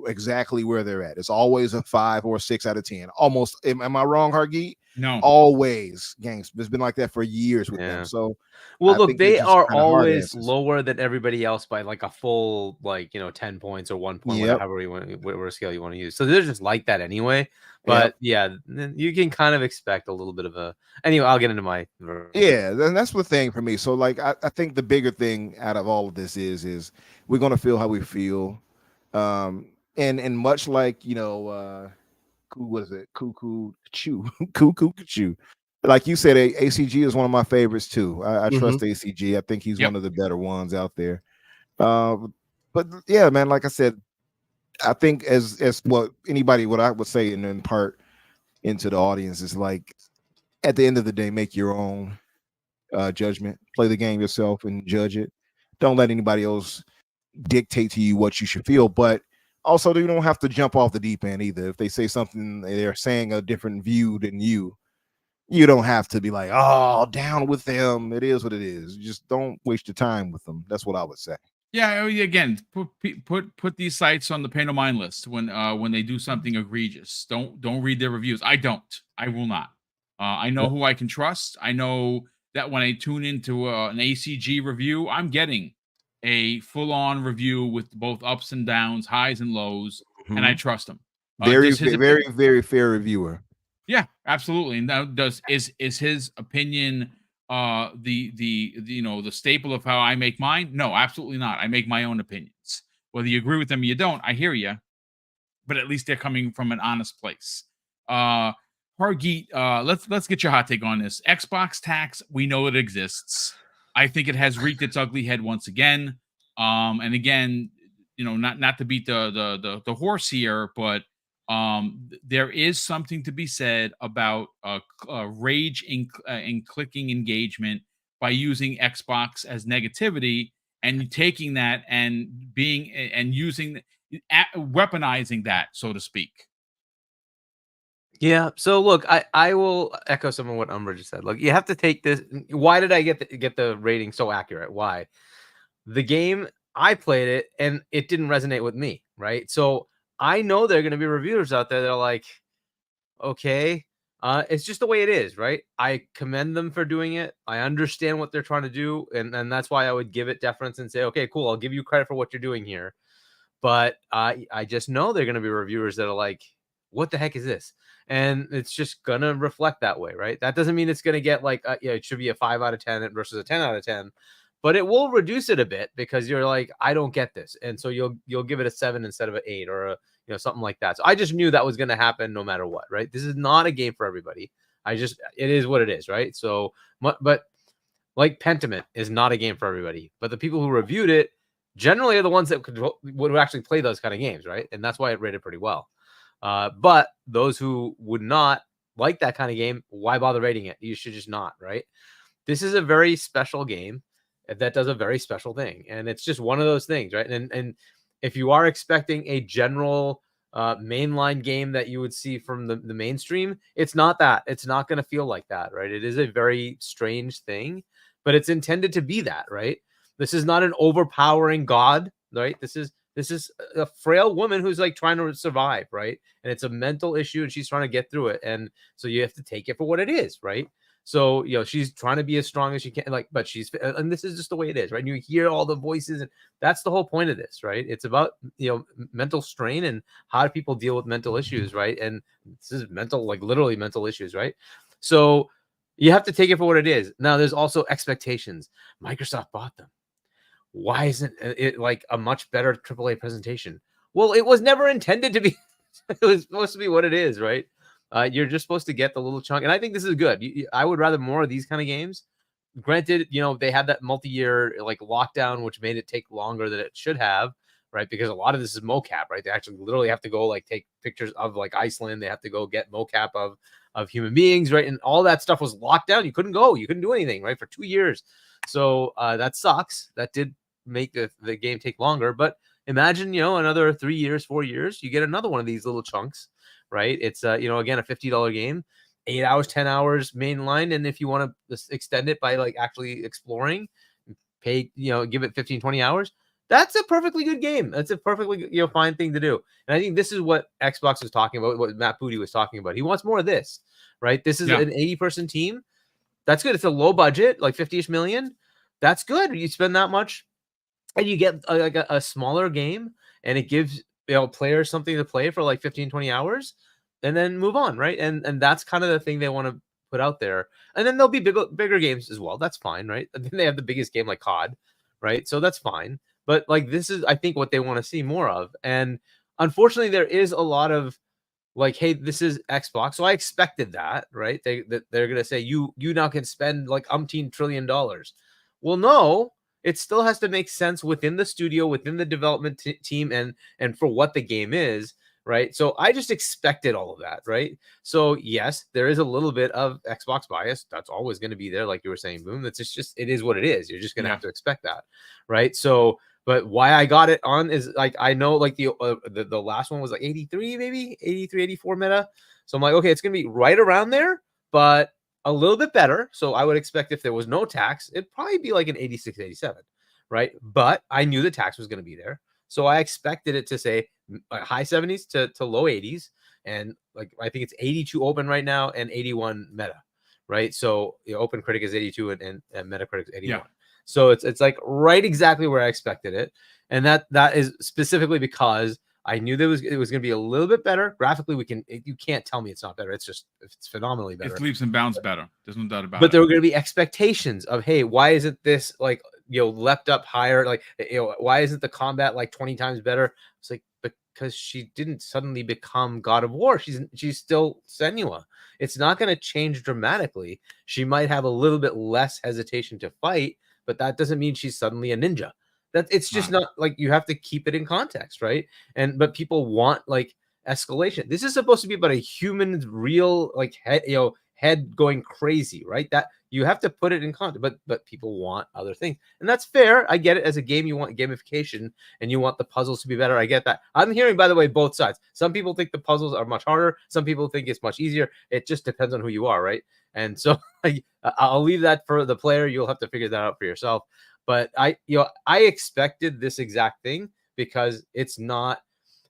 exactly where they're at. It's always a 5 or 6 out of 10. Almost. Am I wrong, Hargeet? No. Always. It's been like that for years with them. So, well, look, they are always lower than everybody else by like a full 10 points or 1 point, whatever scale you want to use. So they're just like that anyway. But yeah, you can kind of expect a little bit of a. Anyway, I'll get into my. Yeah, and that's the thing for me. So like, I think the bigger thing out of all of this is we're gonna feel how we feel. And much like, what is it? Cuckoo Choo. Like you said, ACG is one of my favorites too. I trust ACG. I think he's one of the better ones out there. But yeah, man, like I said, I think as what I would say and in part into the audience is like, at the end of the day, make your own judgment. Play the game yourself and judge it. Don't let anybody else dictate to you what you should feel. But also, you don't have to jump off the deep end either. If they say something, they're saying a different view than you. You don't have to be like, oh, down with them. It is what it is. Just don't waste your time with them. That's what I would say. Yeah, again, put these sites on the pay no mind list when they do something egregious. Don't read their reviews. I will not. I know who I can trust. I know that when I tune into an ACG review, I'm getting a full-on review with both ups and downs, highs and lows, and I trust them. Very fair reviewer. Yeah, absolutely. Now, is his opinion the staple of how I make mine? No, absolutely not. I make my own opinions. Whether you agree with them or you don't, I hear you. But at least they're coming from an honest place. Hargeet, let's get your hot take on this. XboxTax, we know it exists. I think it has wreaked its ugly head once again. And again, not to beat the horse here, but there is something to be said about rage in clicking engagement by using Xbox as negativity and taking that and weaponizing that, so to speak. Yeah. So look, I will echo some of what Umbra just said. Look, you have to take this. Why did I get the rating so accurate? Why? The game, I played it and it didn't resonate with me, right? So I know there are going to be reviewers out there that are like, okay, it's just the way it is, right? I commend them for doing it. I understand what they're trying to do, and that's why I would give it deference and say, okay, cool, I'll give you credit for what you're doing here. But I just know there are going to be reviewers that are like, what the heck is this? And it's just going to reflect that way, right? That doesn't mean it's going to get like, it should be a 5 out of 10 versus a 10 out of 10. But it will reduce it a bit because you're like, I don't get this. And so you'll give it a 7 instead of an 8 or something like that. So I just knew that was going to happen no matter what, right? This is not a game for everybody. It is what it is, right? So, but like Pentiment is not a game for everybody. But the people who reviewed it generally are the ones that would actually play those kind of games, right? And that's why it rated pretty well. But those who would not like that kind of game, why bother rating it? You should just not, right? This is a very special game that does a very special thing. And it's just one of those things, right? And if you are expecting a general mainline game that you would see from the mainstream, it's not that. It's not going to feel like that, right? It is a very strange thing, but it's intended to be that, right? This is not an overpowering god, right? This is a frail woman who's like trying to survive, right? And it's a mental issue and she's trying to get through it. And so you have to take it for what it is, right? So, she's trying to be as strong as she can, but and this is just the way it is, right? And you hear all the voices, and that's the whole point of this, right? It's about, mental strain and how do people deal with mental issues, right? And this is literally mental issues, right? So you have to take it for what it is. Now, there's also expectations. Microsoft bought them. Why isn't it like a much better AAA presentation? Well, it was never intended to be. It was supposed to be what it is, right? You're just supposed to get the little chunk. And I think this is good. I would rather more of these kind of games. Granted, they had that multi-year like lockdown, which made it take longer than it should have, right? Because a lot of this is mocap, right? They actually literally have to go like take pictures of like Iceland. They have to go get mocap of human beings, right? And all that stuff was locked down. You couldn't go. You couldn't do anything, right? For 2 years. So that sucks. That did make the game take longer. But imagine, another 3 years, 4 years, you get another one of these little chunks. Right. It's, again, a $50 game, 8 hours, 10 hours mainline. And if you want to extend it by like actually exploring, pay, give it 15, 20 hours. That's a perfectly good game. That's a perfectly, fine thing to do. And I think this is what Xbox was talking about, what Matt Booty was talking about. He wants more of this, right? This is an 80-person team. That's good. It's a low budget, like 50-ish million. That's good. You spend that much and you get a smaller game and it gives players something to play for like 15, 20 hours and then move on, right? And that's kind of the thing they want to put out there. And then there'll be bigger games as well. That's fine, right? And then they have the biggest game like COD, right? So that's fine. But like this is, I think, what they want to see more of. And unfortunately, there is a lot of like, hey, this is Xbox. So I expected that, right? They're going to say, you now can spend like umpteen $1 trillion. Well, no. It still has to make sense within the studio, within the development team, and for what the game is. right? So I just expected all of that, right? So yes, there is a little bit of Xbox bias. That's always going to be there, like you were saying, Boom. That's just it is what it is. You're just going to have to expect that, right? So, but why I got it on is like I know like the last one was like 83, maybe 83, 84 meta. So I'm like, okay, it's going to be right around there, but a little bit better. So I would expect if there was no tax, it'd probably be like an 86, 87, right? But I knew the tax was going to be there. So I expected it to say high 70s to low 80s. And like, I think it's 82 open right now and 81 meta, right? So open critic is 82 and Metacritic is 81. Yeah. So it's like right exactly where I expected it. And that is specifically because I knew that it was going to be a little bit better graphically. You can't tell me it's not better. It's phenomenally better. It's leaps and bounds better. There's no doubt about it. But there were going to be expectations of, hey, why isn't this like leapt up higher? Like why isn't the combat like 20 times better? It's like because she didn't suddenly become God of War. She's still Senua. It's not going to change dramatically. She might have a little bit less hesitation to fight, but that doesn't mean she's suddenly a ninja. That it's just not like you have to keep it in context, right? But people want like escalation. This is supposed to be about a human's real like head going crazy, right? That you have to put it in context, but people want other things, and that's fair. I get it. As a game, you want gamification and you want the puzzles to be better. I get that. I'm hearing, by the way, both sides. Some people think the puzzles are much harder. Some people think it's much easier. It just depends on who you are, right? And so I'll leave that for the player. You'll have to figure that out for yourself. But I expected this exact thing because it's not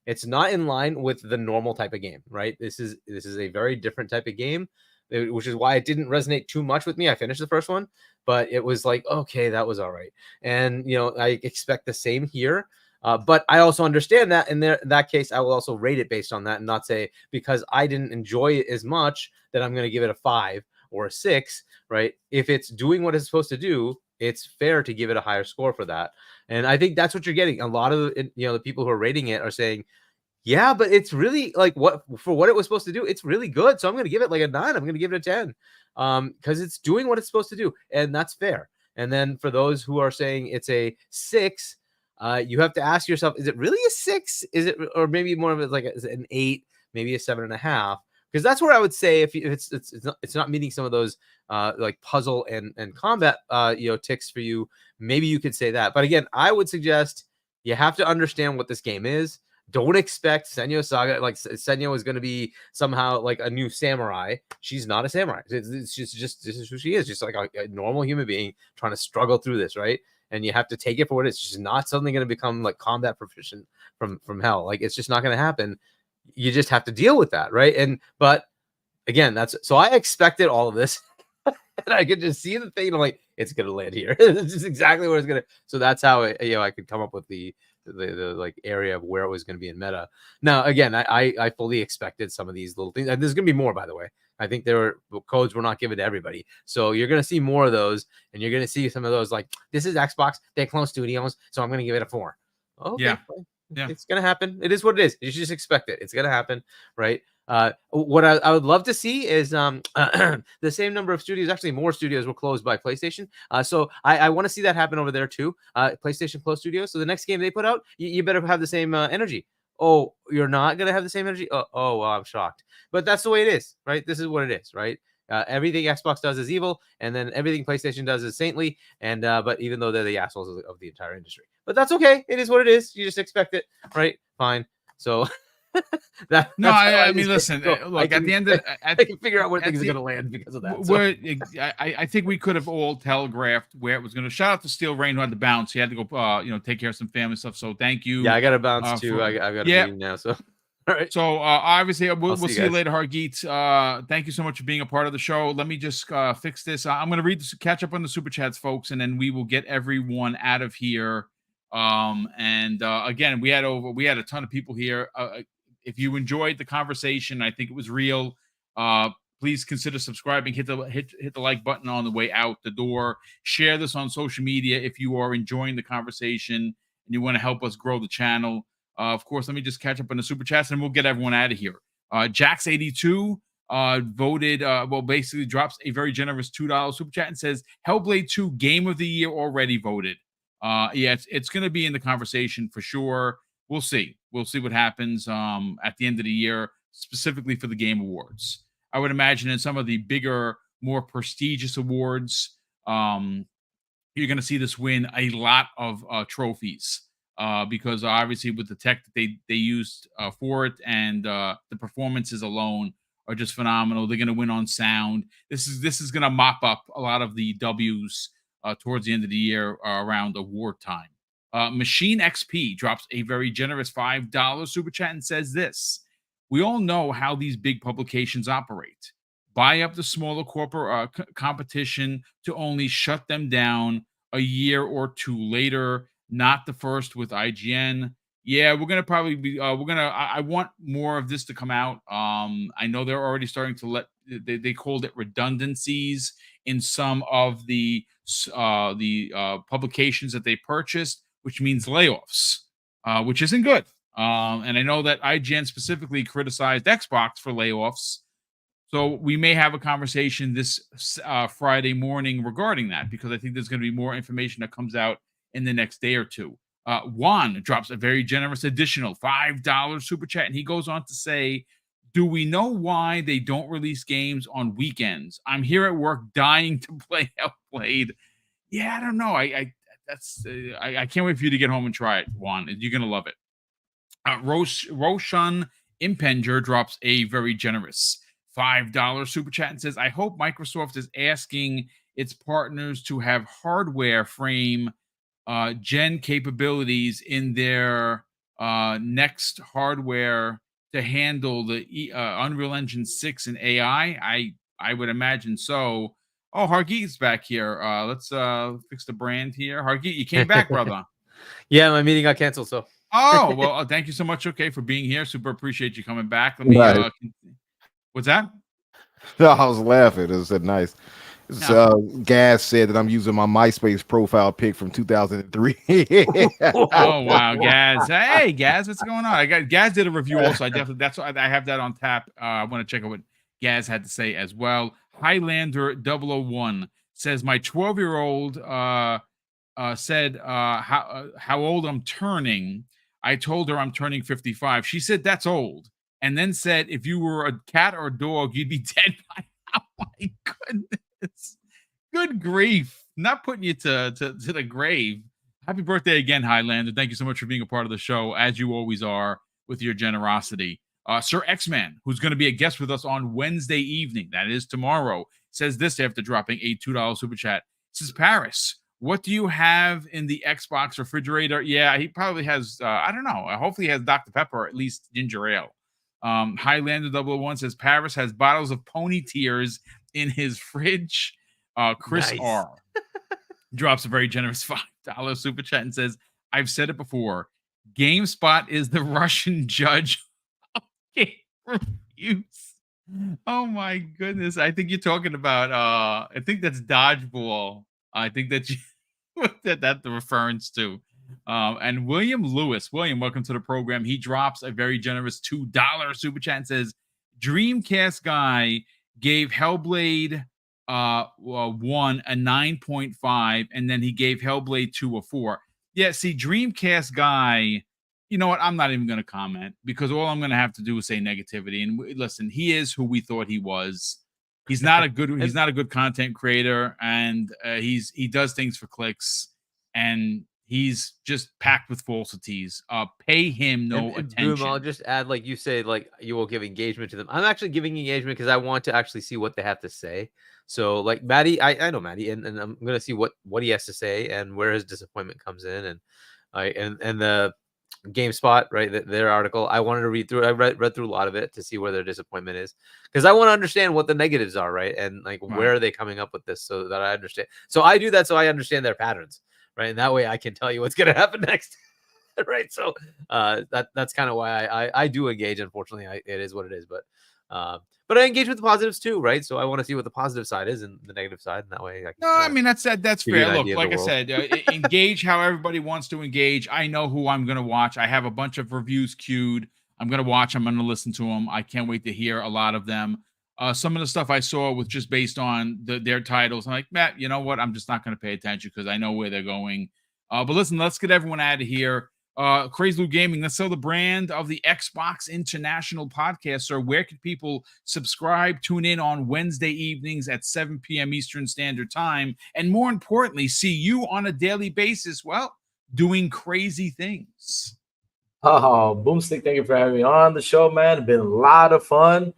in line with the normal type of game, right? This is a very different type of game, which is why it didn't resonate too much with me. I finished the first one, but it was like, okay, that was all right. And I expect the same here. But I also understand that in that case, I will also rate it based on that and not say because I didn't enjoy it as much that I'm going to give it a 5 or a 6, right? If it's doing what it's supposed to do, it's fair to give it a higher score for that. And I think that's what you're getting. A lot of the people who are rating it are saying, yeah, but it's really like what it was supposed to do. It's really good. So I'm going to give it like a 9. I'm going to give it a 10 because it's doing what it's supposed to do. And that's fair. And then for those who are saying it's a 6, you have to ask yourself, is it really a 6? Is it, or maybe more of it like an 8, maybe a 7.5? Because that's where I would say if it's not meeting some of those like puzzle and combat ticks for you, maybe you could say that. But again, I would suggest you have to understand what this game is. Don't expect Senua Saga like Senua is going to be somehow like a new samurai. She's not a samurai. It's just this is who she is, just like a normal human being trying to struggle through this, right? And you have to take it for what it is. She's not suddenly going to become like combat proficient from hell. Like it's just not going to happen. You just have to deal with that, right? But again, so I expected all of this, and I could just see the thing. I'm like, it's gonna land here. It's just exactly where it's gonna. So that's how I could come up with the like area of where it was gonna be in meta. Now, again, I fully expected some of these little things, and there's gonna be more, by the way. I think codes were not given to everybody, so you're gonna see more of those, and you're gonna see some of those like this is Xbox, they clone studios, so I'm gonna give it a 4. Okay, yeah. Fine. Yeah, it's gonna happen. It is what it is. You just expect it. It's gonna happen, right? What I would love to see is the same number of studios. Actually, more studios were closed by PlayStation. So I want to see that happen over there too. PlayStation closed studios. So the next game they put out, you better have the same energy. Oh, you're not gonna have the same energy. Oh, well, I'm shocked. But that's the way it is, right? This is what it is, right? Everything Xbox does is evil, and then everything PlayStation does is saintly. And but even though they're the assholes of the entire industry, but that's okay. It is what it is. You just expect it, right? Fine. So I mean, listen. Like at the end, I can figure out where things are going to land because of that. So. I think we could have all telegraphed where it was going to. Shout out to Steel Rain who had to bounce. He had to go, take care of some family stuff. So thank you. Yeah, I got to bounce too. I got a meeting now. So. All right. So obviously we'll see you later, Hargeet. Thank you so much for being a part of the show. Let me just fix this. I'm going to read this, catch up on the super chats, folks, and then we will get everyone out of here. Again, we had a ton of people here. If you enjoyed the conversation, I think it was real. Please consider subscribing. Hit the like button on the way out the door. Share this on social media if you are enjoying the conversation and you want to help us grow the channel. Of course, let me just catch up on the super chats and we'll get everyone out of here. Jax82 voted, basically drops a very generous $2 super chat and says, Hellblade 2 Game of the Year already voted. Yeah, it's going to be in the conversation for sure. we'll see. We'll see what happens at the end of the year, specifically for the Game Awards. I would imagine in some of the bigger, more prestigious awards, you're going to see this win a lot of trophies because obviously with the tech that they used for it and the performances alone are just phenomenal. They're going to win on sound. This is going to mop up a lot of the W's towards the end of the year around award time. Machine XP drops a very generous $5 super chat and says this: we all know how these big publications operate. Buy up the smaller corporate competition to only shut them down a year or two later. Not the first with IGN. Yeah, we're gonna probably be. I want more of this to come out. I know they're already starting to let. They called it redundancies in some of the publications that they purchased, which means layoffs, which isn't good. And I know that IGN specifically criticized Xbox for layoffs. So we may have a conversation this Friday morning regarding that, because I think there's going to be more information that comes out in the next day or two. Juan drops a very generous additional $5 super chat, and he goes on to say, do we know why they don't release games on weekends? I'm here at work dying to play Hellblade. Yeah, I don't know. I can't wait for you to get home and try it, Juan. You're going to love it. Roshan Impenger drops a very generous $5 super chat and says, I hope Microsoft is asking its partners to have hardware frame gen capabilities in their next hardware to handle the Unreal Engine 6 and AI. I would imagine so. Oh, Hargeet's back here. Let's fix the brand here. Hargeet, you came back, brother. Yeah, my meeting got canceled, so. Oh, well, thank you so much, okay, for being here. Super appreciate you coming back. Let me what's that? No, I was laughing. It said nice. Gaz said that I'm using my MySpace profile pic from 2003. Oh wow, Gaz! Hey, Gaz, what's going on? Gaz did a review also. That's why I have that on tap. I want to check out what Gaz had to say as well. Highlander 001 says my 12-year-old said how old I'm turning. I told her I'm turning 55. She said that's old, and then said if you were a cat or a dog, you'd be dead by now. Oh my goodness. Good grief. Not putting you to the grave. Happy birthday again, Highlander. Thank you so much for being a part of the show, as you always are, with your generosity. Sir X-Man, who's going to be a guest with us on Wednesday evening, that is tomorrow, says this after dropping a $2 super chat. It says, Paris, what do you have in the Xbox refrigerator? Yeah, he probably has, I don't know. Hopefully he has Dr. Pepper, or at least ginger ale. Highlander 001 says, Paris has bottles of pony tears in his fridge. Chris nice. R drops a very generous $5 super chat and says, I've said it before, GameSpot is the Russian judge of game reviews. Oh my goodness. I think you're talking about I think that's Dodgeball. I think that that's the reference to. And William Lewis. William, welcome to the program. He drops a very generous $2 super chat and says, Dreamcast guy gave Hellblade 1 a 9.5, and then he gave Hellblade 2 a 4. Yeah, see, Dreamcast guy, you know what? I'm not even going to comment, because all I'm going to have to do is say negativity. And listen, he is who we thought he was. He's not a good content creator, and he does things for clicks, and he's just packed with falsities. Pay him no attention. Boom, I'll just add, like you say, like you will give engagement to them. I'm actually giving engagement because I want to actually see what they have to say. So, like Maddie, I know Maddie, and I'm gonna see what he has to say and where his disappointment comes in, and the GameSpot, right? Their article, I wanted to read through. I read through a lot of it to see where their disappointment is, because I want to understand what the negatives are, right? And like where are they coming up with this, so that I understand. So I do that so I understand their patterns, right? And that way I can tell you what's gonna happen next, right? So that's kind of why I do engage. Unfortunately, it is what it is, but I engage with the positives too, right? So I want to see what the positive side is and the negative side, and that way I mean that's fair. Look, like I said, engage how everybody wants to engage. I know who I'm going to watch. I have a bunch of reviews queued. I'm going to watch. I'm going to listen to them. I can't wait to hear a lot of them. Some of the stuff I saw was just based on their titles. I'm like, Matt, you know what? I'm just not going to pay attention because I know where they're going. But listen, let's get everyone out of here. Crazy Lou Gaming, that's still the brand of the Xbox International Podcast. Sir, where can people subscribe, tune in on Wednesday evenings at 7 p.m. Eastern Standard Time, and more importantly, see you on a daily basis, well, doing crazy things? Oh, BoomStick, thank you for having me on the show, man. It's been a lot of fun.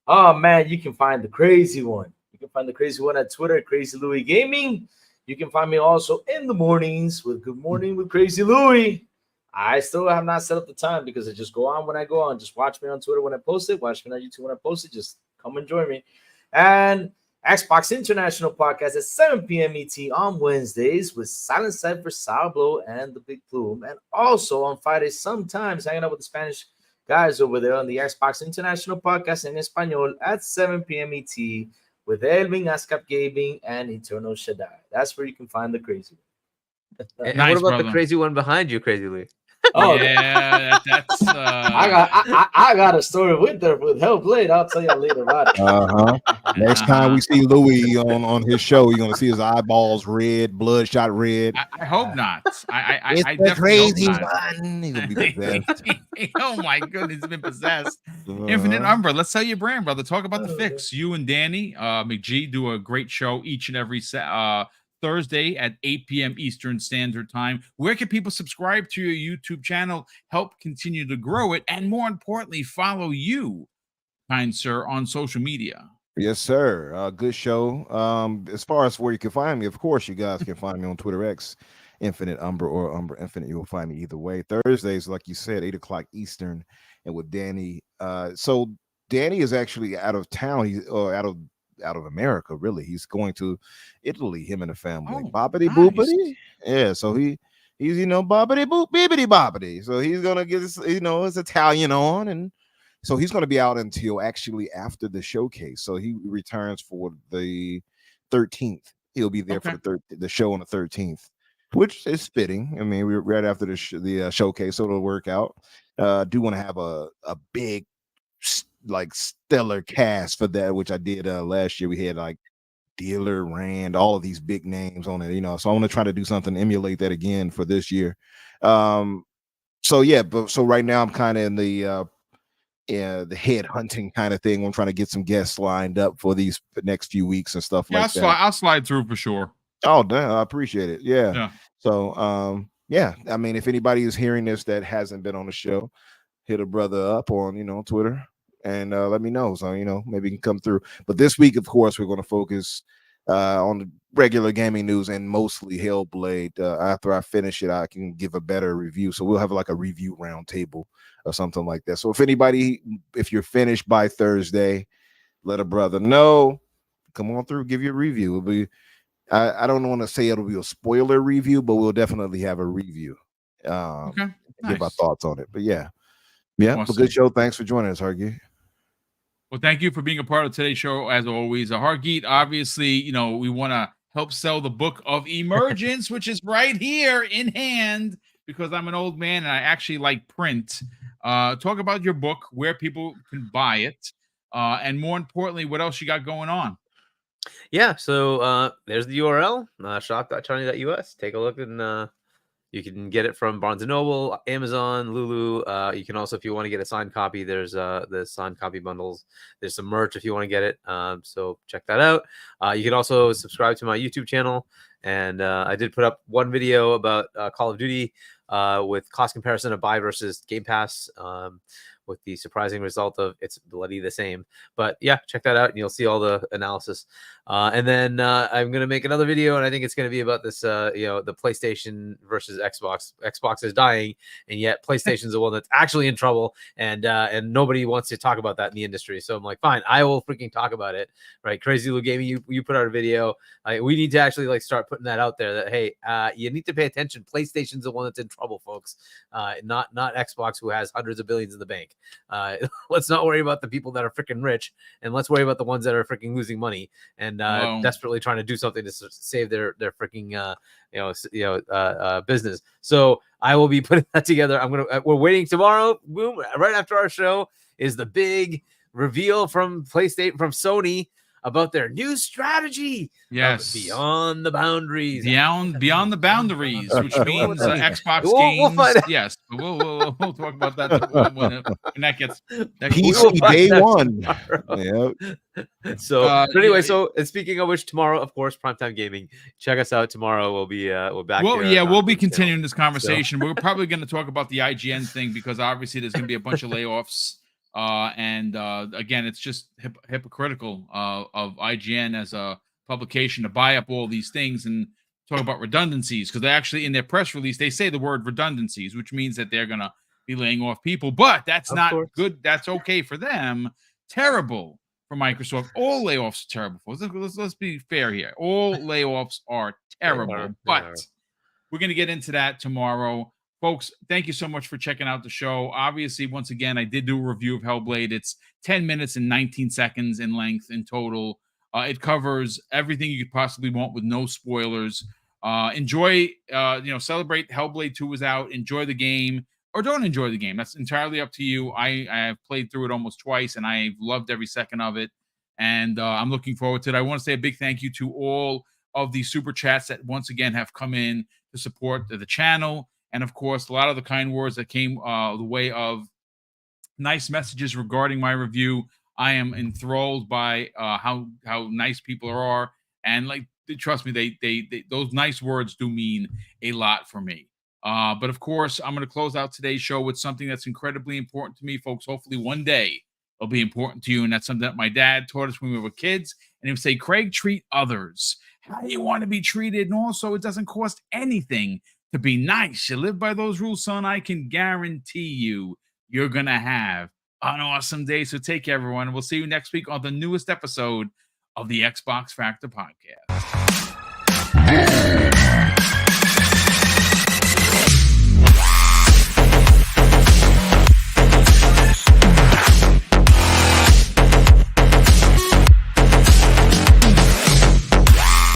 Oh, man, you can find the crazy one. You can find the crazy one at Twitter, Crazy Louie Gaming. You can find me also in the mornings with Good Morning with Crazy Louie. I still have not set up the time because I just go on when I go on. Just watch me on Twitter when I post it. Watch me on YouTube when I post it. Just come and join me. And Xbox International Podcast at 7 p.m. ET on Wednesdays with Silent Cypher, Sablo, and the Big Plume. And also on Fridays, sometimes hanging out with the Spanish guys over there on the Xbox International Podcast in Espanol at 7 p.m. ET with Elvin, ASCAP Gaming, and Eternal Shaddai. That's where you can find the crazy one. And Nice, what about brother. the crazy one behind you, Crazy Louie? Oh, yeah, that's I got a story with Hellblade. I'll tell you later about it. Next time we see Louis on his show, you're gonna see his eyeballs red, bloodshot red. I hope not. I It's the definitely crazy hope not. one. He's gonna be possessed. Oh my goodness, he's been possessed. Infinite Umbra, let's tell your brand, brother. Talk about the Oh, fix. You and Danny McGee do a great show each and every Thursday at 8 p.m. Eastern Standard Time. Where can people subscribe to your YouTube channel, help continue to grow it, and more importantly, follow you, kind sir, on social media? Yes, sir. Good show. As far as where you can find me, of course, you guys can find me on Twitter X, Infinite Umbra or Umbra Infinite. You will find me either way. Thursdays, like you said, 8 o'clock Eastern, and with Danny. So Danny is actually out of town. He's out of America, really. He's going to Italy, him and the family. Oh, Bobbity nice. boopity. Yeah, so he's bobbity boop bibbity bobbity. So he's gonna get his, his Italian on, and so he's gonna be out until actually after the showcase. So he returns for the 13th. He'll be there for the show on the 13th, which is fitting. I mean, we're right after the showcase, so it'll work out. Do want to have a big, like, stellar cast for that, which I did last year. We had like Dealer, Rand, all of these big names on it, so I want to try to do something, emulate that again for this year. So yeah, so right now I'm kind of in the head hunting kind of thing. I'm trying to get some guests lined up for these next few weeks and stuff like that. I'll slide through for sure. Oh, damn, I appreciate it. Yeah. So yeah, I mean, if anybody is hearing this that hasn't been on the show, hit a brother up on Twitter and let me know, so maybe you can come through. But this week, of course, we're going to focus on the regular gaming news and mostly Hellblade. After I finish it, I can give a better review, so we'll have like a review roundtable or something like that. So if you're finished by Thursday, let a brother know. Come on through, give you a review. It'll be, I don't want to say it'll be a spoiler review, but we'll definitely have a review. Give our thoughts on it. But yeah, awesome. But good show. Thanks for joining us, Hargeet. Well, thank you for being a part of today's show, as always. Hargeet, obviously, we want to help sell the book of Emergence, which is right here in hand, because I'm an old man and I actually like print. Talk about your book, where people can buy it, and more importantly, what else you got going on. Yeah, so there's the URL, shop.china.us. Take a look, and you can get it from Barnes & Noble, Amazon, Lulu. You can also, if you want to get a signed copy, there's the signed copy bundles. There's some merch if you want to get it. So check that out. You can also subscribe to my YouTube channel. And I did put up one video about Call of Duty with cost comparison of buy versus Game Pass, with the surprising result of it's bloody the same. But yeah, check that out and you'll see all the analysis. And then I'm going to make another video, and I think it's going to be about this, the PlayStation versus Xbox. Xbox is dying, and yet PlayStation's the one that's actually in trouble, and nobody wants to talk about that in the industry. So I'm like, fine, I will freaking talk about it, right? Crazy Lou Gaming, you put out a video. We need to actually start putting that out there that, hey, you need to pay attention. PlayStation's the one that's in trouble, folks. Not Xbox, who has hundreds of billions in the bank. Let's not worry about the people that are freaking rich, and let's worry about the ones that are freaking losing money and desperately trying to do something to save their freaking business. So I will be putting that together. We're waiting tomorrow. Boom! Right after our show is the big reveal from PlayStation, from Sony, about their new strategy. Yes. Beyond the boundaries. Beyond the boundaries, which means Xbox We'll games. find out. Yes, but we'll talk about that when that gets. PC day one. Yeah. So anyway, and speaking of which, tomorrow, of course, Primetime Gaming. Check us out tomorrow. We'll be back. Well, here we'll be Boom's continuing channel. this conversation. We're probably going to talk about the IGN thing because obviously there's going to be a bunch of layoffs. And again, it's just hypocritical of IGN as a publication to buy up all these things and talk about redundancies, because they actually, in their press release, they say the word redundancies, which means that they're going to be laying off people. But that's not good. That's okay for them. Terrible for Microsoft. All layoffs are terrible. Let's be fair here. All layoffs are terrible. But we're going to get into that tomorrow. Folks, thank you so much for checking out the show. Obviously, once again, I did do a review of Hellblade. It's 10 minutes and 19 seconds in length in total. It covers everything you could possibly want with no spoilers. Enjoy, celebrate Hellblade 2 is out. Enjoy the game or don't enjoy the game. That's entirely up to you. I have played through it almost twice, and I've loved every second of it. And I'm looking forward to it. I want to say a big thank you to all of the super chats that once again have come in to support the channel. And of course, a lot of the kind words that came the way of nice messages regarding my review. I am enthralled by how nice people are, and trust me, they those nice words do mean a lot for me. But of course, I'm going to close out today's show with something that's incredibly important to me, folks. Hopefully, one day it'll be important to you, and that's something that my dad taught us when we were kids. And he would say, "Craig, treat others how you want to be treated, and also it doesn't cost anything to be nice. You live by those rules, son. I can guarantee you're going to have an awesome day." So take care, everyone. And we'll see you next week on the newest episode of the Xbox Factor Podcast.